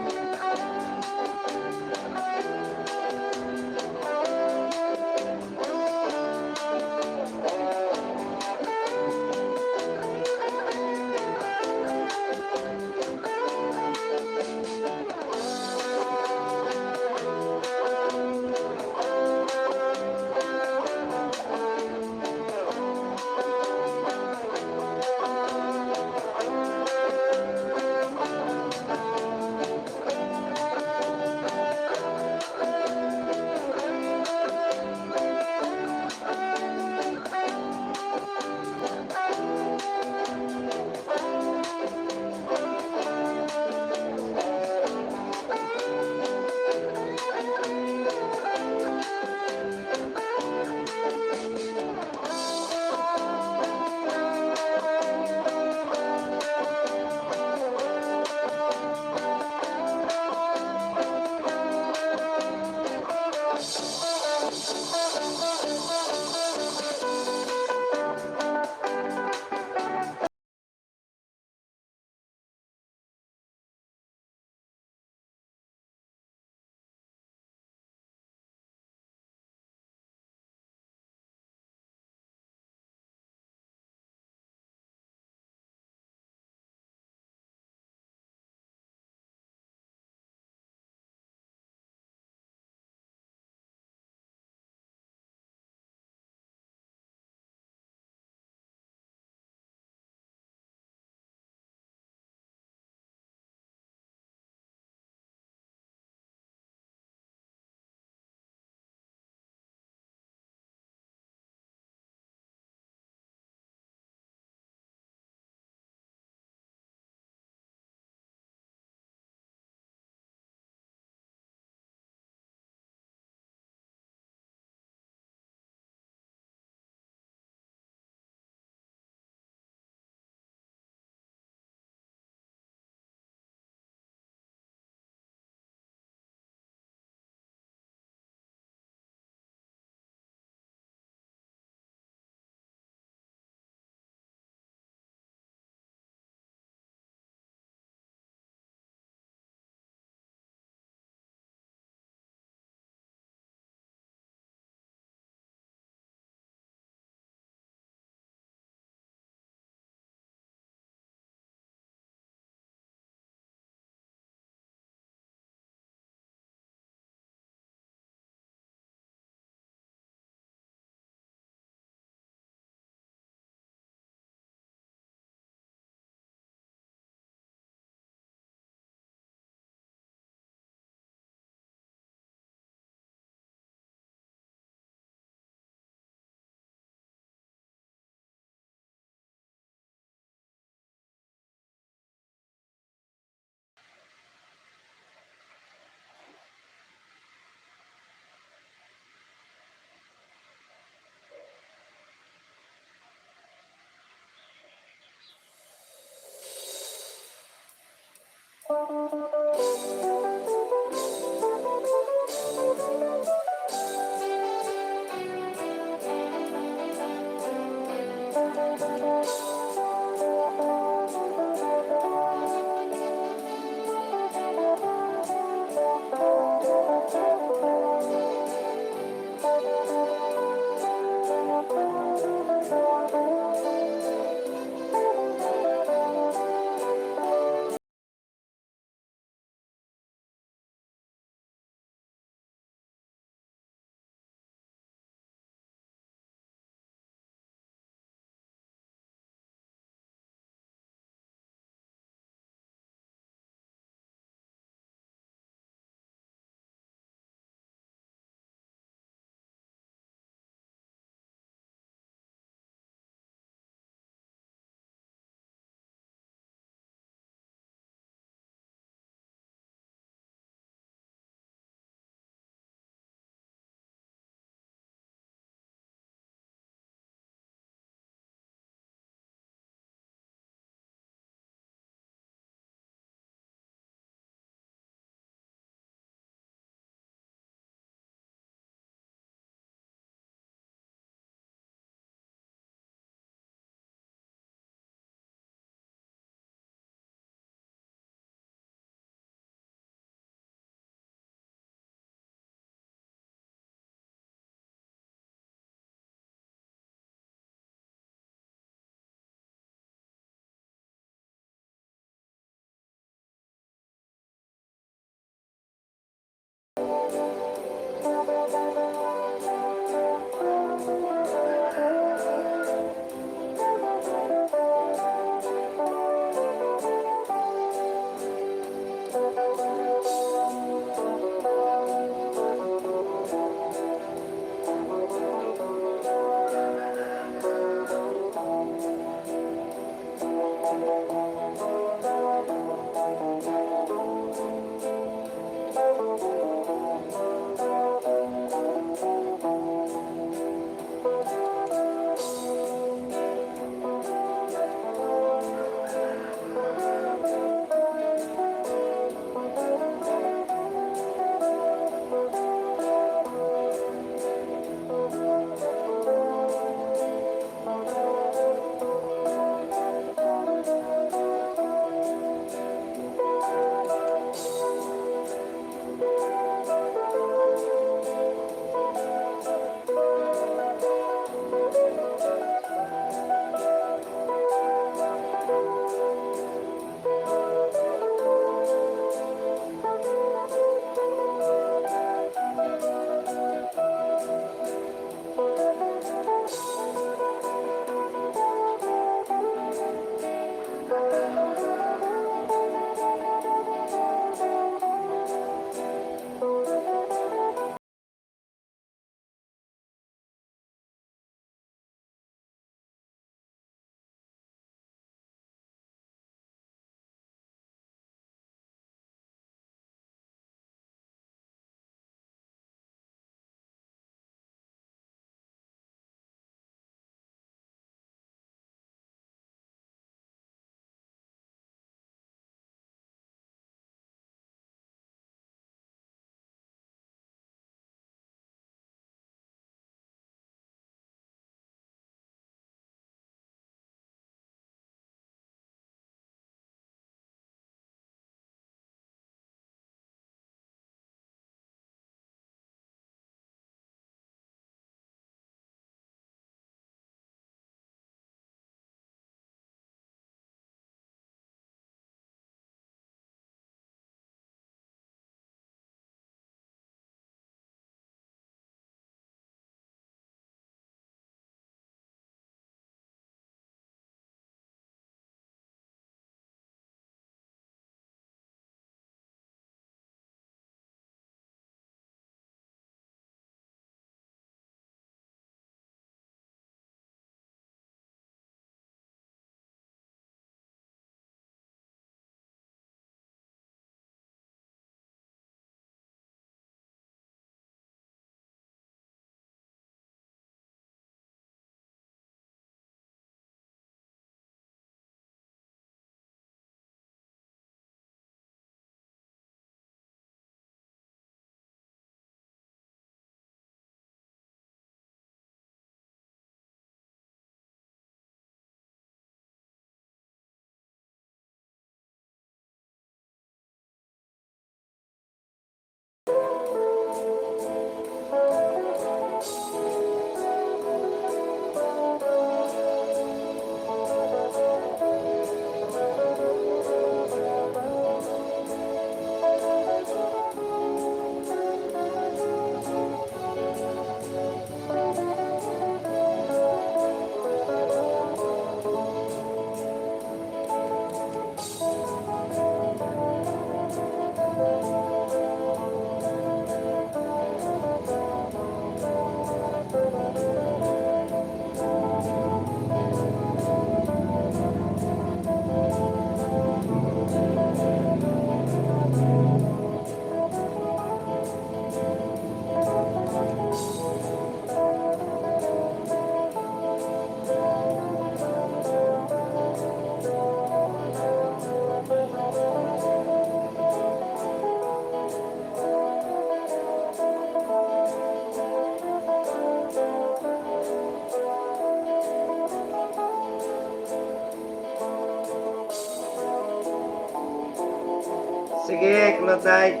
Sige, Klotay.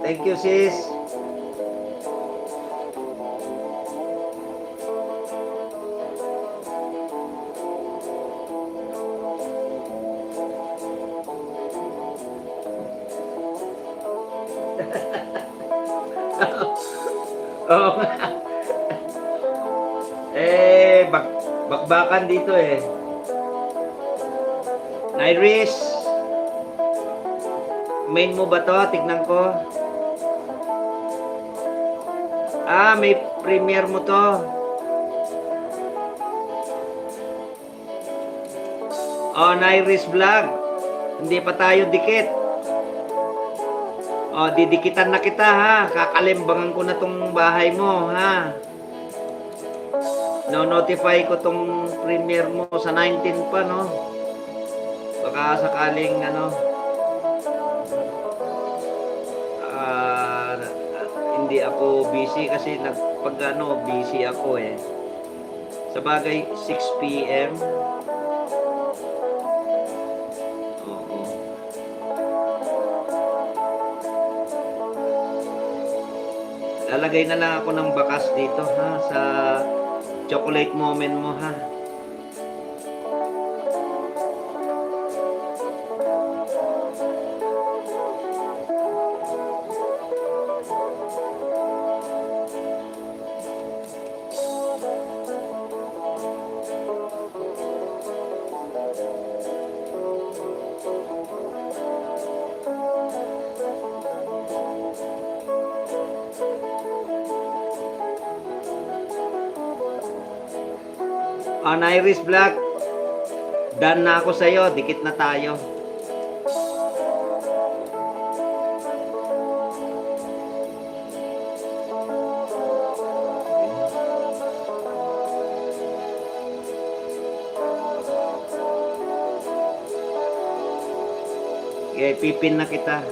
Thank you, sis. Oo. Bakbakan dito eh. Iris, main mo ba to? Tignan ko. May premiere mo to. Oh, Iris Vlog. Hindi pa tayo dikit. Oh, didikitan na kita ha. Kakalimbangan ko na tong bahay mo ha. No-notify ko tong premiere mo sa 19 pa, no? Baka sakaling, hindi ako busy kasi busy ako eh. Sa bagay, 6 p.m. Oo. Lalagay na lang ako ng bakas dito, ha? Sa chocolate moment mo, ha? On Iris Vlog, done na ako sa'yo, dikit na tayo. Okay, pipin na kita.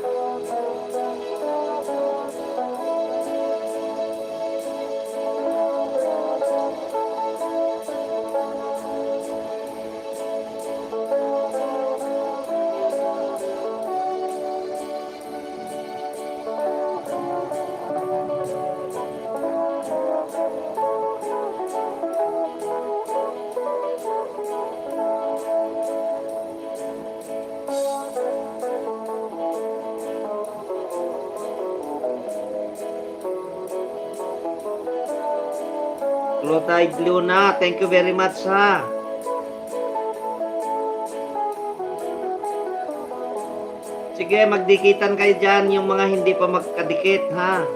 Clotide Luna, thank you very much ha. Sige, magdikitan kayo dyan yung mga hindi pa magkadikit ha.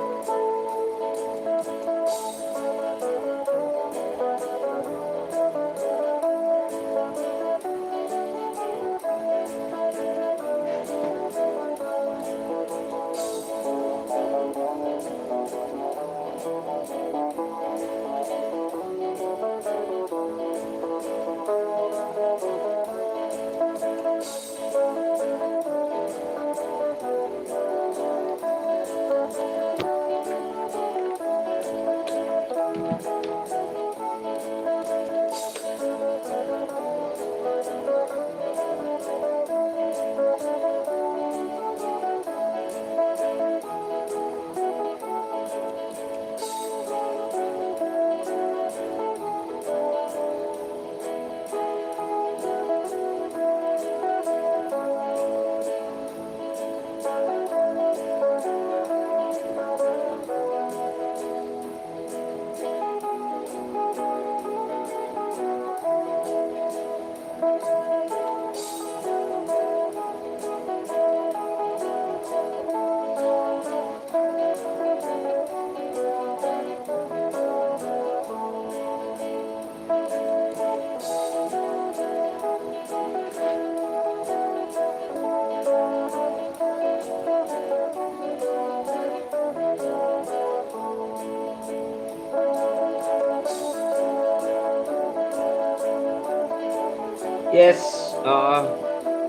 Yes,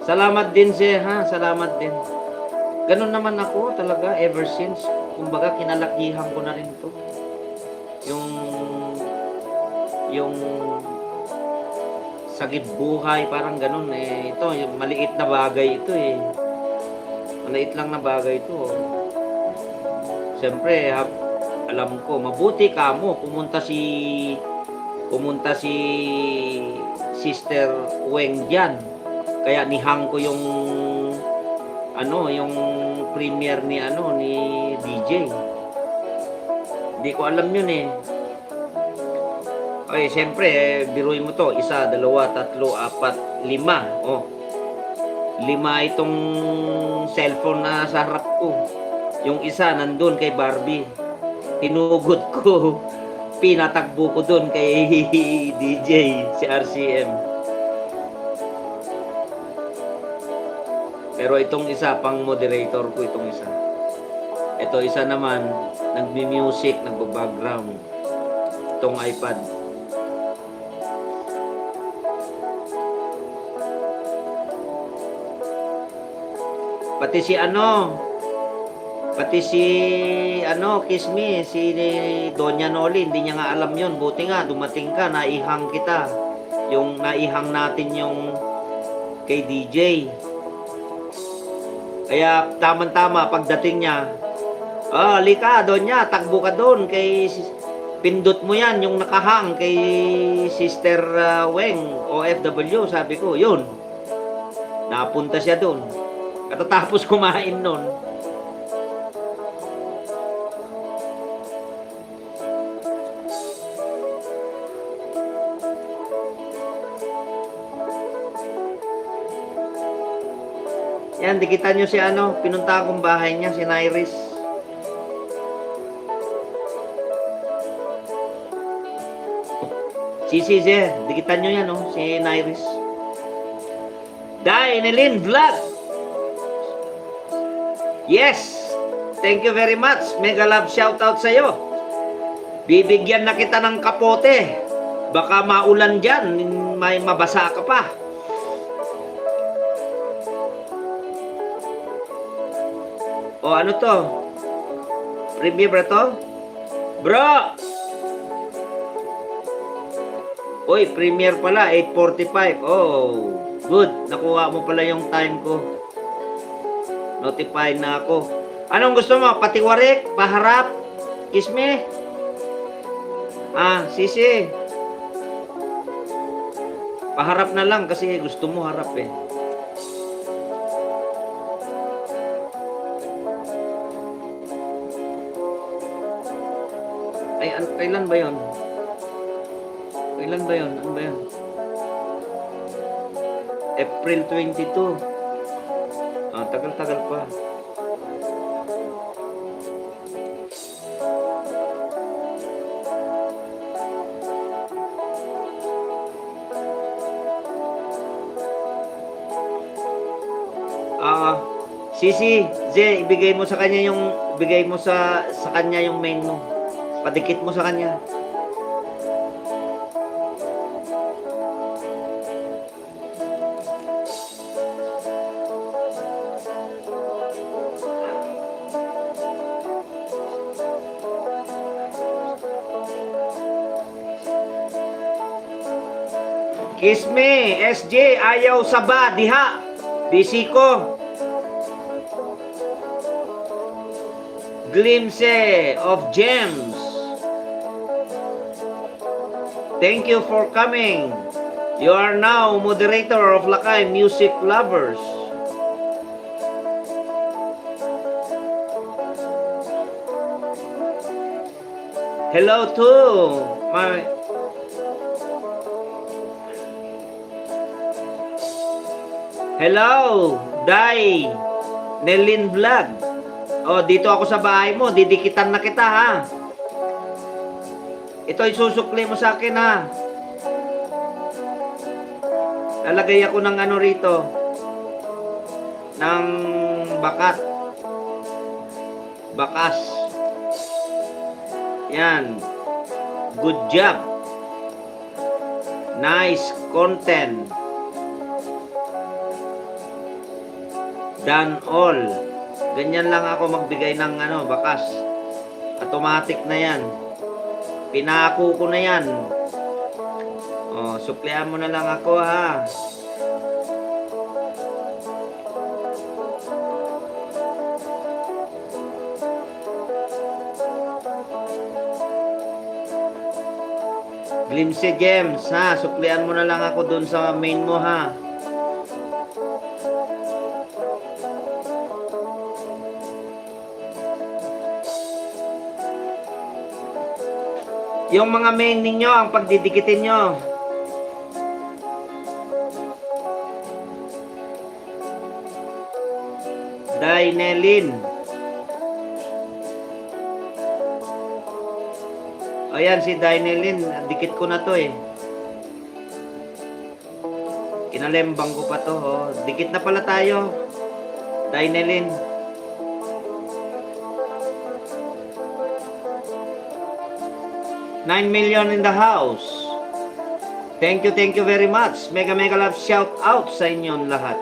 salamat din siya ha, salamat din. Ganun naman ako talaga ever since. Kumbaga kinalakihan ko na rin to. Yung sagip buhay, parang ganun eh. Ito, yung maliit na bagay ito eh. Maliit lang na bagay ito. Siyempre, alam ko, mabuti ka mo, pumunta si Sister Weng diyan. Kaya nihang ko yung premiere ni DJ. Hindi ko alam yun eh. Okay, siyempre, biruin mo to. 1, 2, 3, 4, 5. Oh. 5 itong cellphone na sa harap ko. Yung isa nandun kay Barbie. Tinugod ko. Pinatakbo ko dun kay DJ, si RCM. Pero itong isa, pang moderator ko itong isa. Ito isa naman, nagmi-music, nagbo-background. Itong iPad. Pati si Kiss Me, si Donya Noli, hindi niya nga alam yun. Buti nga, dumating ka, naihang kita. Yung naihang natin yung kay DJ. Kaya tama-tama pagdating niya, lika, Donya, takbo ka doon kay pindot mo yan, yung nakahang kay Sister Weng, OFW, sabi ko, yun. Napunta siya doon. Katatapos kumain nun. Yan, dikitan nyo si pinunta kong bahay niya, si Nairis. Si dikitan nyo yan, si Nairis. Dainelin Vlog. Yes, thank you very much. Mega love shoutout sa'yo. Bibigyan na kita ng kapote. Baka maulan dyan, may mabasa ka pa. O ano to? Premiere ba to? Bro! Uy, premiere pala, 8:45. Oh, good. Nakuha mo pala yung time ko. Notified na ako. Anong gusto mo? Patiwarik? Paharap? Kiss me? Sisi. Paharap na lang kasi gusto mo harap eh. Ay, kailan ba yun? Kailan ba yun? Ano ba yun? April 22. Tagal-tagal pa. Sisi, ibigay mo sa kanya sa kanya yung main mo. Padikit mo sa kanya. Kiss me, SJ, ayaw saba, diha. Busy ko. Glimpse of gems. Thank you for coming. You are now moderator of Lakay Music Lovers. Hello to my Hello, Dai Nelin Vlog. Dito ako sa bahay mo, didikitan na kita ha. Ito isusukli mo sa akin ha. Lalagay ako ng rito. Ng bakas. Yan. Good job. Nice content. Done all. Ganyan lang ako magbigay ng bakas. Automatic na yan. Pinako ko na yan. Suklihan mo na lang ako ha. Glimpse Gems ha. Suklihan mo na lang ako dun sa main mo ha. Yung mga main ninyo, ang pagdidikitin nyo. Dainelin. Ayan si Dainelin, dikit ko na to eh. Kinalembang ko pa to, oh. Dikit na pala tayo. Dainelin. $9 million in the house. Thank you very much. Mega love shout out sa inyong lahat.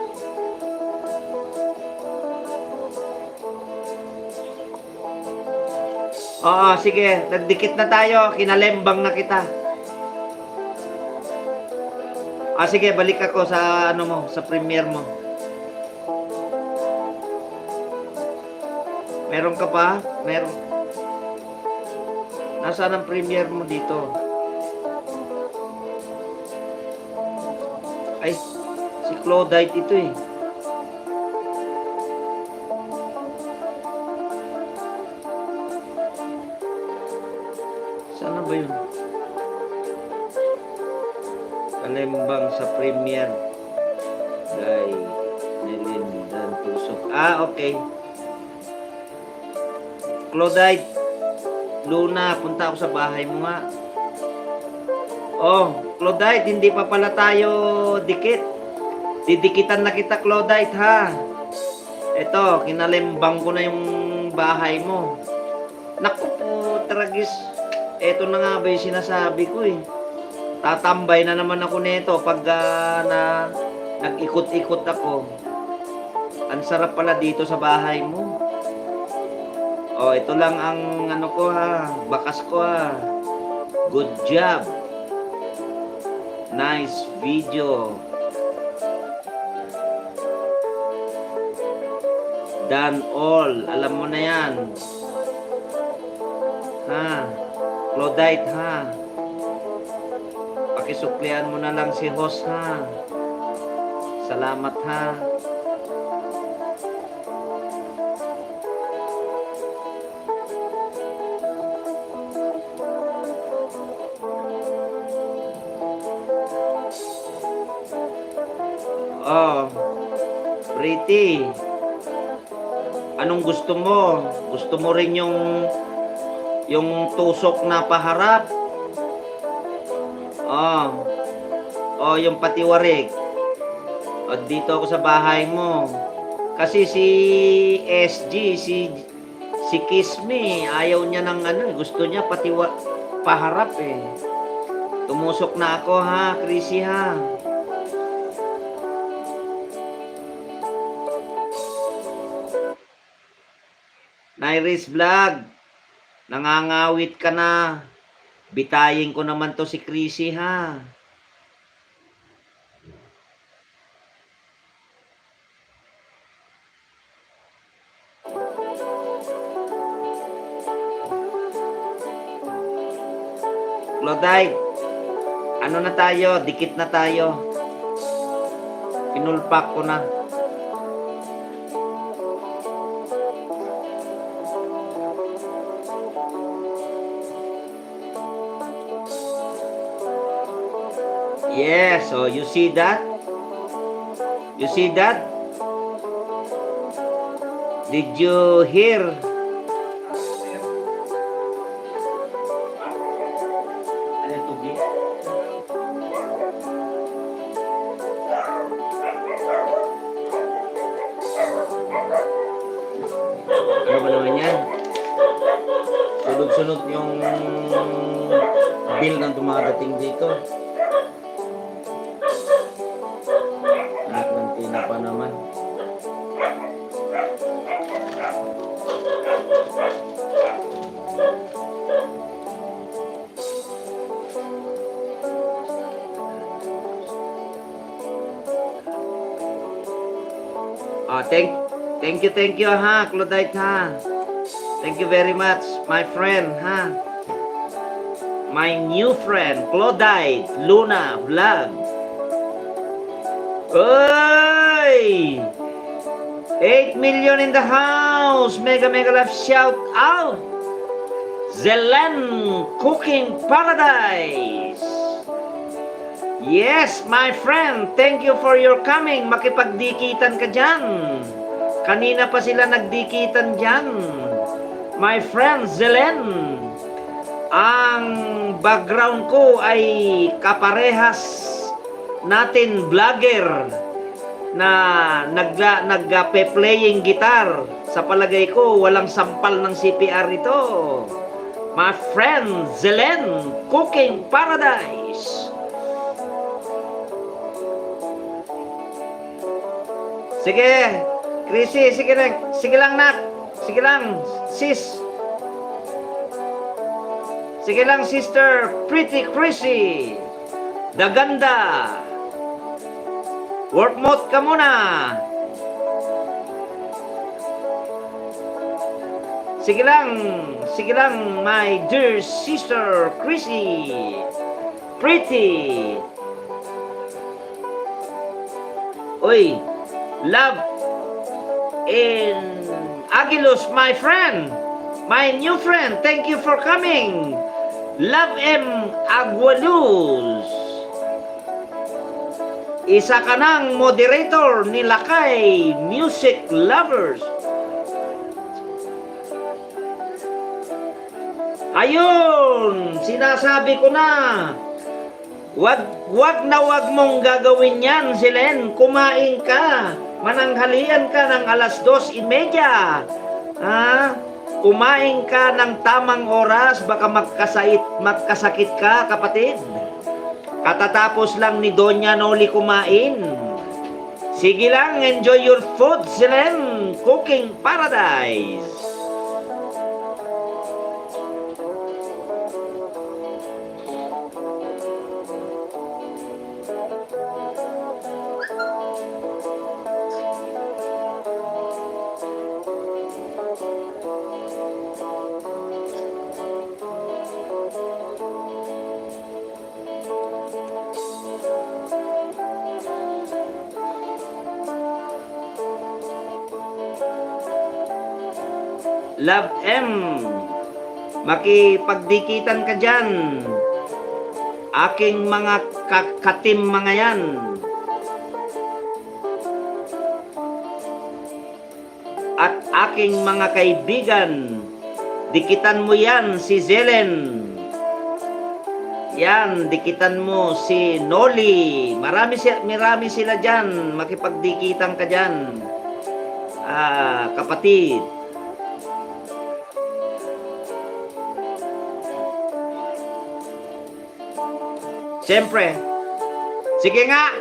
Oo, sige. Nagdikit na tayo. Kinalembang na kita. Sige. Balik ako sa ano mo, sa premiere mo. Meron ka pa? Meron. Nasaan ang premiere mo dito? Ay, si Claudite ito eh. Sana ba yun? Kalembang sa premiere. Guy, Nelin, Dan Tusok. Okay. Claudite, Luna, punta ako sa bahay mo nga. Claudite, hindi pa pala tayo dikit. Didikitan na kita, Claudite, ha? Ito, kinalembang ko na yung bahay mo. Naku po, tragis. Ito na nga ba yung sinasabi ko eh. Tatambay na naman ako nito pag nag-ikot-ikot ako. Ang sarap pala dito sa bahay mo. Ito lang ang ano ko ha, bakas ko ha. Good job. Nice video. Done all. Alam mo na yan. Ha? Claudite ha. Pakisuklian mo na lang si host ha. Salamat ha. Pretty. Anong gusto mo? Gusto mo rin yung tusok na paharap? Yung patiwarik. Dito ako sa bahay mo. Kasi si SG, si Kisme, ayaw niya ng gusto niya paharap eh. Tumusok na ako ha, Chrissy ha. Nairis Vlog, nangangawit ka na. Bitayin ko naman to si Chrissy ha. Claudite, ano na tayo? Dikit na tayo. Pinulpak ko na. Yes, so you see that? You see that? Did you hear? Ano ba naman yan? Sunod-sunod yung bill na dumadating dito. Nagmantina pa naman. Thank you ha, Claudite ha. Thank you very much, my friend ha. My new friend, Claudite Luna Vlog. Oy! 8 million in the house. Mega love shout out Zelen Cooking Paradise. Yes, my friend, thank you for your coming. Makipagdikitan ka dyan. Kanina pa sila nagdikitan dyan. My friend Zelen, ang background ko ay kaparehas natin vlogger na nagpe-playing guitar. Sa palagay ko, walang sampal ng CPR ito. My friend Zelen Cooking Paradise. Sige, Chrissy, sige lang nak. Sige lang, sis. Sige lang, sister, Pretty Chrissy. Daganda. Work mode ka muna. Sige lang, my dear sister, Chrissy. Pretty. Oy, love in Aguilos, my friend, my new friend, thank you for coming. Love M. Aguilos. Isa ka ng moderator ni Lakay Music Lovers. Ayun, sinasabi ko na. Wag mong gagawin yan, Zelen. Kumain ka. Mananghalian ka ng alas 2:30. Ha? Kumain ka ng tamang oras, baka magkasakit ka, kapatid. Katatapos lang ni Doña Noli kumain. Sige lang, enjoy your food, Zelen Cooking Paradise. Love M, makipagdikitan ka dyan. Aking mga katim mga yan. At aking mga kaibigan, dikitan mo yan si Zelen. Yan, dikitan mo si Noli. Marami sila dyan. Makipagdikitan ka dyan. Kapatid. Siyempre. Sige nga.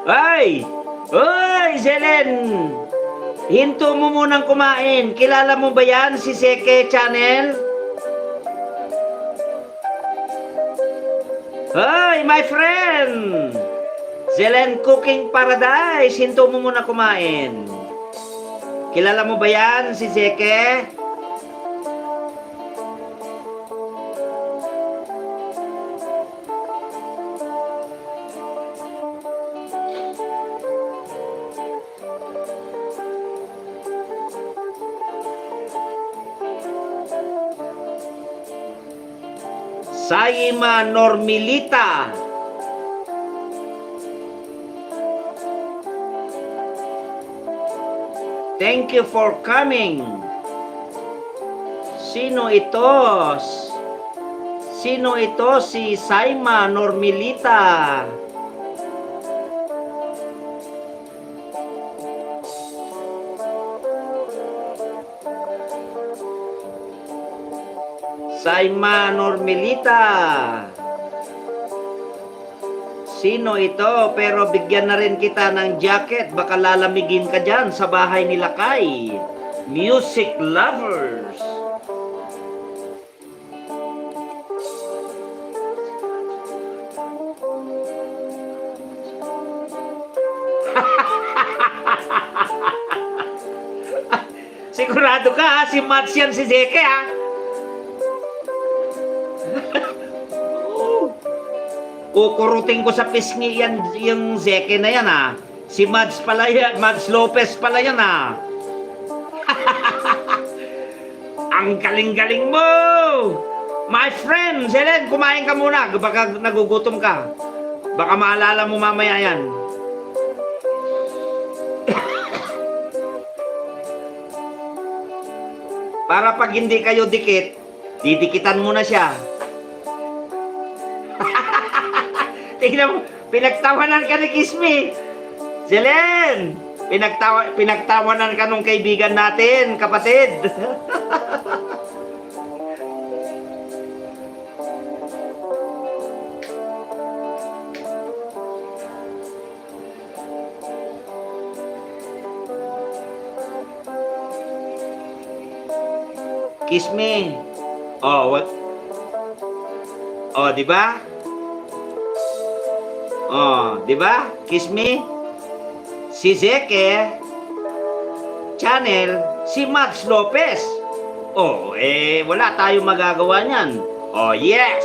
Ay! Oy, Zelen! Hinto mo munang kumain. Kilala mo ba yan si Seke Channel? Hoy, my friend! Zelen Cooking Paradise. Hinto mo muna kumain. Kilala mo ba yan si Seke? Saima Normilita. Thank you for coming. Sino ito? Sino ito? Si Saima Normilita. Saima Normilita. Sino ito? Pero bigyan na rin kita ng jacket. Baka lalamigin ka dyan sa bahay ni Lakay. Music Lovers. Sigurado ka ha? Si Mats yan si Zeke ha? Kukurutin ko sa pisngi yan, yung Zeke na yan ha. Si Mads pala yan, Mads Lopez pala yan ha. Ang galing-galing mo! My friend, Selen, kumain ka muna. Baka nagugutom ka. Baka maalala mo mamaya yan. Para pag hindi kayo dikit, didikitan mo na siya. Tingnan mo, pinagtawanan ka ni Kismi. Selen, pinagtawanan ka nung kaibigan natin, kapatid. Kiss me. Oh, what? Oh, di ba? Oh, di ba? Kiss me. Si Zeke Channel, si Max Lopez. Oh, wala tayong magagawa niyan. Oh, yes.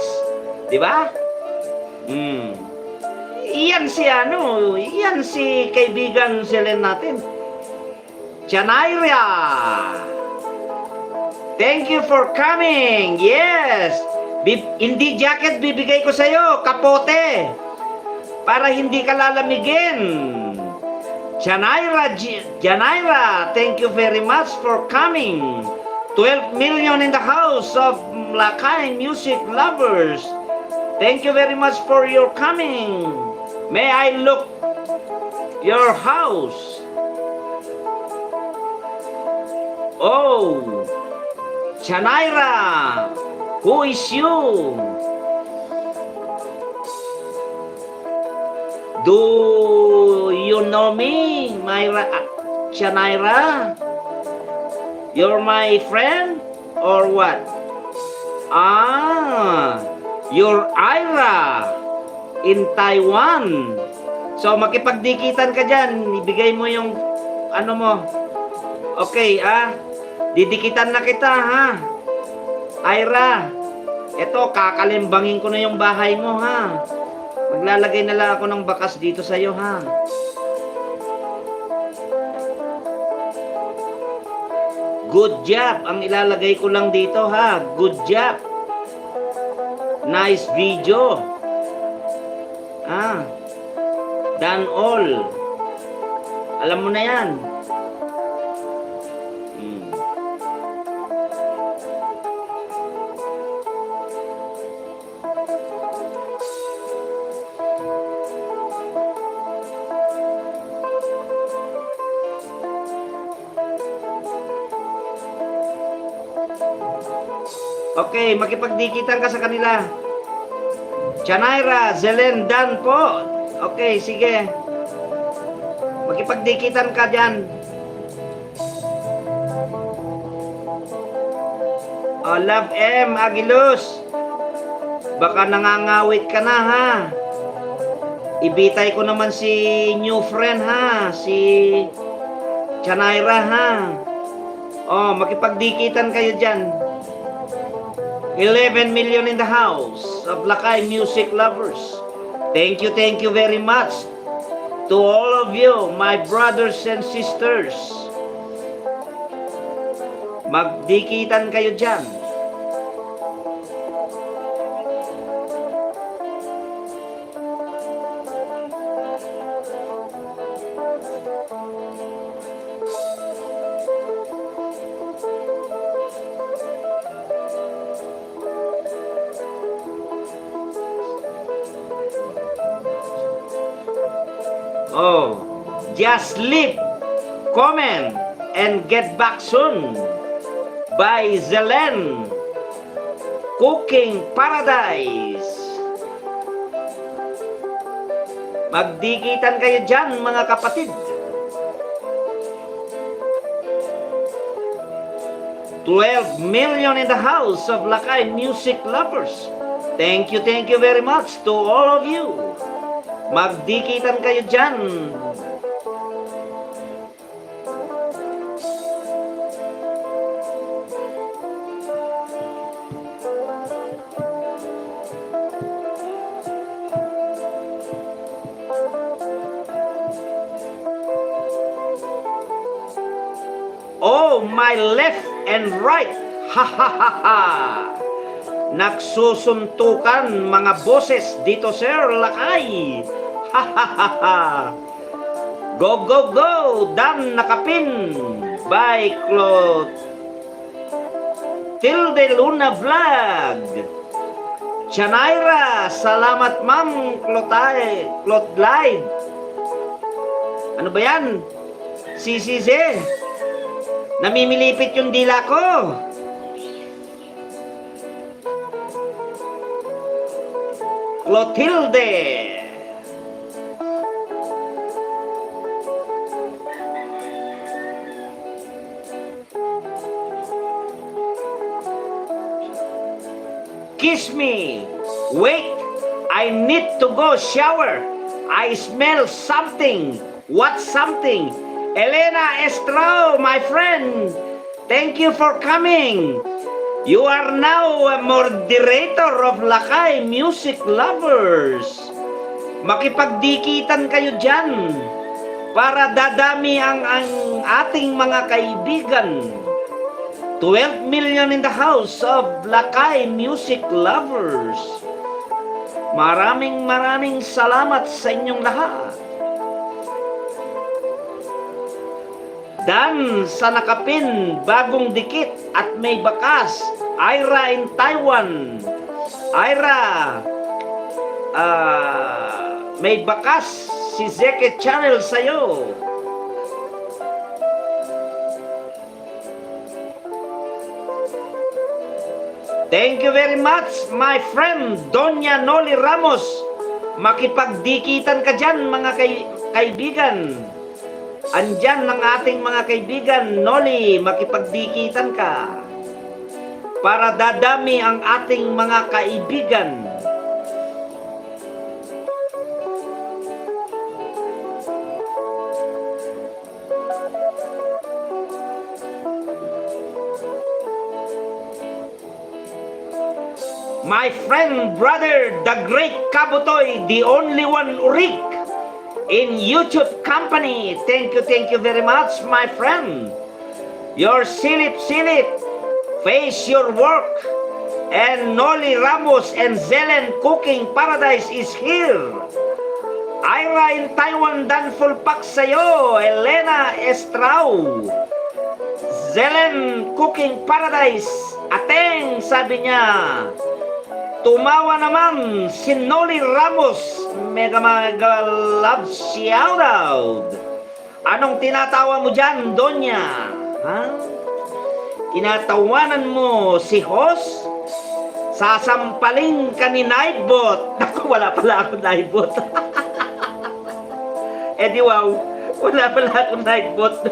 Di ba? Iyan si kaibigan Selen natin. Chanaira. Thank you for coming. Yes. Hindi jacket bibigay ko sa'yo. Kapote. Para hindi ka lalamigin. Janaira, thank you very much for coming. 12 million in the house of Lakay music lovers. Thank you very much for your coming. May I look your house? Oh. Chanaira, who is you? Do you know me, Chanaira? You're my friend or what? You're Ira in Taiwan. So makipagdikitan ka dyan, ibigay mo yung ano mo. Okay, didikitan na kita, ha? Ira, eto, kakalimbangin ko na yung bahay mo, ha? Maglalagay na lang ako ng bakas dito sa'yo, ha? Good job. Ang ilalagay ko lang dito, ha? Good job. Nice video. Done all. Alam mo na yan. Okay, makipagdikitan ka sa kanila. Chanaira, Zelen, Dan po. Okay, sige. Makipagdikitan ka dyan. Oh, Love M, Aguilos. Baka nangangawit ka na, ha? Ibitay ko naman si new friend, ha? Si Chanaira, ha? Oh, makipagdikitan kayo dyan. 11 million in the house of Lakay music lovers. Thank you very much to all of you, my brothers and sisters. Magdikitan kayo dyan. Oh, just sleep, comment, and get back soon by Zelen Cooking Paradise. Magdikitan kayo dyan, mga kapatid. 12 million in the house of Lakay music lovers. Thank you very much to all of you. Magdikitan kayo dyan. Oh, my left and right Ha ha ha ha! Nagsusuntukan mga boses dito, Sir Lakay. Ha ha ha ha! Go, go, go! Dan Nakapin by Clotilde Luna Vlog. Chanaira, salamat ma'am Clotline. Ano ba yan? Sisise. Namimilipit yung dila ko. Clotilde. Kiss me. Wait, I need to go shower. I smell something. What something? Elena Estro, my friend. Thank you for coming. You are now a moderator of Lakay Music Lovers. Makipagdikitan kayo dyan para dadami ang ating mga kaibigan. 12 million in the house of Lakay Music Lovers. Maraming salamat sa inyong lahat. Dan sa Nakapin, bagong dikit at may bakas. Ira in Taiwan. Ira, may bakas si Zeke Channel sa'yo. Thank you very much, my friend Doña Noli Ramos. Makipagdikitan ka dyan, mga kaibigan. Andyan ang ating mga kaibigan, Noli, makipagdikitan ka. Para dadami ang ating mga kaibigan. My friend, brother, the great Kabutoy, the only one Urik in YouTube company. Thank you very much, my friend. Your silip, face your work. And Noli Ramos and Zelen Cooking Paradise is here. Ira in Taiwan, dan full pack sa'yo. Elena Estrau. Zelen Cooking Paradise. Ateng, sabi niya. Tumawa naman si Noli Ramos. Mega love shoutout. Anong tinatawa mo dyan, Donya? Ha? Tinatawanan mo si Hos? Sasampaling ka ni Nightbot. Naku, wala pala akong Nightbot. Di wow, wala pala akong Nightbot.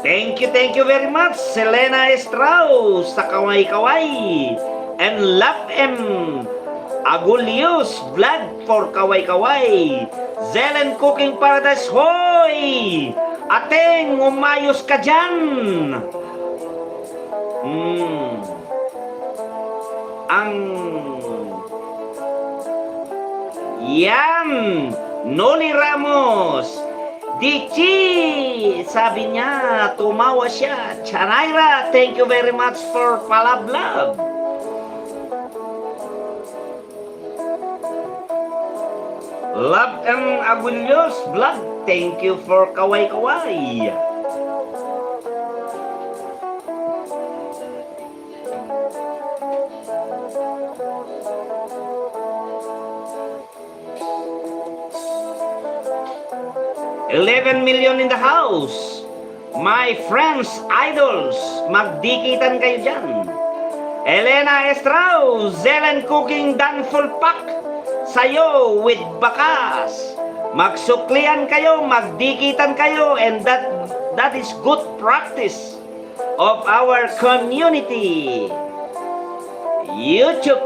Thank you very much, Selena Estrau, sa kaway-kaway. And Love M. Agulius Vlog for kaway-kaway. Zelen Cooking Paradise, hoy! Ateng, umayos ka dyan! Yan! Noli Ramos! Dichi! Sabi niya, tumawa siya. Chanaira, thank you very much for palablab. Love and Agulios Vlog, thank you for kaway-kaway. $11 million in the house. My friends, idols, magdikitan kayo dyan. Elena Estrau, Zelen Cooking, dan full pack sa'yo with bakas. Magsuklian kayo, magdikitan kayo, and that is good practice of our community. YouTube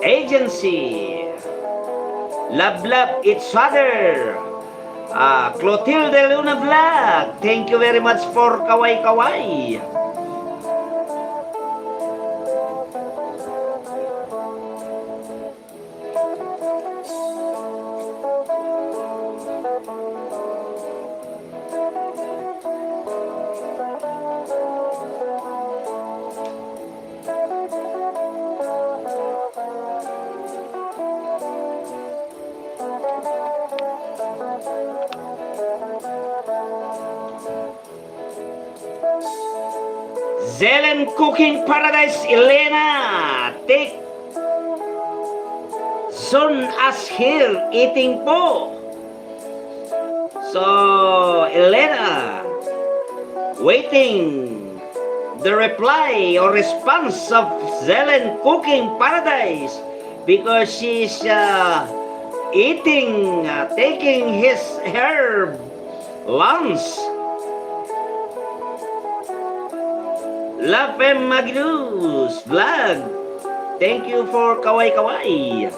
agency. Love each other. Clotilde Luna Vlog, thank you very much for kaway-kaway. Zelen Cooking Paradise, Elena. Take soon as here eating po. So, Elena, waiting the reply or response of Zelen Cooking Paradise because she's eating, taking her lunch. Love and Magnus Vlog. Thank you for kaway-kaway.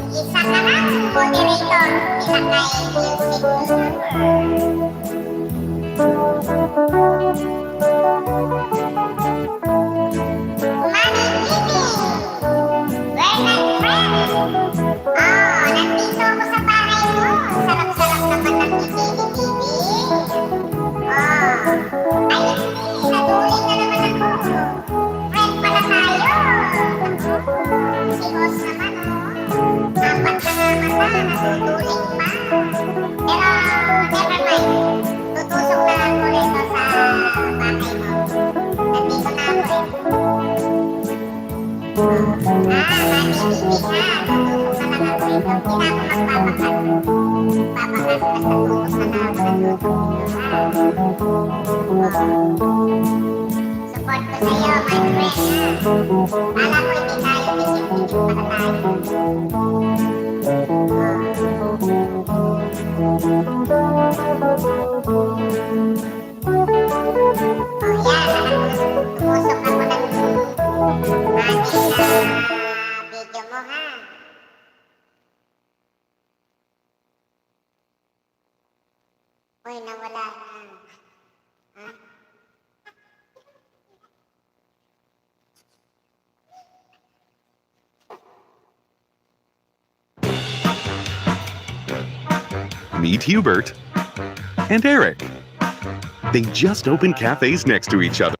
Isa ka lang, moderator. Ilagay music number. Nandito ako sa bahay mo. Sarap-sarap naman ng TV-TV. Ayun, natuloy na naman ako. Friend pala tayo. Si boss naman, apat na mata, natutuling pa. Pero, never mind. Tutusok na lang ko rito sa bahay mo. Nandito na ako eh. Manibibig ha. Tutusok na lang ako rito. Hindi na ako magpapakat. Papakat basta tutos na lang ako nandito. Support ko sa'yo, my friend ha. Kala ko hindi tayo bisip-bisip pala tayo. Tumusok ako ng video mo ha. Uy, nawala na. Ha? Meet Hubert and Eric. They just opened cafes next to each other.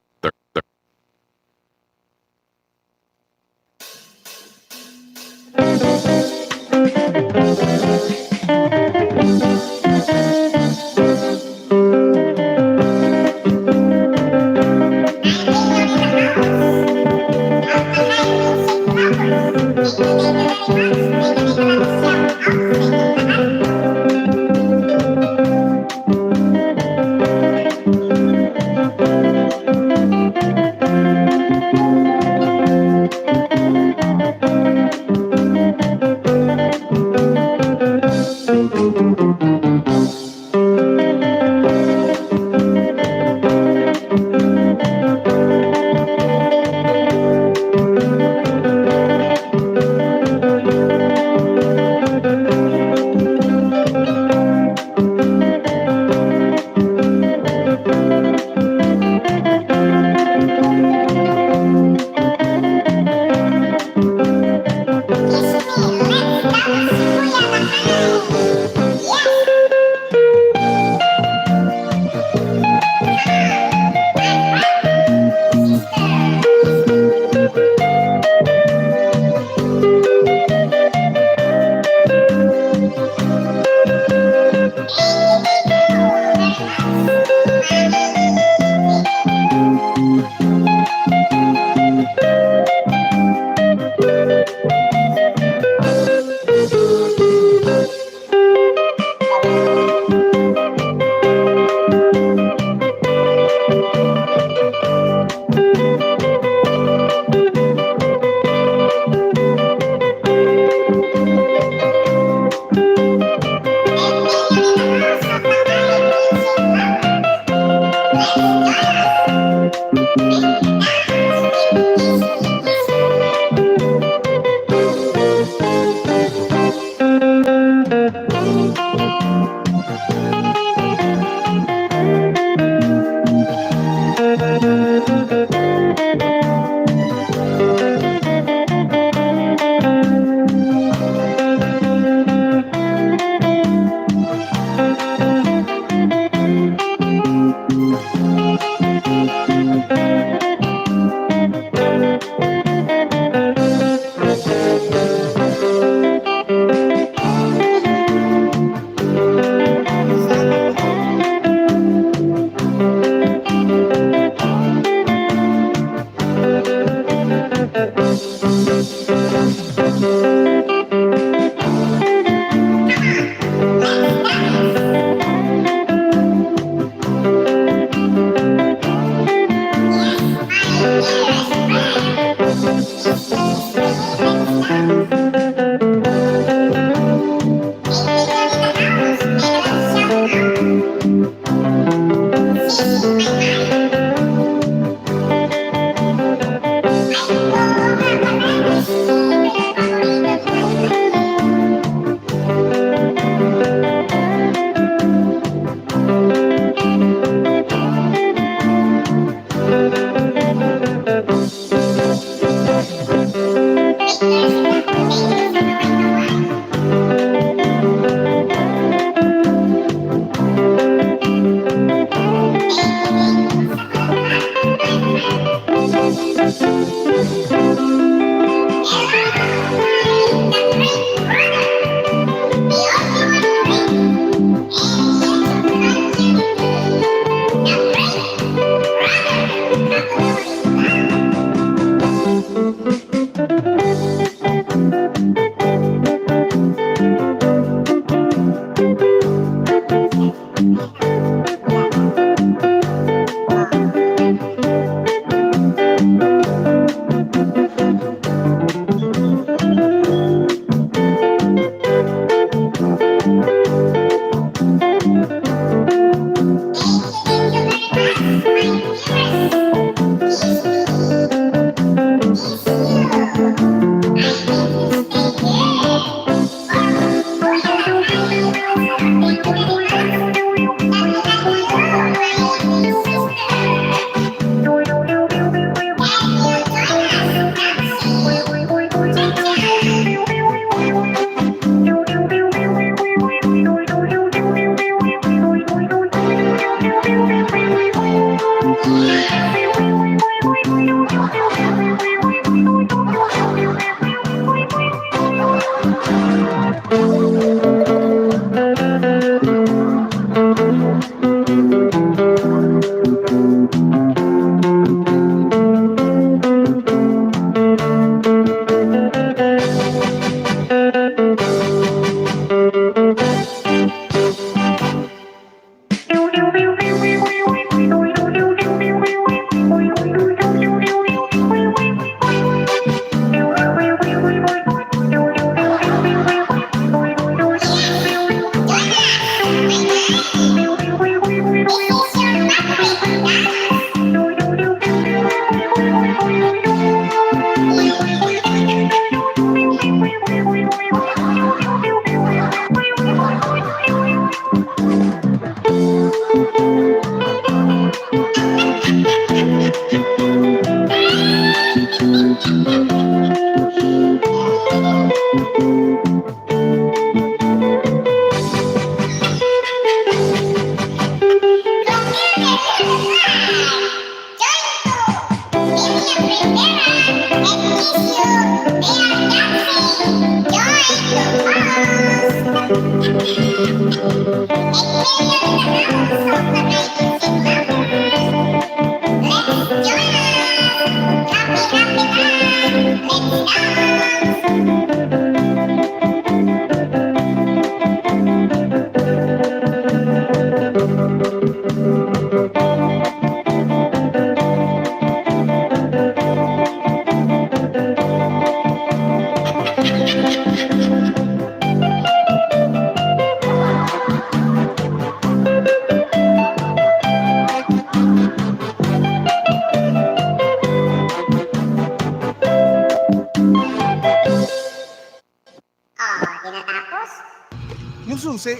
Yung susi,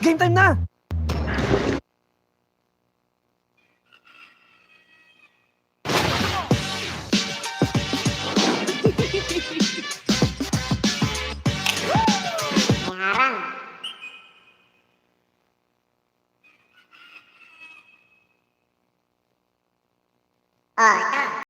Game time na! May harang. Oh, ito.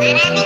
Thank you.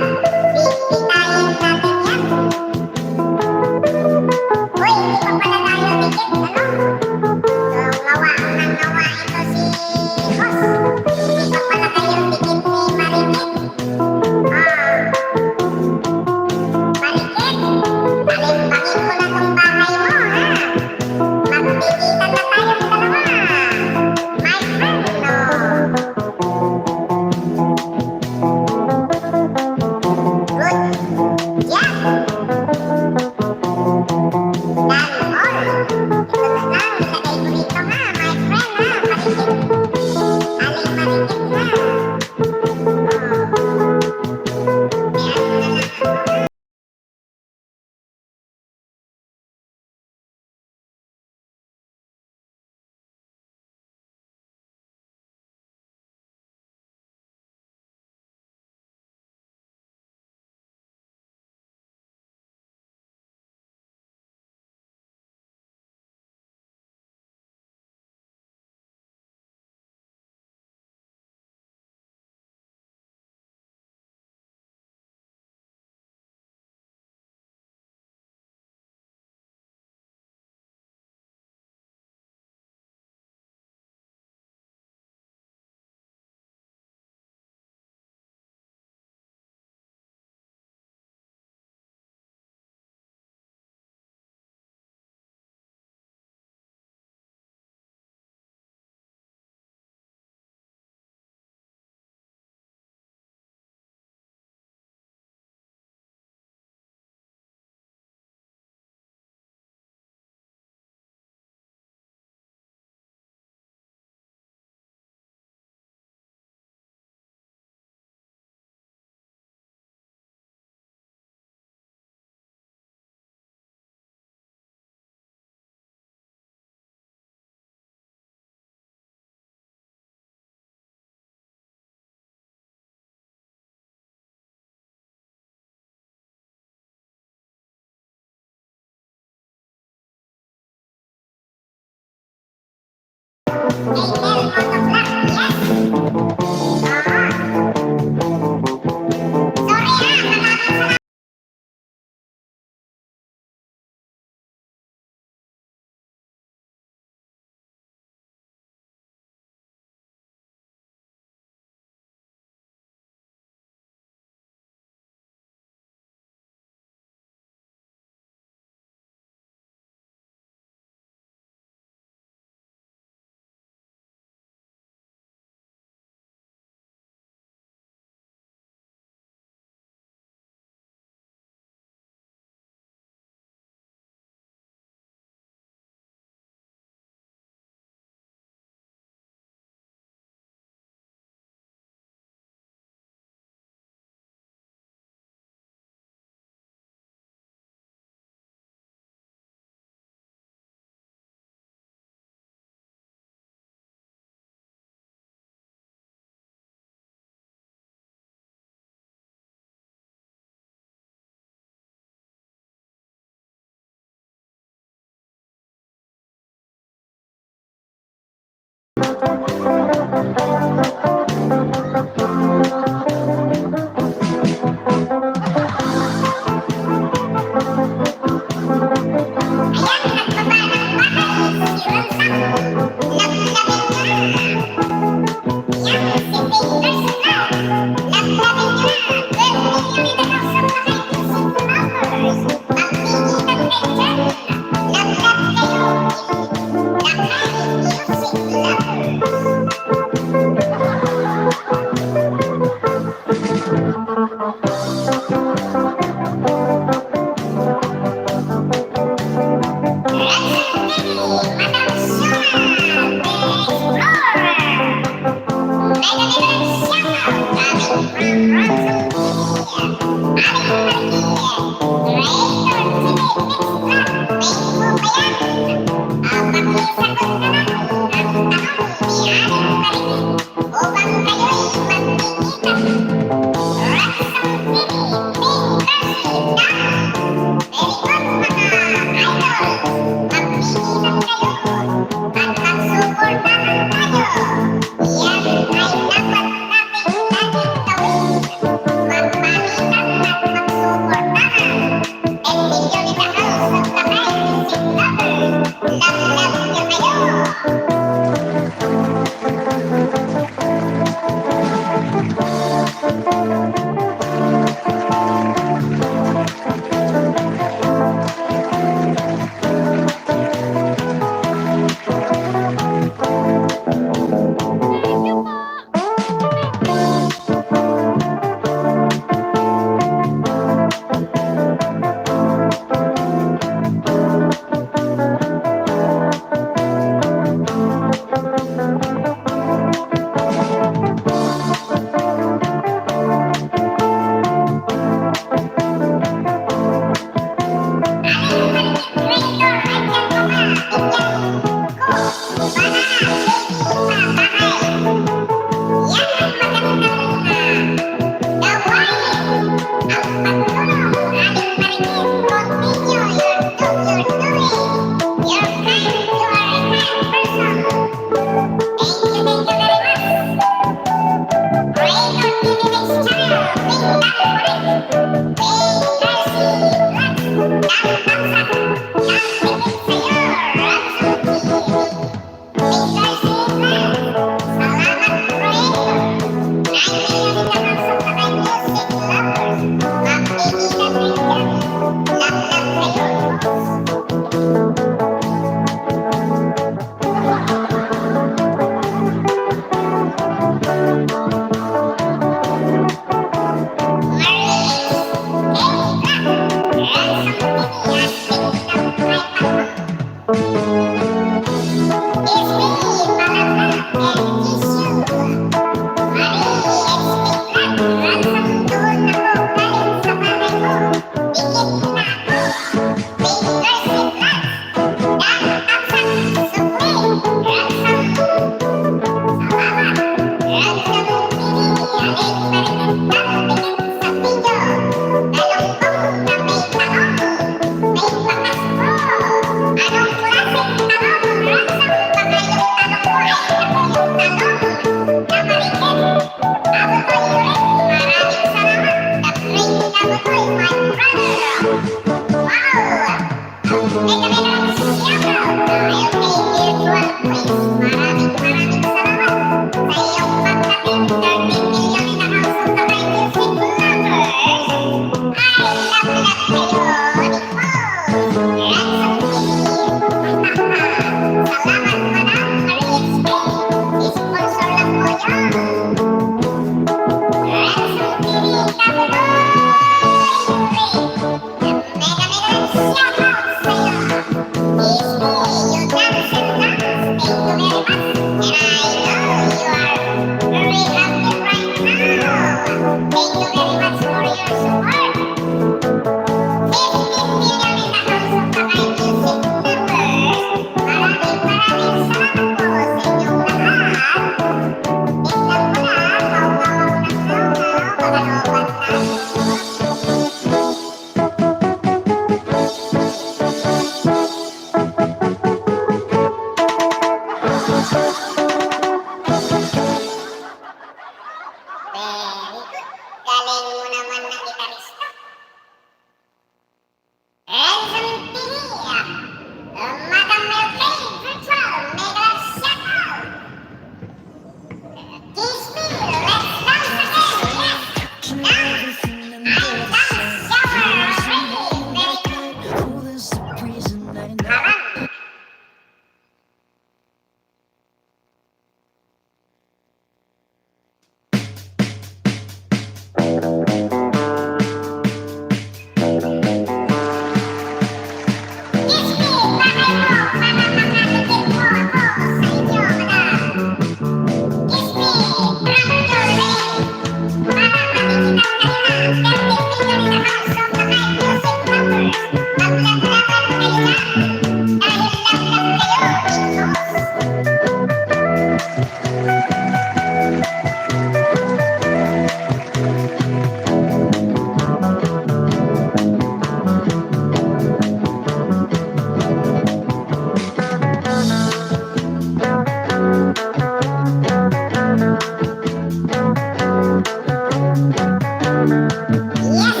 Yes!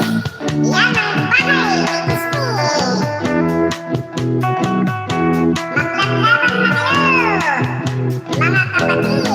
Yan ang bahay ni Gusti! Maglaklaban na kayo! Mga kapatid!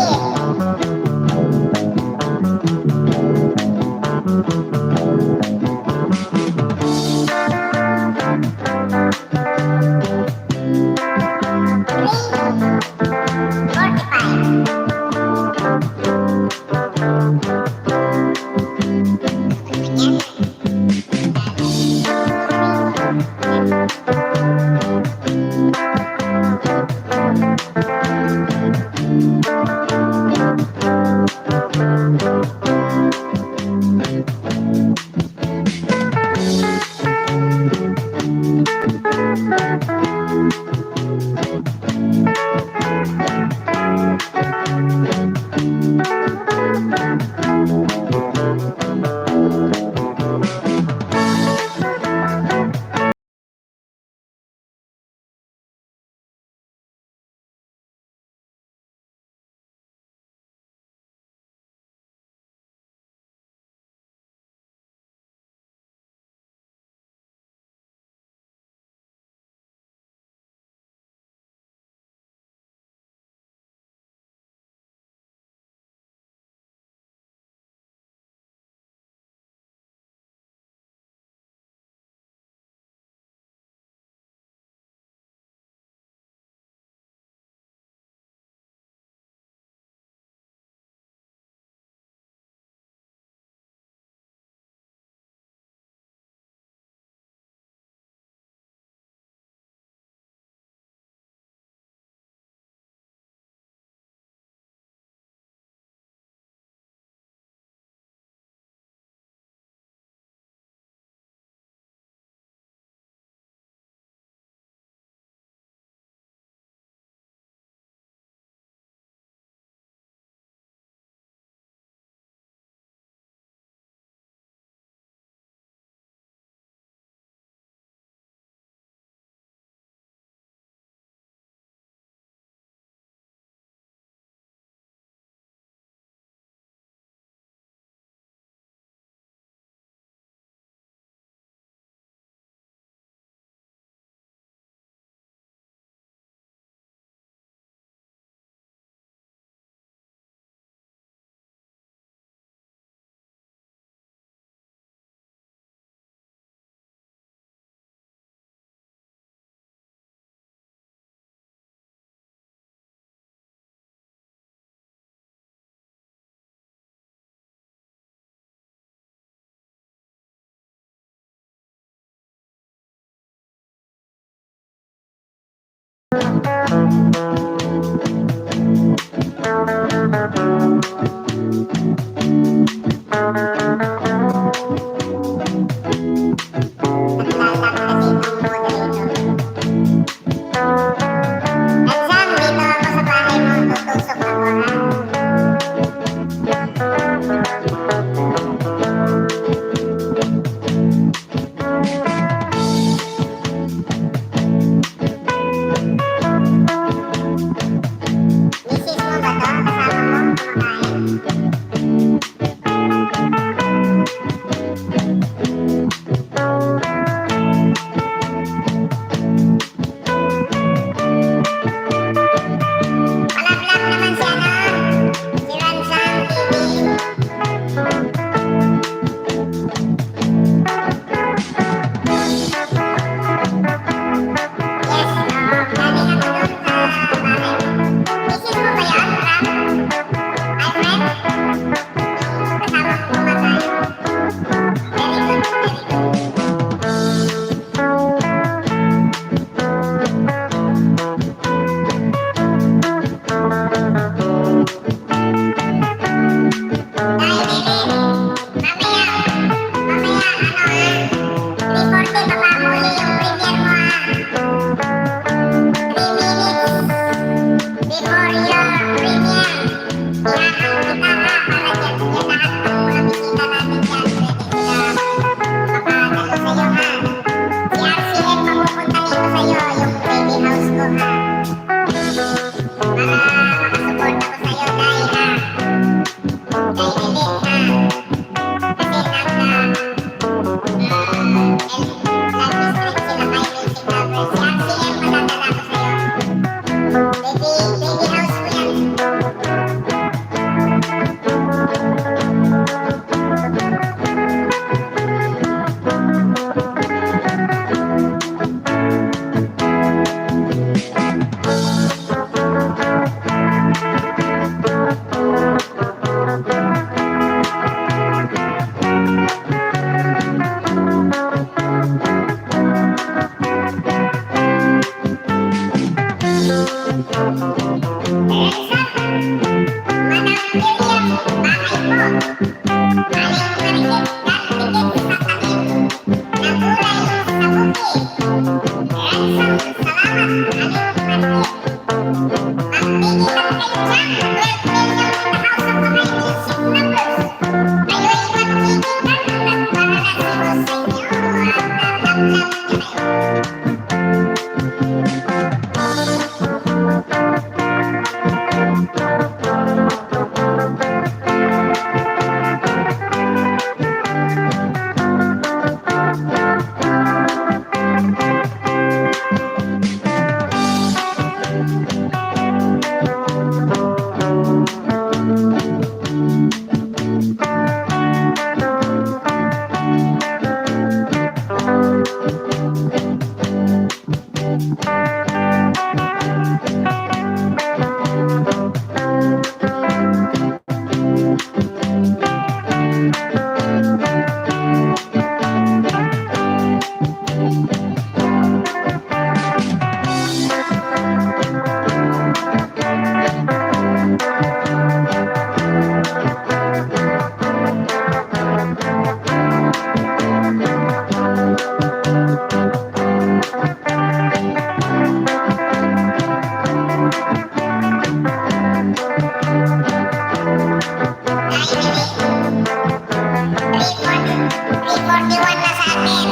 41 na sa atin.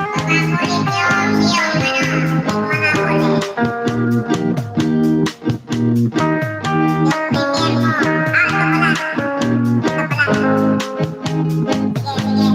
Makakulit yung makakulit. Yung premier mo. Ito pala. Sige.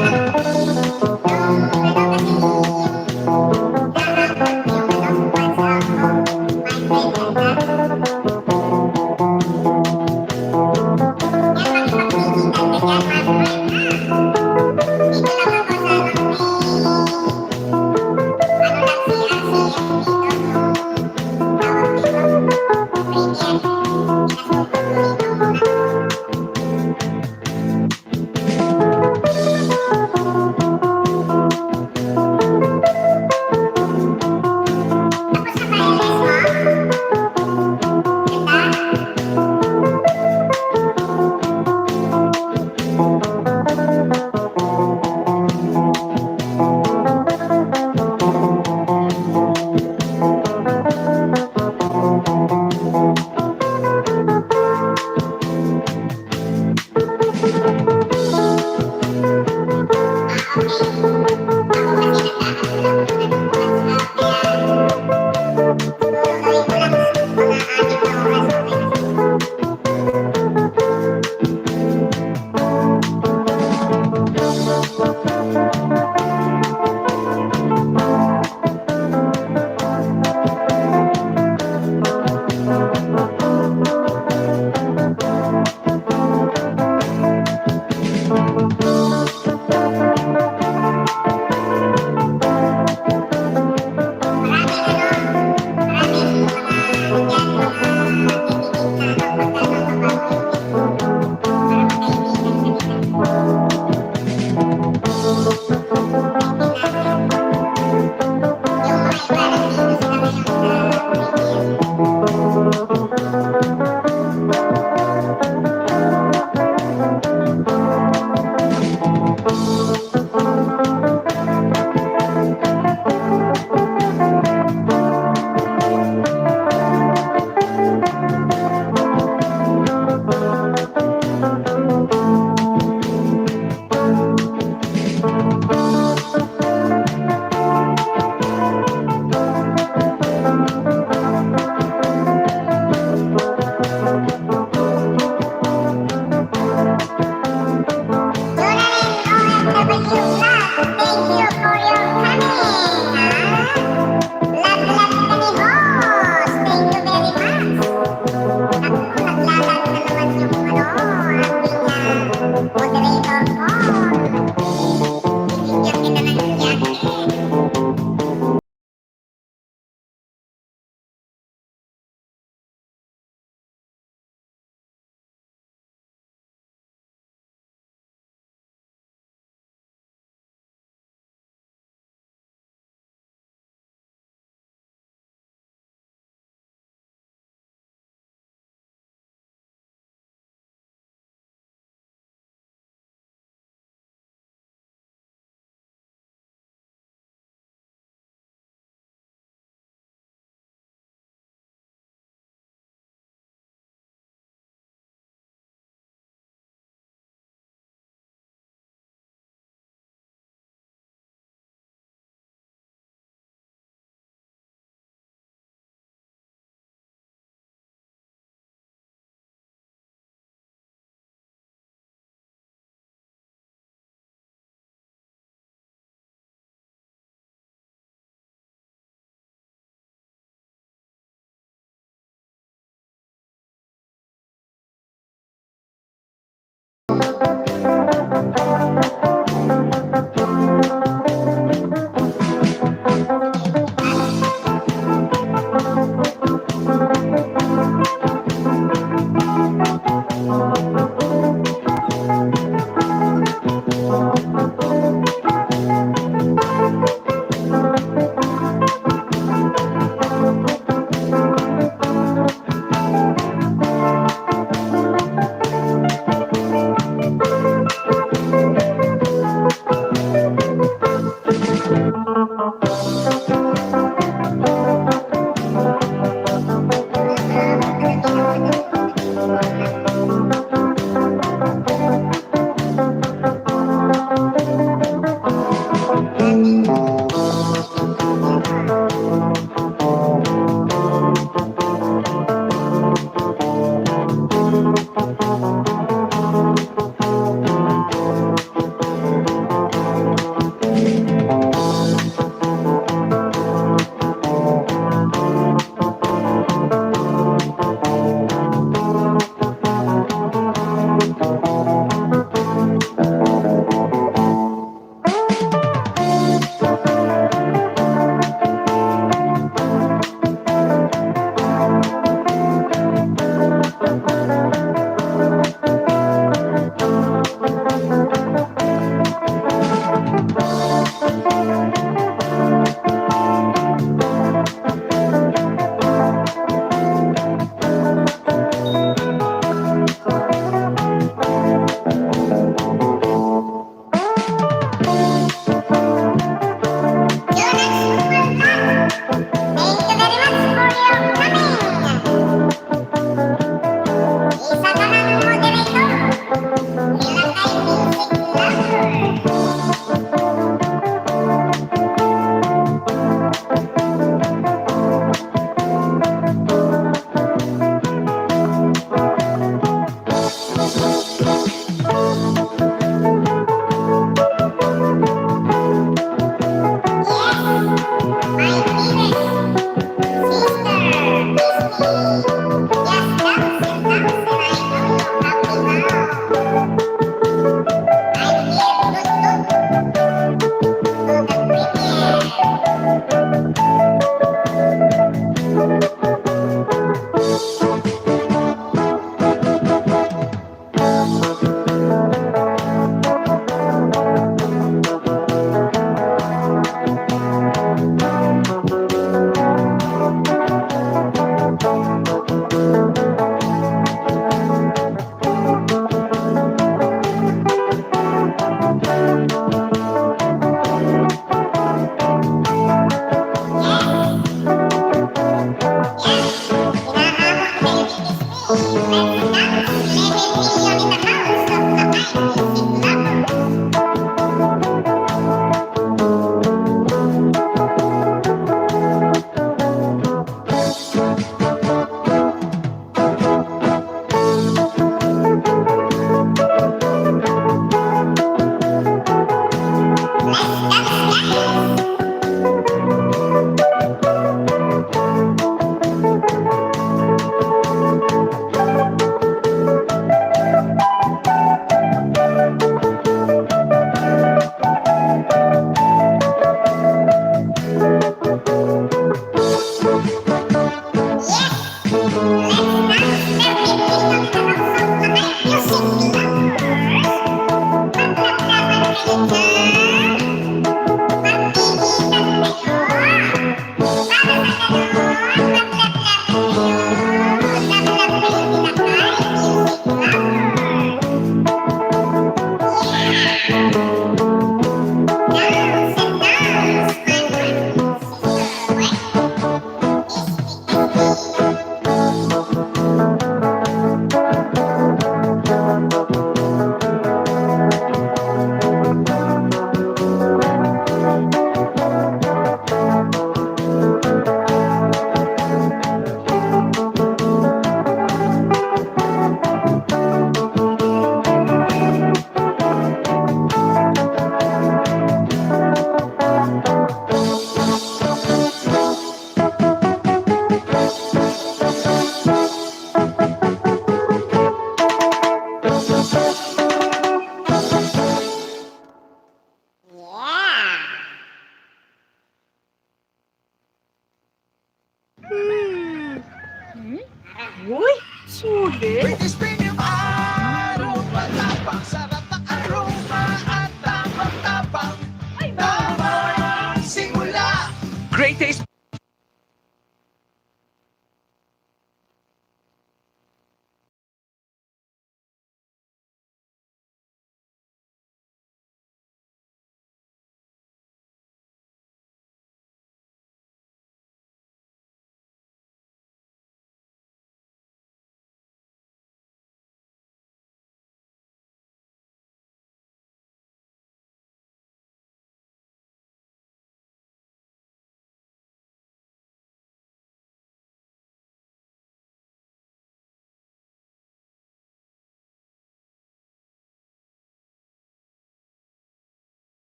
Thank you. Uy, sulit. British Premium Araw matapang, sarap ng aroma at tapang-tapang. Tamang simula. Great taste.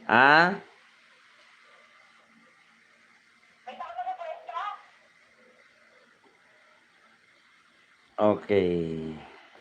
Ah? Okay.